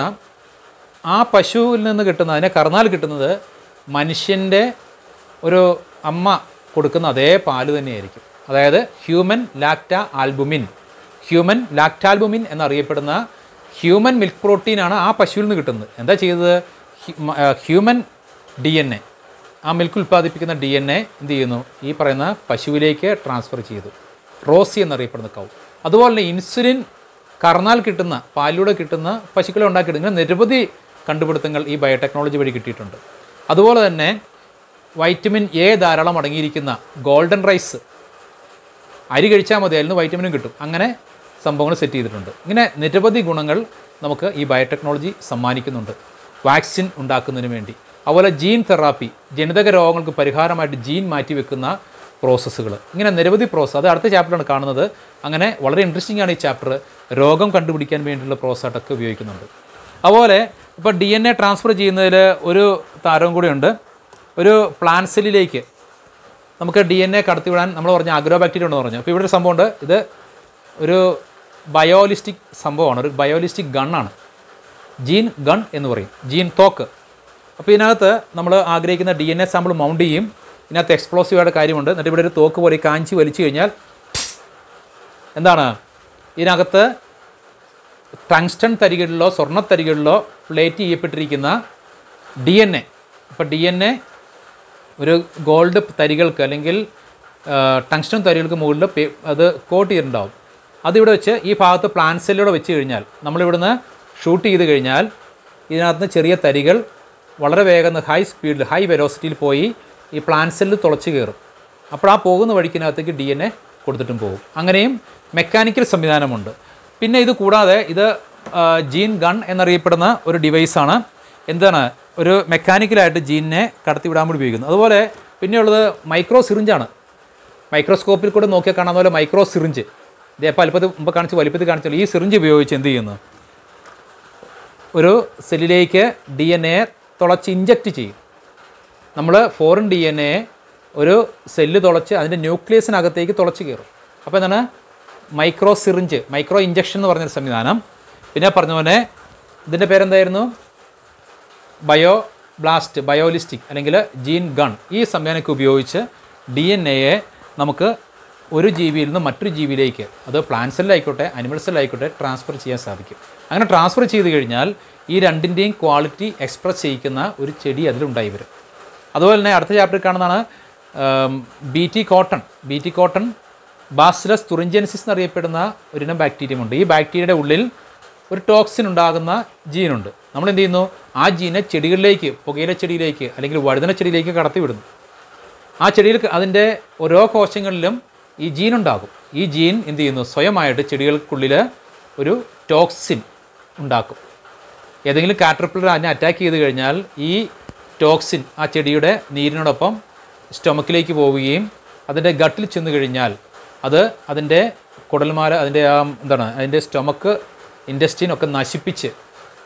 ആ പശുവിൽ നിന്ന് കിട്ടുന്ന, അതിനെ കറന്നാൽ കിട്ടുന്നത് മനുഷ്യൻ്റെ ഒരു അമ്മ കൊടുക്കുന്ന അതേ പാല് തന്നെയായിരിക്കും. അതായത് ഹ്യൂമൻ ലാക്റ്റാൽബുമിൻ എന്നറിയപ്പെടുന്ന ഹ്യൂമൻ മിൽക്ക് പ്രോട്ടീനാണ് ആ പശുവിൽ നിന്ന് കിട്ടുന്നത്. എന്താ ചെയ്തത്, ഹ്യൂമൻ DNA, ആ മിൽക്ക് ഉൽപ്പാദിപ്പിക്കുന്ന DNA എന്ത് ചെയ്യുന്നു, ഈ പറയുന്ന പശുവിലേക്ക് ട്രാൻസ്ഫർ ചെയ്തു. റോസി എന്നറിയപ്പെടുന്ന കൗ. അതുപോലെ തന്നെ ഇൻസുലിൻ കറന്നാൽ കിട്ടുന്ന, പാലിലൂടെ കിട്ടുന്ന പശുക്കളെ ഉണ്ടാക്കിയെടുക്കുന്ന നിരവധി കണ്ടുപിടുത്തങ്ങൾ ഈ ബയോടെക്നോളജി വഴി കിട്ടിയിട്ടുണ്ട്. അതുപോലെ തന്നെ വൈറ്റമിൻ A ധാരാളം അടങ്ങിയിരിക്കുന്ന ഗോൾഡൻ റൈസ്, അരി കഴിച്ചാൽ മതി, അതിൽ നിന്ന് വൈറ്റമിനും കിട്ടും. അങ്ങനെ സംഭവങ്ങൾ സെറ്റ് ചെയ്തിട്ടുണ്ട്. ഇങ്ങനെ നിരവധി ഗുണങ്ങൾ നമുക്ക് ഈ ബയോടെക്നോളജി സമ്മാനിക്കുന്നുണ്ട് വാക്സിൻ ഉണ്ടാക്കുന്നതിന് വേണ്ടി. അതുപോലെ ജീൻ തെറാപ്പി, ജനിതക രോഗങ്ങൾക്ക് പരിഹാരമായിട്ട് ജീൻ മാറ്റി വെക്കുന്ന പ്രോസസ്സുകൾ, ഇങ്ങനെ നിരവധി പ്രോസസ്സ്, അത് അടുത്ത ചാപ്റ്ററാണ് കാണുന്നത്. അങ്ങനെ വളരെ ഇൻട്രസ്റ്റിംഗ് ആണ് ഈ ചാപ്റ്റർ. രോഗം കണ്ടുപിടിക്കാൻ വേണ്ടിയുള്ള പ്രോസസ്സായിട്ടൊക്കെ ഉപയോഗിക്കുന്നുണ്ട്. അതുപോലെ ഇപ്പോൾ DNA ട്രാൻസ്ഫർ ചെയ്യുന്നതിൽ ഒരു താരവും കൂടിയുണ്ട്. ഒരു പ്ലാന്റ് സെല്ലിലേക്ക് നമുക്ക് DNA കടത്തിവിടാൻ നമ്മൾ പറഞ്ഞ അഗ്രോബാക്ടീരിയ ഉണ്ടെന്ന് പറഞ്ഞു. അപ്പോൾ ഇവിടെ ഒരു സംഭവമുണ്ട്. ഇത് ഒരു ബയോളിസ്റ്റിക് സംഭവമാണ്, ഒരു ബയോളിസ്റ്റിക് ഗണ്ണാണ്. ജീൻ ഗൺ എന്ന് പറയും, ജീൻ തോക്ക്. അപ്പോൾ ഇതിനകത്ത് നമ്മൾ ആഗ്രഹിക്കുന്ന DNA സാമ്പിൾ മൗണ്ട് ചെയ്യും. ഇതിനകത്ത് എക്സ്പ്ലോസീവായിട്ട് കാര്യമുണ്ട്. എന്നിട്ട് ഇവിടെ ഒരു തോക്ക് പോലെ കാഞ്ചി വലിച്ചു കഴിഞ്ഞാൽ എന്താണ്, ഇതിനകത്ത് ടങ്സ്റ്റൺ തരികളിലോ സ്വർണ്ണത്തരികളിലോ പ്ലേറ്റ് ചെയ്യപ്പെട്ടിരിക്കുന്ന DNA, ഇപ്പോൾ DNA ഒരു ഗോൾഡ് തരികൾക്ക് അല്ലെങ്കിൽ ടങ്സ്റ്റൺ തരികൾക്ക് മുകളിൽ അത് കോട്ട് ചെയ്തിട്ടുണ്ടാവും. അതിവിടെ വെച്ച് ഈ ഭാഗത്ത് പ്ലാന്റ് സെല്ലിലൂടെ വെച്ച് കഴിഞ്ഞാൽ, നമ്മളിവിടുന്ന് ഷൂട്ട് ചെയ്ത് കഴിഞ്ഞാൽ ഇതിനകത്ത് ചെറിയ തരികൾ വളരെ വേഗം ഹൈ വെലോസിറ്റിയിൽ പോയി ഈ പ്ലാന്റ് സെല്ലിൽ തുളച്ച് കയറും. അപ്പോൾ ആ പോകുന്ന വഴിക്കിനകത്തേക്ക് DNA കൊടുത്തിട്ടും പോകും. അങ്ങനെയും മെക്കാനിക്കൽ സംവിധാനമുണ്ട്. പിന്നെ ഇത് കൂടാതെ ഇത് ജീൻ ഗൺ എന്നറിയപ്പെടുന്ന ഒരു ഡിവൈസാണ്. എന്താണ്, ഒരു മെക്കാനിക്കലായിട്ട് ജീനിനെ കടത്തിവിടാൻ വേണ്ടി ഉപയോഗിക്കുന്നത്. അതുപോലെ പിന്നെയുള്ളത് മൈക്രോ സിറിഞ്ചാണ്. മൈക്രോസ്കോപ്പിൽ കൂടെ നോക്കിയാൽ കാണാവുന്ന പോലെ മൈക്രോ സിറിഞ്ച്, ഇതേപ്പോൾ വലിപ്പത്തിൽ കാണിച്ചാൽ ഈ സിറിഞ്ച് ഉപയോഗിച്ച് എന്ത് ചെയ്യുന്നു, ഒരു സെല്ലിലേക്ക് DNA തുളച്ച് ഇഞ്ചക്റ്റ് ചെയ്യും. നമ്മൾ ഫോറിൻ DNA ഒരു സെല്ല് തുളച്ച് അതിൻ്റെ ന്യൂക്ലിയസിനകത്തേക്ക് തുളച്ച് കയറും. അപ്പോൾ എന്താണ്, മൈക്രോ സിറിഞ്ച്, മൈക്രോ ഇഞ്ചക്ഷൻ എന്ന് പറഞ്ഞൊരു സംവിധാനം. പിന്നെ പറഞ്ഞ പോലെ ഇതിൻ്റെ പേരെന്തായിരുന്നു, ബയോലിസ്റ്റിക് അല്ലെങ്കിൽ ജീൻ ഗൺ. ഈ സംവിധാനമൊക്കെ ഉപയോഗിച്ച് DNA നമുക്ക് ഒരു ജീവിയിൽ നിന്ന് മറ്റൊരു ജീവിയിലേക്ക്, അത് പ്ലാന്റ് സെല്ലായിക്കോട്ടെ അനിമൽ സെല്ലായിക്കോട്ടെ, ട്രാൻസ്ഫർ ചെയ്യാൻ സാധിക്കും. അങ്ങനെ ട്രാൻസ്ഫർ ചെയ്ത് കഴിഞ്ഞാൽ ഈ രണ്ടിൻ്റെയും ക്വാളിറ്റി എക്സ്പ്രസ് ചെയ്യിക്കുന്ന ഒരു ചെടി അതിലുണ്ടായി വരും. അതുപോലെ തന്നെ അടുത്ത ചാപ്റ്ററിൽ കാണുന്നതാണ് BT കോട്ടൺ ബാസിലസ് തുറിഞ്ചെൻസിസ് എന്നറിയപ്പെടുന്ന ഒരിനം ബാക്ടീരിയമുണ്ട്. ഈ ബാക്ടീരിയയുടെ ഉള്ളിൽ ഒരു ടോക്സിൻ ഉണ്ടാകുന്ന ജീനുണ്ട്. നമ്മൾ എന്ത് ചെയ്യുന്നു, ആ ജീനെ ചെടികളിലേക്ക്, പുകയില ചെടിയിലേക്ക് അല്ലെങ്കിൽ വഴുതന ചെടിയിലേക്ക് കടത്തിവിടുന്നു. ആ ചെടിയിൽ അതിൻ്റെ ഓരോ കോശങ്ങളിലും ഈ ജീൻ ഉണ്ടാകും. ഈ ജീൻ എന്ത് ചെയ്യുന്നു, സ്വയമായിട്ട് ചെടികൾക്കുള്ളിൽ ഒരു ടോക്സിൻ ഉണ്ടാക്കും. ഏതെങ്കിലും കാറ്റർപില്ലർ അതിനെ അറ്റാക്ക് ചെയ്ത് കഴിഞ്ഞാൽ ഈ ടോക്സിൻ ആ ചെടിയുടെ നീരിനോടൊപ്പം സ്റ്റൊമക്കിലേക്ക് പോവുകയും അതിൻ്റെ ഗട്ടിൽ ചെന്ന് കഴിഞ്ഞാൽ അത് അതിൻ്റെ കുടൽമാല, അതിൻ്റെ അതിൻ്റെ സ്റ്റൊമക്ക്, ഇൻറ്റസ്റ്റീൻ ഒക്കെ നശിപ്പിച്ച്,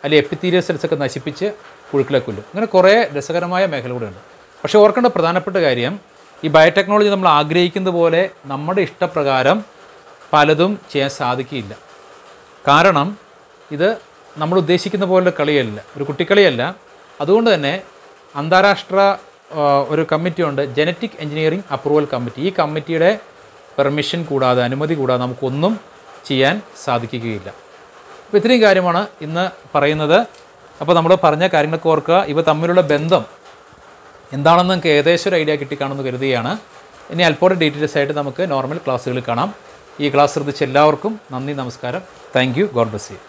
അല്ലെങ്കിൽ എപ്പിത്തീരിയൽ സെൽസ് ഒക്കെ നശിപ്പിച്ച് പുഴുക്കളെ കൊല്ലും. അങ്ങനെ കുറേ രസകരമായ മേഖല കൂടെയുണ്ട്. പക്ഷേ ഓർക്കേണ്ട പ്രധാനപ്പെട്ട കാര്യം, ഈ ബയോടെക്നോളജി നമ്മൾ ആഗ്രഹിക്കുന്നത് പോലെ നമ്മുടെ ഇഷ്ടപ്രകാരം പലതും ചെയ്യാൻ സാധിക്കില്ല. കാരണം ഇത് നമ്മൾ ഉദ്ദേശിക്കുന്ന പോലുള്ള കളിയല്ല, ഒരു കുട്ടിക്കളിയല്ല. അതുകൊണ്ട് തന്നെ അന്താരാഷ്ട്ര ഒരു കമ്മിറ്റിയുണ്ട്, ജനറ്റിക് എഞ്ചിനീയറിംഗ് അപ്രൂവൽ കമ്മിറ്റി. ഈ കമ്മിറ്റിയുടെ പെർമിഷൻ കൂടാതെ, അനുമതി കൂടാതെ നമുക്കൊന്നും ചെയ്യാൻ സാധിക്കുകയില്ല. അപ്പോൾ ഇത്രയും കാര്യമാണ് ഇന്ന് പറയുന്നത്. അപ്പോൾ നമ്മൾ പറഞ്ഞ കാര്യങ്ങളൊക്കെ ഓർക്കുക. ഇവ തമ്മിലുള്ള ബന്ധം എന്താണെന്ന് നിങ്ങൾക്ക് ഏകദേശം ഒരു ഐഡിയ കിട്ടിക്കാണെന്ന് കരുതുകയാണ്. ഇനി അല്പോടെ ഡീറ്റെയിൽസ് ആയിട്ട് നമുക്ക് നോർമൽ ക്ലാസ്സുകളിൽ കാണാം. ഈ ക്ലാസ് ശ്രദ്ധിച്ച എല്ലാവർക്കും നന്ദി, നമസ്കാരം. Thank you. God bless you.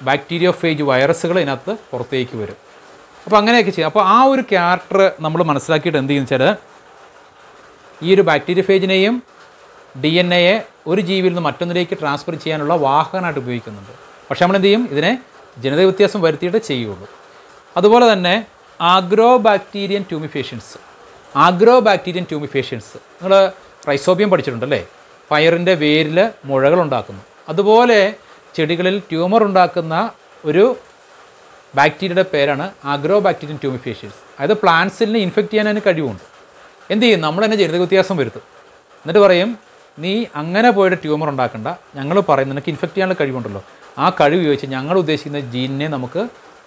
Bacteriophage വൈറസുകൾ ഇതിനകത്ത് പുറത്തേക്ക് വരും. അപ്പോൾ അങ്ങനെയൊക്കെ ചെയ്യും. അപ്പോൾ ആ ഒരു ക്യാരക്ടർ നമ്മൾ മനസ്സിലാക്കിയിട്ട് എന്ത് ചെയ്യുന്നു വെച്ചാൽ, ഈ ഒരു ബാക്ടീരിയോഫേജിനെയും DNA ഒരു ജീവിയിൽ നിന്ന് മറ്റൊന്നിലേക്ക് ട്രാൻസ്ഫർ ചെയ്യാനുള്ള വാഹനമായിട്ട് ഉപയോഗിക്കുന്നുണ്ട്. പക്ഷേ നമ്മൾ എന്ത് ചെയ്യും, ഇതിനെ ജനിതക വ്യത്യാസം വരുത്തിയിട്ട് ചെയ്യുള്ളൂ. അതുപോലെ തന്നെ ആഗ്രോ ബാക്ടീരിയൻ ട്യൂമിഫേഷ്യൻസ് നിങ്ങൾ റൈസോബിയം പഠിച്ചിട്ടുണ്ടല്ലേ? പയറിൻ്റെ വേരിൽ മുഴകളുണ്ടാക്കുന്നു. അതുപോലെ ചെടികളിൽ ട്യൂമർ ഉണ്ടാക്കുന്ന ഒരു ബാക്ടീരിയയുടെ പേരാണ് ആഗ്രോ ബാക്ടീരിയൻ ട്യൂമിഫേഷ്യൻസ്. അതായത് പ്ലാന്റ്സിനെ ഇൻഫെക്റ്റ് ചെയ്യാൻ അതിന് കഴിവുണ്ട്. എന്ത് ചെയ്യും, നമ്മൾ തന്നെ ജനിതക വ്യത്യാസം വരുത്തും. എന്നിട്ട് പറയും, നീ അങ്ങനെ പോയിട്ട് ട്യൂമർ ഉണ്ടാക്കണ്ട, ഞങ്ങൾ പറയും നിനക്ക് ഇൻഫെക്റ്റ് ചെയ്യാനുള്ള കഴിവുണ്ടല്ലോ, ആ കഴിവ് ഉപയോഗിച്ച് ഞങ്ങൾ ഉദ്ദേശിക്കുന്ന ജീനിനെ നമുക്ക്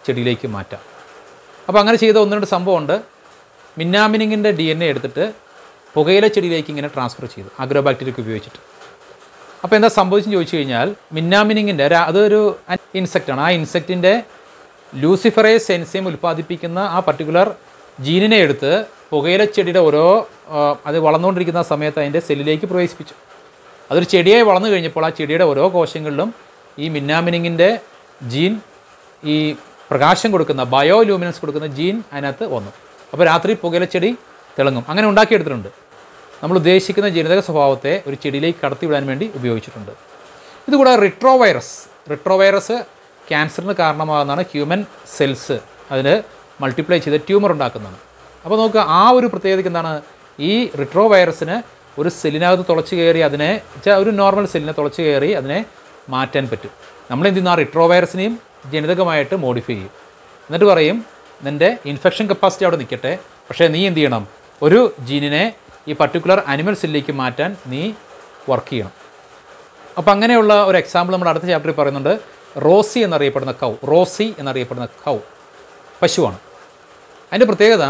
ചെടിയിലേക്ക് മാറ്റാം. അപ്പോൾ അങ്ങനെ ചെയ്ത ഒന്ന് രണ്ട് സംഭവമുണ്ട്. മിന്നാമിനിങ്ങിൻ്റെ DNA എടുത്തിട്ട് പുകയില ചെടിയിലേക്ക് ഇങ്ങനെ ട്രാൻസ്ഫർ ചെയ്തു, ആഗ്രോ ബാക്ടീരിയക്ക് ഉപയോഗിച്ചിട്ട്. അപ്പോൾ എന്താ സംഭവിച്ചെന്ന് ചോദിച്ചു കഴിഞ്ഞാൽ, മിന്നാമിനിങ്ങിൻ്റെ അതൊരു ഇൻസെക്റ്റാണ്. ആ ഇൻസെക്റ്റിൻ്റെ ലൂസിഫറേസ് എൻസൈം ഉൽപ്പാദിപ്പിക്കുന്ന ആ പർട്ടിക്കുലർ ജീനിനെ എടുത്ത് പുകയില ചെടിയുടെ അത് വളർന്നുകൊണ്ടിരിക്കുന്ന സമയത്ത് അതിൻ്റെ സെല്ലിലേക്ക് പ്രവേശിപ്പിച്ചു. അതൊരു ചെടിയായി വളർന്നു കഴിഞ്ഞപ്പോൾ ആ ചെടിയുടെ ഓരോ കോശങ്ങളിലും ഈ മിന്നാമിനിങ്ങിൻ്റെ ജീൻ, ഈ പ്രകാശം കൊടുക്കുന്ന ബയോലൂമിനൻസ് കൊടുക്കുന്ന ജീൻ അതിനകത്ത് വന്നു. അപ്പോൾ രാത്രി പുകയില ചെടി തിളങ്ങും. അങ്ങനെ ഉണ്ടാക്കിയെടുത്തിട്ടുണ്ട്. നമ്മൾ ഉദ്ദേശിക്കുന്ന ജനിതക സ്വഭാവത്തെ ഒരു ചെടിയിലേക്ക് കടത്തിവിടാൻ വേണ്ടി ഉപയോഗിച്ചിട്ടുണ്ട്. ഇതുകൂടാതെ റിട്രോവൈറസ് ക്യാൻസറിന് കാരണമാകുന്നതാണ്. ഹ്യൂമൻ സെൽസ് അതിന് മൾട്ടിപ്ലൈ ചെയ്ത് ട്യൂമർ ഉണ്ടാക്കുന്നതാണ്. അപ്പോൾ നോക്കുക, ആ ഒരു പ്രത്യേകതയ്ക്ക് എന്താണ്, ഈ റിട്രോവൈറസിന് ഒരു സെല്ലിനകത്ത് തുളച്ച് കയറി അതിനെ ഒരു നോർമൽ സെല്ലിനെ തുളച്ച് കയറി അതിനെ മാറ്റാൻ പറ്റും. നമ്മളെന്ത് ചെയ്യുന്നു, ആ റിട്രോവൈറസിനെയും ജനിതകമായിട്ട് മോഡിഫൈ ചെയ്യും. എന്നിട്ട് പറയും, നിൻ്റെ ഇൻഫെക്ഷൻ കപ്പാസിറ്റി അവിടെ നിൽക്കട്ടെ, പക്ഷേ നീ എന്ത് ചെയ്യണം, ഒരു ജീനിനെ ഈ പർട്ടിക്കുലർ അനിമൽ സെല്ലിലേക്ക് മാറ്റാൻ നീ വർക്ക് ചെയ്യണം. അപ്പോൾ അങ്ങനെയുള്ള ഒരു എക്സാമ്പിൾ നമ്മുടെ അടുത്ത ചാപ്റ്ററിൽ പറയുന്നുണ്ട്. റോസി എന്നറിയപ്പെടുന്ന കൗ പശുവാണ്. അതിൻ്റെ പ്രത്യേകത,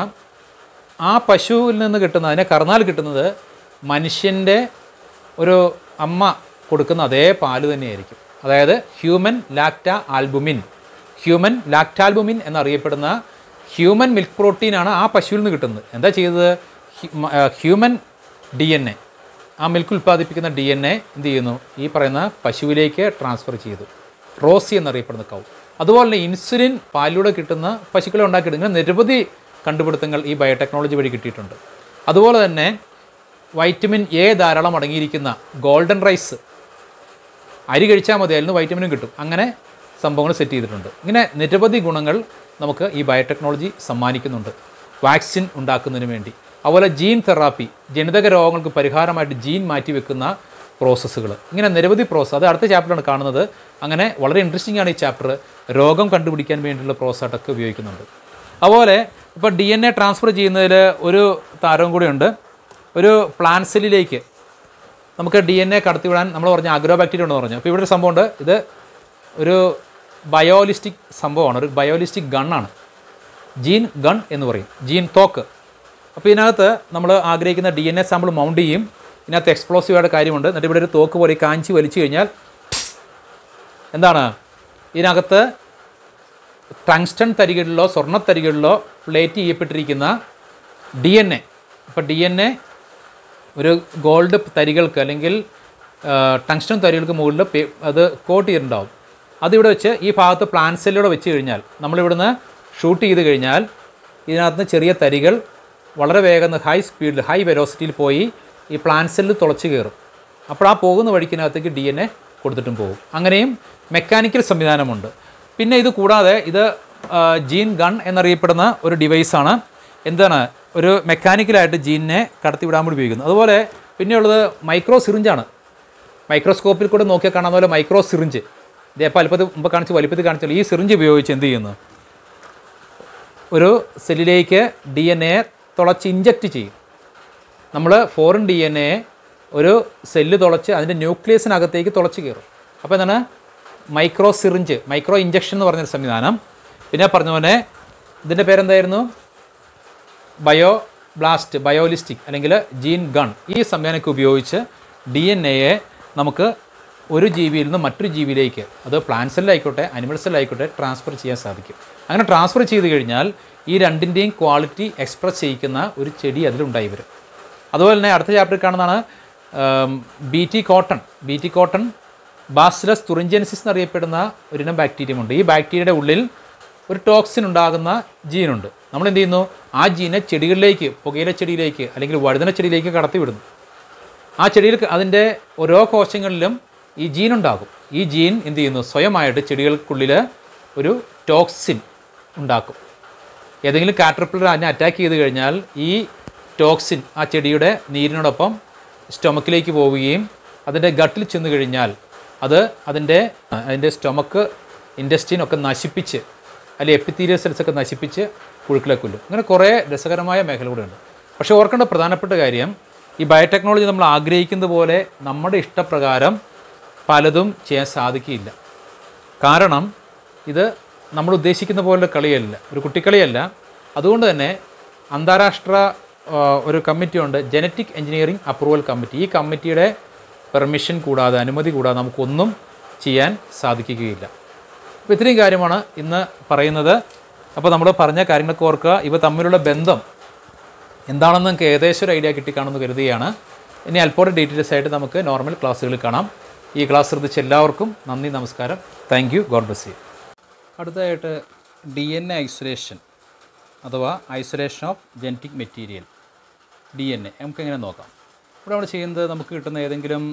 ആ പശുവിൽ നിന്ന് കിട്ടുന്ന, അതിനെ കറന്നാൽ കിട്ടുന്നത് മനുഷ്യൻ്റെ ഒരു അമ്മ കൊടുക്കുന്ന അതേ പാല് തന്നെയായിരിക്കും. അതായത് ഹ്യൂമൻ ലാക്റ്റാൽബുമിൻ എന്നറിയപ്പെടുന്ന ഹ്യൂമൻ മിൽക്ക് പ്രോട്ടീനാണ് ആ പശുവിൽ നിന്ന് കിട്ടുന്നത്. എന്താ ചെയ്തത്, ഹ്യൂമൻ DNA, ആ മിൽക്ക് ഉൽപ്പാദിപ്പിക്കുന്ന DNA എന്ത് ചെയ്യുന്നു, ഈ പറയുന്ന പശുവിലേക്ക് ട്രാൻസ്ഫർ ചെയ്തു. റോസി എന്നറിയപ്പെടുന്ന കൗ. അതുപോലെ തന്നെ ഇൻസുലിൻ പാലിലൂടെ കിട്ടുന്ന പശുക്കളെ ഉണ്ടാക്കിയിട്ട് ഇങ്ങനെ നിരവധി കണ്ടുപിടുത്തങ്ങൾ ഈ ബയോടെക്നോളജി വഴി കിട്ടിയിട്ടുണ്ട്. അതുപോലെ തന്നെ വൈറ്റമിൻ A ധാരാളം അടങ്ങിയിരിക്കുന്ന ഗോൾഡൻ റൈസ്, അരി കഴിച്ചാൽ മതി, അതിൽ നിന്ന് വൈറ്റമിനും കിട്ടും. അങ്ങനെ സംഭവങ്ങൾ സെറ്റ് ചെയ്തിട്ടുണ്ട്. ഇങ്ങനെ നിരവധി ഗുണങ്ങൾ നമുക്ക് ഈ ബയോടെക്നോളജി സമ്മാനിക്കുന്നുണ്ട് വാക്സിൻ ഉണ്ടാക്കുന്നതിന് വേണ്ടി. അതുപോലെ ജീൻ തെറാപ്പി, ജനിതക രോഗങ്ങൾക്ക് പരിഹാരമായിട്ട് ജീൻ മാറ്റിവെക്കുന്ന പ്രോസസ്സുകൾ, ഇങ്ങനെ നിരവധി പ്രോസസ്സ്. അത് അടുത്ത ചാപ്റ്ററാണ് കാണുന്നത്. അങ്ങനെ വളരെ ഇൻട്രസ്റ്റിംഗ് ആണ് ഈ ചാപ്റ്റർ. രോഗം കണ്ടുപിടിക്കാൻ വേണ്ടിയുള്ള പ്രോസസ്സായിട്ടൊക്കെ ഉപയോഗിക്കുന്നുണ്ട്. അതുപോലെ ഇപ്പോൾ DNA ട്രാൻസ്ഫർ ചെയ്യുന്നതിൽ ഒരു താരവും കൂടിയുണ്ട്. ഒരു പ്ലാന്റ് സെല്ലിലേക്ക് നമുക്ക് DNA കടത്തിവിടാൻ നമ്മൾ പറഞ്ഞ ആഗ്രോ ബാക്ടീരിയ ഉണ്ടെന്ന് പറഞ്ഞു. അപ്പോൾ ഇവിടെ ഒരു സംഭവമുണ്ട്. ഇത് ഒരു ബയോളിസ്റ്റിക് സംഭവമാണ്, ഒരു ബയോളിസ്റ്റിക് ഗണ്ണാണ്. ജീൻ ഗൺ എന്ന് പറയും, ജീൻ തോക്ക്. അപ്പോൾ ഇതിനകത്ത് നമ്മൾ ആഗ്രഹിക്കുന്ന DNA സാമ്പിൾ മൗണ്ട് ചെയ്യും. ഇതിനകത്ത് എക്സ്പ്ലോസീവായിട്ട് കാര്യമുണ്ട്. എന്നിട്ട് ഇവിടെ ഒരു തോക്ക് പോലെ കാഞ്ചി വലിച്ചു കഴിഞ്ഞാൽ എന്താണ്, ഇതിനകത്ത് ടങ്സ്റ്റൺ തരികളിലോ സ്വർണ്ണത്തരികളിലോ പ്ലേറ്റ് ചെയ്യപ്പെട്ടിരിക്കുന്ന DNA, ഇപ്പോൾ DNA ഒരു ഗോൾഡ് തരികൾക്ക് അല്ലെങ്കിൽ ടങ്സ്റ്റൺ തരികൾക്ക് മുകളിൽ അത് കോട്ട് ചെയ്തിട്ടുണ്ടാവും. അതിവിടെ വെച്ച് ഈ ഭാഗത്ത് പ്ലാന്റ് സെല്ലിലൂടെ വെച്ച് കഴിഞ്ഞാൽ, നമ്മളിവിടുന്ന് ഷൂട്ട് ചെയ്ത് കഴിഞ്ഞാൽ ഇതിനകത്ത് ചെറിയ തരികൾ വളരെ വേഗം ഹൈ സ്പീഡിൽ ഹൈ വെലോസിറ്റിയിൽ പോയി ഈ പ്ലാന്റ് സെല്ലിൽ തുളച്ച് കയറും. അപ്പോൾ ആ പോകുന്ന വഴിക്കിനകത്തേക്ക് DNA കൊടുത്തിട്ടും പോകും. അങ്ങനെയും മെക്കാനിക്കൽ സംവിധാനമുണ്ട്. പിന്നെ ഇത് കൂടാതെ ഇത് ജീൻ ഗൺ എന്നറിയപ്പെടുന്ന ഒരു ഡിവൈസാണ്. എന്താണ്, ഒരു മെക്കാനിക്കലായിട്ട് ജീനിനെ കടത്തിവിടാൻ വേണ്ടി ഉപയോഗിക്കുന്നത്. അതുപോലെ പിന്നെയുള്ളത് മൈക്രോ സിറിഞ്ചാണ്. മൈക്രോസ്കോപ്പിൽ കൂടെ നോക്കിയാൽ കാണാവുന്ന പോലെ മൈക്രോ സിറിഞ്ച്, ഇതേ വലിപ്പത്തിൽ മുമ്പ് കാണിച്ച് വലിപ്പത്തിൽ കാണിച്ചാൽ ഈ സിറിഞ്ച് ഉപയോഗിച്ച് എന്ത് ചെയ്യുന്നു, ഒരു സെല്ലിലേക്ക് DNA തുളച്ച് ഇഞ്ചക്റ്റ് ചെയ്യും. നമ്മൾ ഫോറിൻ DNA ഒരു സെല്ല് തുളച്ച് അതിൻ്റെ ന്യൂക്ലിയസിനകത്തേക്ക് തുളച്ച് കയറും. അപ്പോൾ എന്താണ് മൈക്രോ സിറിഞ്ച്, മൈക്രോ ഇഞ്ചക്ഷൻ എന്ന് പറഞ്ഞൊരു സംവിധാനം. പിന്നെ പറഞ്ഞ പോലെ ഇതിൻ്റെ പേരെന്തായിരുന്നു, ബയോബ്ലാസ്റ്റ്, ബയോലിസ്റ്റിക് അല്ലെങ്കിൽ ജീൻ ഗൺ. ഈ സംവിധാനമൊക്കെ ഉപയോഗിച്ച് DNA നമുക്ക് ഒരു ജീവിയിൽ നിന്ന് മറ്റൊരു ജീവിയിലേക്ക്, അത് പ്ലാന്റ് സെല്ലായിക്കോട്ടെ അനിമൽ സെല്ലായിക്കോട്ടെ, ട്രാൻസ്ഫർ ചെയ്യാൻ സാധിക്കും. അങ്ങനെ ട്രാൻസ്ഫർ ചെയ്ത് കഴിഞ്ഞാൽ ഈ രണ്ടിൻ്റെയും ക്വാളിറ്റി എക്സ്പ്രസ് ചെയ്യിക്കുന്ന ഒരു ചെടി അതിലുണ്ടായി വരും. അതുപോലെ തന്നെ അടുത്ത ചാപ്റ്ററിൽ കാണുന്നതാണ് BT കോട്ടൺ ബാസിലസ് തുറിഞ്ചെൻസിസ് എന്നറിയപ്പെടുന്ന ഒരിനം ബാക്ടീരിയമുണ്ട്. ഈ ബാക്ടീരിയയുടെ ഉള്ളിൽ ഒരു ടോക്സിൻ ഉണ്ടാകുന്ന ജീനുണ്ട്. നമ്മൾ എന്ത് ചെയ്യുന്നു, ആ ജീനെ ചെടികളിലേക്ക്, പുകയില ചെടിയിലേക്ക് അല്ലെങ്കിൽ വഴുതന ചെടിയിലേക്ക് കടത്തിവിടുന്നു. ആ ചെടിയിൽ അതിൻ്റെ ഓരോ കോശങ്ങളിലും ഈ ജീൻ ഉണ്ടാകും. ഈ ജീൻ എന്ത് ചെയ്യുന്നു, സ്വയമായിട്ട് ചെടികൾക്കുള്ളിൽ ഒരു ടോക്സിൻ ഉണ്ടാക്കും. ഏതെങ്കിലും കാറ്റർപില്ലർ അതിനെ അറ്റാക്ക് ചെയ്ത് കഴിഞ്ഞാൽ ഈ ടോക്സിൻ ആ ചെടിയുടെ നീരിനോടൊപ്പം സ്റ്റൊമക്കിലേക്ക് പോവുകയും അതിൻ്റെ ഗട്ടിൽ ചെന്ന് കഴിഞ്ഞാൽ അത് അതിൻ്റെ സ്റ്റൊമക്ക് ഇൻറ്റസ്റ്റീനൊക്കെ നശിപ്പിച്ച് അല്ലെങ്കിൽ എപ്പിത്തീരിയൽ സെൽസൊക്കെ നശിപ്പിച്ച് പുഴുക്കളെ കൊല്ലും. അങ്ങനെ കുറേ രസകരമായ മേഖല കൂടെ ഉണ്ട്. പക്ഷേ ഓർക്കേണ്ട പ്രധാനപ്പെട്ട കാര്യം, ഈ ബയോടെക്നോളജി നമ്മൾ ആഗ്രഹിക്കുന്നത് പോലെ നമ്മുടെ ഇഷ്ടപ്രകാരം പലതും ചെയ്യാൻ സാധിക്കില്ല. കാരണം ഇത് നമ്മൾ ഉദ്ദേശിക്കുന്ന പോലുള്ള കളിയല്ല, ഒരു കുട്ടിക്കളിയല്ല. അതുകൊണ്ട് തന്നെ അന്താരാഷ്ട്ര ഒരു കമ്മിറ്റിയുണ്ട്, ജനറ്റിക് എഞ്ചിനീയറിംഗ് അപ്രൂവൽ കമ്മിറ്റി. ഈ കമ്മിറ്റിയുടെ പെർമിഷൻ കൂടാതെ, അനുമതി കൂടാതെ നമുക്കൊന്നും ചെയ്യാൻ സാധിക്കുകയില്ല. അപ്പോൾ ഇത്രയും കാര്യമാണ് ഇന്ന് പറയുന്നത്. അപ്പോൾ നമ്മൾ പറഞ്ഞ കാര്യങ്ങളൊക്കെ ഓർക്കുക. ഇവ തമ്മിലുള്ള ബന്ധം എന്താണെന്ന് നമുക്ക് ഏകദേശം ഒരു ഐഡിയ കിട്ടിക്കാണെന്ന് കരുതുകയാണ്. ഇനി അല്പോടെ ഡീറ്റെയിൽസ് ആയിട്ട് നമുക്ക് നോർമൽ ക്ലാസ്സുകളിൽ കാണാം. ഈ ക്ലാസ് ശ്രദ്ധിച്ച എല്ലാവർക്കും നന്ദി, നമസ്കാരം. Thank you, God bless you. അടുത്തതായിട്ട് DNA ഐസൊലേഷൻ അഥവാ isolation of genetic material, DNA നമുക്കെങ്ങനെ നോക്കാം. ഇവിടെ നമ്മൾ ചെയ്യുന്നത്, നമുക്ക് കിട്ടുന്ന ഏതെങ്കിലും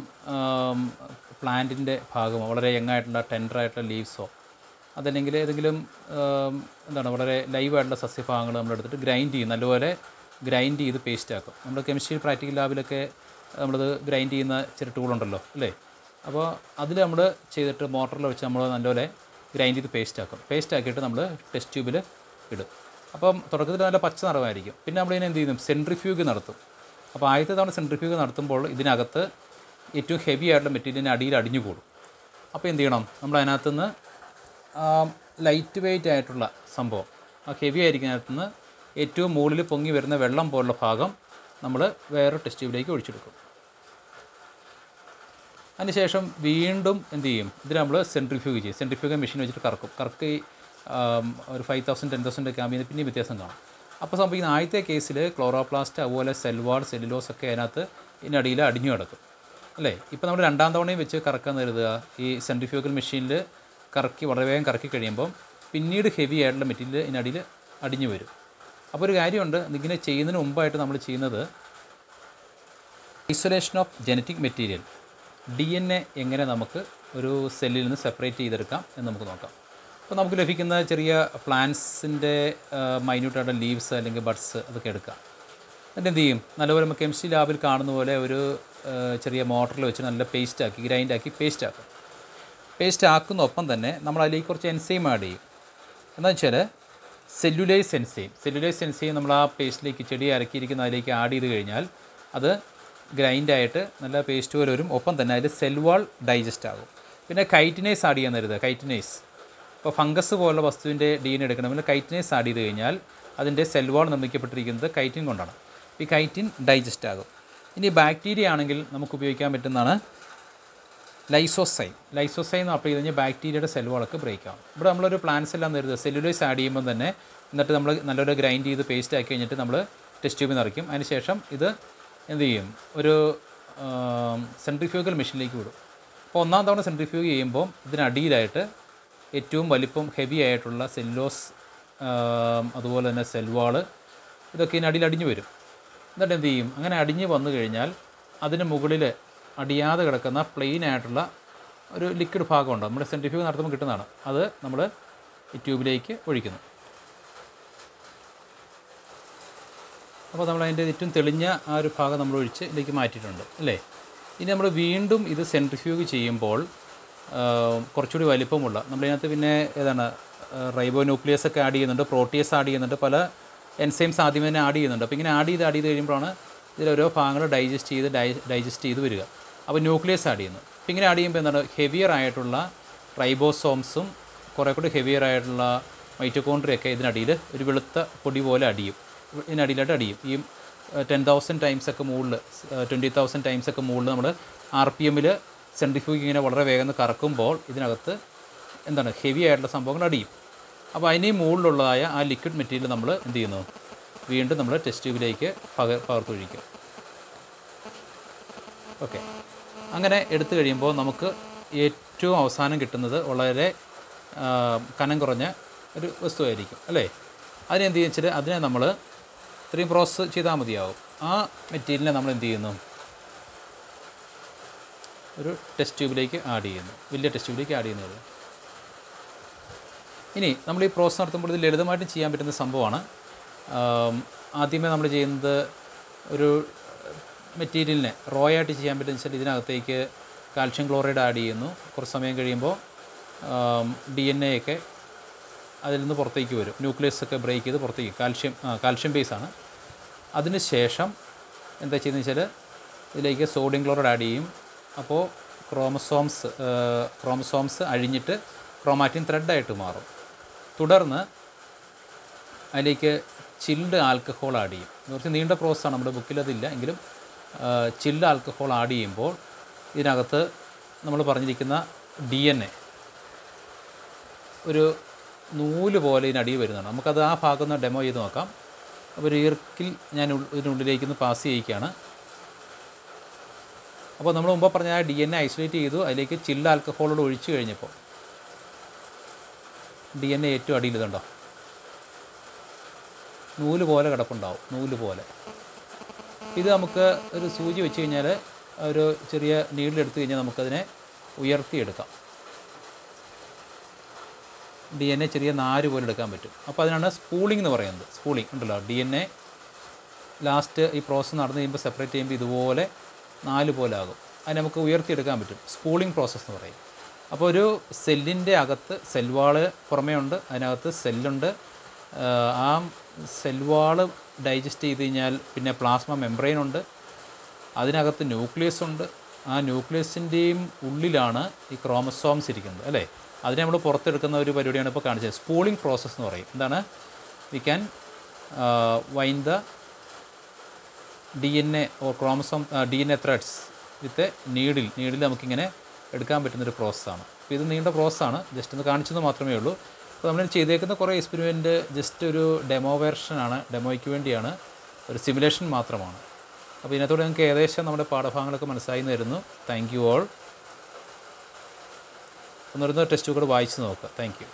പ്ലാന്റിൻ്റെ ഭാഗമോ വളരെ യങ്ങായിട്ടുള്ള ടെൻഡറായിട്ടുള്ള ലീവ്സോ അതല്ലെങ്കിൽ ഏതെങ്കിലും വളരെ ലൈവായിട്ടുള്ള സസ്യഭാഗങ്ങൾ നമ്മളെടുത്തിട്ട് ഗ്രൈൻഡ് ചെയ്യും, നല്ലപോലെ ഗ്രൈൻഡ് ചെയ്ത് പേസ്റ്റ് ആക്കും. നമ്മൾ കെമിസ്ട്രി പ്രാക്ടിക്കൽ ലാബിലൊക്കെ നമ്മളത് ഗ്രൈൻഡ് ചെയ്യുന്ന ചെറിയ ടൂളുണ്ടല്ലോ അല്ലേ. അപ്പോൾ അതിൽ നമ്മൾ ചെയ്തിട്ട് മോട്ടറിൽ വെച്ച് നമ്മൾ നല്ലപോലെ ഗ്രൈൻഡ് ചെയ്ത് പേസ്റ്റ് ആക്കും. പേസ്റ്റ് ആക്കിയിട്ട് നമ്മൾ ടെസ്റ്റ് ട്യൂബിൽ ഇടും. അപ്പം തുടക്കത്തിൽ നല്ല പച്ച നിറമായിരിക്കും. പിന്നെ നമ്മളിതിനെ എന്ത് ചെയ്യും, സെൻട്രിഫ്യൂഗ് നടത്തും. അപ്പോൾ ആദ്യത്തെ തവണ സെൻട്രിഫ്യൂഗ് നടത്തുമ്പോൾ ഇതിനകത്ത് ഏറ്റവും ഹെവി ആയിട്ടുള്ള മെറ്റീരിയലിന് അടിയിൽ അടിഞ്ഞു കൂടും. അപ്പോൾ എന്ത് ചെയ്യണം, നമ്മൾ അതിനകത്തുനിന്ന് ലൈറ്റ് വെയ്റ്റ് ആയിട്ടുള്ള സംഭവം, ആ ഹെവി ആയിരിക്കുന്നതിനകത്തുനിന്ന് ഏറ്റവും മുകളിൽ പൊങ്ങി വരുന്ന വെള്ളം പോലുള്ള ഭാഗം നമ്മൾ വേറെ ടെസ്റ്റ് ട്യൂബിലേക്ക് ഒഴിച്ചെടുക്കും. അതിനുശേഷം വീണ്ടും എന്ത് ചെയ്യും, ഇതിൽ നമ്മൾ സെൻട്രിഫ്യൂഗ് ചെയ്യും. സെൻട്രിഫ്യൂഗ് മെഷീൻ വെച്ചിട്ട് കറക്കി ഒരു 5000 10,000 ഒക്കെ ആകുമ്പോൾ പിന്നെയും വ്യത്യാസം കാണും. അപ്പോൾ സംഭവിക്കുന്ന ആദ്യത്തെ കേസിൽ ക്ലോറോപ്ലാസ്റ്റ് അതുപോലെ സെൽവാൾ സെല്ലുലോസ് ഒക്കെ അതിനകത്ത് ഇതിനടിയിൽ അടിഞ്ഞു കിടക്കും അല്ലേ. ഇപ്പോൾ നമ്മൾ രണ്ടാം തവണയും വെച്ച് കറക്കാൻ കരുതുക, ഈ സെൻട്രിഫ്യൂഗൽ മെഷീനിൽ കറക്കി വളരെ വേഗം കറക്കി കഴിയുമ്പം പിന്നീട് ഹെവി ആയിട്ടുള്ള മെറ്റീരിയൽ ഇതിനടിയിൽ അടിഞ്ഞു വരും. അപ്പോൾ ഒരു കാര്യമുണ്ട്, ഇങ്ങനെ ചെയ്യുന്നതിന് മുമ്പായിട്ട് നമ്മൾ ചെയ്യുന്നത് isolation of genetic material, DNA എങ്ങനെ നമുക്ക് ഒരു സെല്ലിൽ നിന്ന് സെപ്പറേറ്റ് ചെയ്തെടുക്കാം എന്ന് നമുക്ക് നോക്കാം. അപ്പോൾ നമുക്ക് ലഭിക്കുന്ന ചെറിയ പ്ലാന്റ്സിൻ്റെ മൈന്യൂട്ടായിട്ടുള്ള ലീവ്സ് അല്ലെങ്കിൽ ബഡ്സ് അതൊക്കെ എടുക്കാം. എന്നിട്ട് എന്ത് ചെയ്യും, നല്ലപോലെ നമുക്ക് കെമിസ്ട്രി ലാബിൽ കാണുന്ന പോലെ ഒരു ചെറിയ മോട്ടറിൽ വെച്ച് നല്ല പേസ്റ്റാക്കി ഗ്രൈൻഡാക്കി പേസ്റ്റാക്കും. പേസ്റ്റ് ആക്കുന്ന ഒപ്പം തന്നെ നമ്മൾ അതിലേക്ക് കുറച്ച് എൻസൈം ആഡ് ചെയ്യും. എന്താണെന്ന് വെച്ചാൽ സെല്ലുലൈസ് എൻസൈം നമ്മൾ ആ പേസ്റ്റിലേക്ക്, ചെടി അരക്കിയിരിക്കുന്ന അതിലേക്ക് ആഡ് ചെയ്ത് കഴിഞ്ഞാൽ അത് ഗ്രൈൻഡായിട്ട് നല്ല പേസ്റ്റ് പോലെ വരും. ഒപ്പം തന്നെ അതിൽ സെൽവാൾ ഡൈജസ്റ്റ് ആകും. പിന്നെ കൈറ്റിനേസ് ആഡ് ചെയ്യാൻ തരുത്. കൈറ്റിനേസ് ഇപ്പോൾ ഫംഗസ് പോലുള്ള വസ്തുവിൻ്റെ DNA എടുക്കണമെങ്കിൽ കൈറ്റിനേസ് ആഡ് ചെയ്ത് കഴിഞ്ഞാൽ അതിൻ്റെ സെൽവാൾ നിർമ്മിക്കപ്പെട്ടിരിക്കുന്നത് കൈറ്റിൻ കൊണ്ടാണ്. ഈ കൈറ്റിൻ ഡൈജസ്റ്റ് ആകും. ഇനി ബാക്ടീരിയ ആണെങ്കിൽ നമുക്ക് ഉപയോഗിക്കാൻ പറ്റുന്നതാണ് ലൈസോസൈം എന്ന് അപ്ലൈ ചെയ്ത് കഴിഞ്ഞാൽ ബാക്ടീരിയയുടെ സെൽവാളൊക്കെ ബ്രേക്ക് ആകും. ഇവിടെ നമ്മളൊരു പ്ലാന്റ്സ് എല്ലാം തരുന്നത് സെല്ലുലോസ് ആഡ് ചെയ്യുമ്പോൾ തന്നെ, എന്നിട്ട് നമ്മൾ നല്ലൊരു ഗ്രൈൻഡ് ചെയ്ത് പേസ്റ്റ് ആക്കി കഴിഞ്ഞിട്ട് നമ്മൾ ടെസ്റ്റ് ട്യൂബിൽ നിറയ്ക്കും. അതിനുശേഷം ഇത് എന്ത് ചെയ്യും, ഒരു സെൻട്രിഫ്യൂഗൽ മെഷീനിലേക്ക് വിടും. അപ്പോൾ ഒന്നാം തവണ സെൻട്രിഫ്യൂഗ് ചെയ്യുമ്പോൾ ഇതിനടിയിലായിട്ട് ഏറ്റവും വലിപ്പം ഹെവി ആയിട്ടുള്ള സെല്ലോസ് അതുപോലെ തന്നെ സെൽവാള് ഇതൊക്കെ ഇതിനടിയിൽ അടിഞ്ഞു വരും. എന്നിട്ട് എന്ത് ചെയ്യും, അങ്ങനെ അടിഞ്ഞ് വന്നു കഴിഞ്ഞാൽ അതിന് മുകളിൽ അടിയാതെ കിടക്കുന്ന പ്ലെയിൻ ആയിട്ടുള്ള ഒരു ലിക്വിഡ് ഭാഗമുണ്ട്, നമ്മുടെ സെൻട്രിഫ്യൂഗ് നടത്തുമ്പോൾ കിട്ടുന്നതാണ്. അത് നമ്മൾ ഈ ട്യൂബിലേക്ക് ഒഴിക്കുന്നു. അപ്പോൾ നമ്മൾ അതിൻ്റെ ഏറ്റവും തെളിഞ്ഞ ആ ഒരു ഭാഗം നമ്മൾ ഒഴിച്ച് ഇതിലേക്ക് മാറ്റിയിട്ടുണ്ട് അല്ലേ. ഇനി നമ്മൾ വീണ്ടും ഇത് സെൻട്രിഫ്യൂഗ് ചെയ്യുമ്പോൾ കുറച്ചുകൂടി വലിപ്പമുള്ള നമ്മളിതിനകത്ത് പിന്നെ ഏതാണ് റൈബോ ന്യൂക്ലിയസ് ഒക്കെ ആഡ് ചെയ്യുന്നുണ്ട്, പ്രോട്ടീസ് ആഡ് ചെയ്യുന്നുണ്ട്, പല എൻസൈംസ് ആദ്യം തന്നെ ആഡ് ചെയ്യുന്നുണ്ട്. അപ്പോൾ ഇങ്ങനെ ആഡ് ചെയ്ത് കഴിയുമ്പോഴാണ് ഇതിലോരോ ഭാഗങ്ങൾ ഡൈജസ്റ്റ് ചെയ്ത് വരിക. അപ്പോൾ ന്യൂക്ലിയസ് ആഡ് ചെയ്യുന്നു. അപ്പോൾ ഇങ്ങനെ ആഡ് ചെയ്യുമ്പോൾ എന്താണ് ഹെവിയർ ആയിട്ടുള്ള റൈബോസോംസും കുറേ കൂടി ഹെവിയർ ആയിട്ടുള്ള മൈറ്റോകോൺട്രിയൊക്കെ ഇതിനടിയിൽ ഒരു വെളുത്ത പൊടി പോലെ അടിയും, ഇതിനടിയിലായിട്ട് അടിയും. ഈ 10,000 ടൈംസ് ഒക്കെ മുകളിൽ 20,000 ടൈംസ് ഒക്കെ മുകളിൽ നമ്മൾ RPM സെൻട്രിഫ്യൂഗ് ഇങ്ങനെ വളരെ വേഗം കറക്കുമ്പോൾ ഇതിനകത്ത് എന്താണ് ഹെവി ആയിട്ടുള്ള സംഭവങ്ങൾ അടിയും. അപ്പോൾ അതിന് മുകളിലുള്ളതായ ആ ലിക്വിഡ് മെറ്റീരിയൽ നമ്മൾ എന്ത് ചെയ്യുന്നു, വീണ്ടും നമ്മൾ ടെസ്റ്റ് ട്യൂബിലേക്ക് പകർത്തൊഴിക്കും. ഓക്കെ, അങ്ങനെ എടുത്തു കഴിയുമ്പോൾ നമുക്ക് ഏറ്റവും അവസാനം കിട്ടുന്നത് വളരെ കനം കുറഞ്ഞ ഒരു വസ്തുവായിരിക്കും അല്ലേ. അതിനെന്ത് ചെയ്യുക, അതിനെ നമ്മൾ ഇത്രയും പ്രോസസ്സ് ചെയ്താൽ മതിയാവും. ആ മെറ്റീരിയലിനെ നമ്മൾ എന്ത് ചെയ്യുന്നു, ഒരു ടെസ്റ്റ് ട്യൂബിലേക്ക് ആഡ് ചെയ്യുന്നു, വലിയ ടെസ്റ്റ് ട്യൂബിലേക്ക് ആഡ് ചെയ്യുന്നത്. ഇനി നമ്മൾ ഈ പ്രോസസ്സ് നടത്തുമ്പോൾ ഇത് ലളിതമായിട്ട് ചെയ്യാൻ പറ്റുന്ന സംഭവമാണ്. ആദ്യമേ നമ്മൾ ചെയ്യുന്നത് ഒരു മെറ്റീരിയലിനെ റോ ആയിട്ട് ചെയ്യാൻ പറ്റുന്ന വെച്ചാൽ ഇതിനകത്തേക്ക് കാൽഷ്യം ക്ലോറൈഡ് ആഡ് ചെയ്യുന്നു. കുറച്ച് സമയം കഴിയുമ്പോൾ DNA ഒക്കെ അതിൽ നിന്ന് പുറത്തേക്ക് വരും, ന്യൂക്ലിയസ് ഒക്കെ ബ്രേക്ക് ചെയ്ത് പുറത്തേക്ക് കാൽഷ്യം ബേസാണ്. അതിന് ശേഷം എന്താ ചെയ്യുന്നത് വെച്ചാൽ ഇതിലേക്ക് സോഡിയം ക്ലോറൈഡ് ആഡ് ചെയ്യും. അപ്പോൾ ക്രോമസോംസ് അഴിഞ്ഞിട്ട് ക്രോമാറ്റിൻ ത്രെഡായിട്ട് മാറും. തുടർന്ന് അതിലേക്ക് ചിൽഡ് ആൽക്കഹോൾ ആഡ് ചെയ്യും. കുറച്ച് നീണ്ട പ്രോസസ്സാണ്, നമ്മുടെ ബുക്കിൽ അതില്ല എങ്കിലും ചിൽഡ് ആൽക്കഹോൾ ആഡ് ചെയ്യുമ്പോൾ ഇതിനകത്ത് നമ്മൾ പറഞ്ഞിരിക്കുന്ന DNA ഒരു നൂല് പോലെ ഇതിനടിയിൽ വരുന്നതാണ്. നമുക്കത് ആ ഭാഗം ഒന്ന് ഡെമോ ചെയ്ത് നോക്കാം. അപ്പോൾ ഒരു ഈർക്കിൽ ഞാൻ ഇതിനുള്ളിലേക്ക് ഒന്ന് പാസ് ചെയ്യിക്കുകയാണ്. അപ്പോൾ നമ്മൾ മുമ്പ് പറഞ്ഞ ആ DNA ഐസൊലേറ്റ് ചെയ്തു, അതിലേക്ക് ചിൽഡ് ആൽക്കഹോളോട് ഒഴിച്ച് കഴിഞ്ഞപ്പോൾ DNA ഏറ്റവും അടിയിൽ ഇതുണ്ടോ, നൂല് പോലെ കിടപ്പുണ്ടാവും, നൂല് പോലെ. ഇത് നമുക്ക് ഒരു സൂചി വെച്ച് കഴിഞ്ഞാൽ ഒരു ചെറിയ നീഡിലെടുത്ത് കഴിഞ്ഞാൽ നമുക്കതിനെ ഉയർത്തിയെടുക്കാം. DNA ചെറിയ നാര് പോലെ എടുക്കാൻ പറ്റും. അപ്പോൾ അതിനാണ് സ്പൂളിംഗ് എന്ന് പറയുന്നത്. സ്പൂളിംഗ് ഉണ്ടല്ലോ, DNA ലാസ്റ്റ് ഈ പ്രോസസ്സ് നടന്നു കഴിയുമ്പോൾ സെപ്പറേറ്റ് ചെയ്യുമ്പോൾ ഇതുപോലെ നാല് പോലെ ആകും. അതിന് നമുക്ക് ഉയർത്തിയെടുക്കാൻ പറ്റും, സ്പൂളിംഗ് പ്രോസസ്സ് എന്ന് പറയും. അപ്പോൾ ഒരു സെല്ലിൻ്റെ അകത്ത് സെൽവാള് പുറമേ ഉണ്ട്, അതിനകത്ത് സെല്ലുണ്ട്. ആ സെൽവാള് ഡൈജസ്റ്റ് ചെയ്ത് കഴിഞ്ഞാൽ പിന്നെ പ്ലാസ്മ മെംബ്രെയിൻ ഉണ്ട്, അതിനകത്ത് ന്യൂക്ലിയസ് ഉണ്ട്. ആ ന്യൂക്ലിയസിൻ്റെയും ഉള്ളിലാണ് ഈ ക്രോമസോംസ് ഇരിക്കുന്നത് അല്ലേ. അതിനെ നമ്മൾ പുറത്തെടുക്കുന്ന ഒരു പരിപാടിയാണ് ഇപ്പോൾ കാണിച്ചത്. സ്പൂളിംഗ് പ്രോസസ്സ് എന്ന് പറയും. എന്താണ്, we can wind the DNA or DNA threads with needle നമുക്കിങ്ങനെ എടുക്കാൻ പറ്റുന്നൊരു പ്രോസസ്സാണ്. അപ്പോൾ ഇത് നീണ്ട പ്രോസസ്സാണ്, ജസ്റ്റ് ഒന്ന് കാണിച്ചെന്ന് മാത്രമേ ഉള്ളൂ. അപ്പോൾ നമ്മൾ ചെയ്തേക്കുന്ന കുറേ എക്സ്പെരിമെൻറ്റ് ജസ്റ്റ് ഒരു ഡെമോ വെർഷനാണ്, ഡെമോയ്ക്ക് വേണ്ടിയാണ്, ഒരു സിമുലേഷൻ മാത്രമാണ്. അപ്പോൾ ഇതിനകത്തോടെ നിങ്ങൾക്ക് ഏകദേശം നമ്മുടെ പാഠഭാഗങ്ങളൊക്കെ മനസ്സിലായി തരുന്നു. Thank you all. ഒന്നിരുന്ന ടെസ്റ്റ് കൂടെ വായിച്ച് നോക്കുക. Thank U.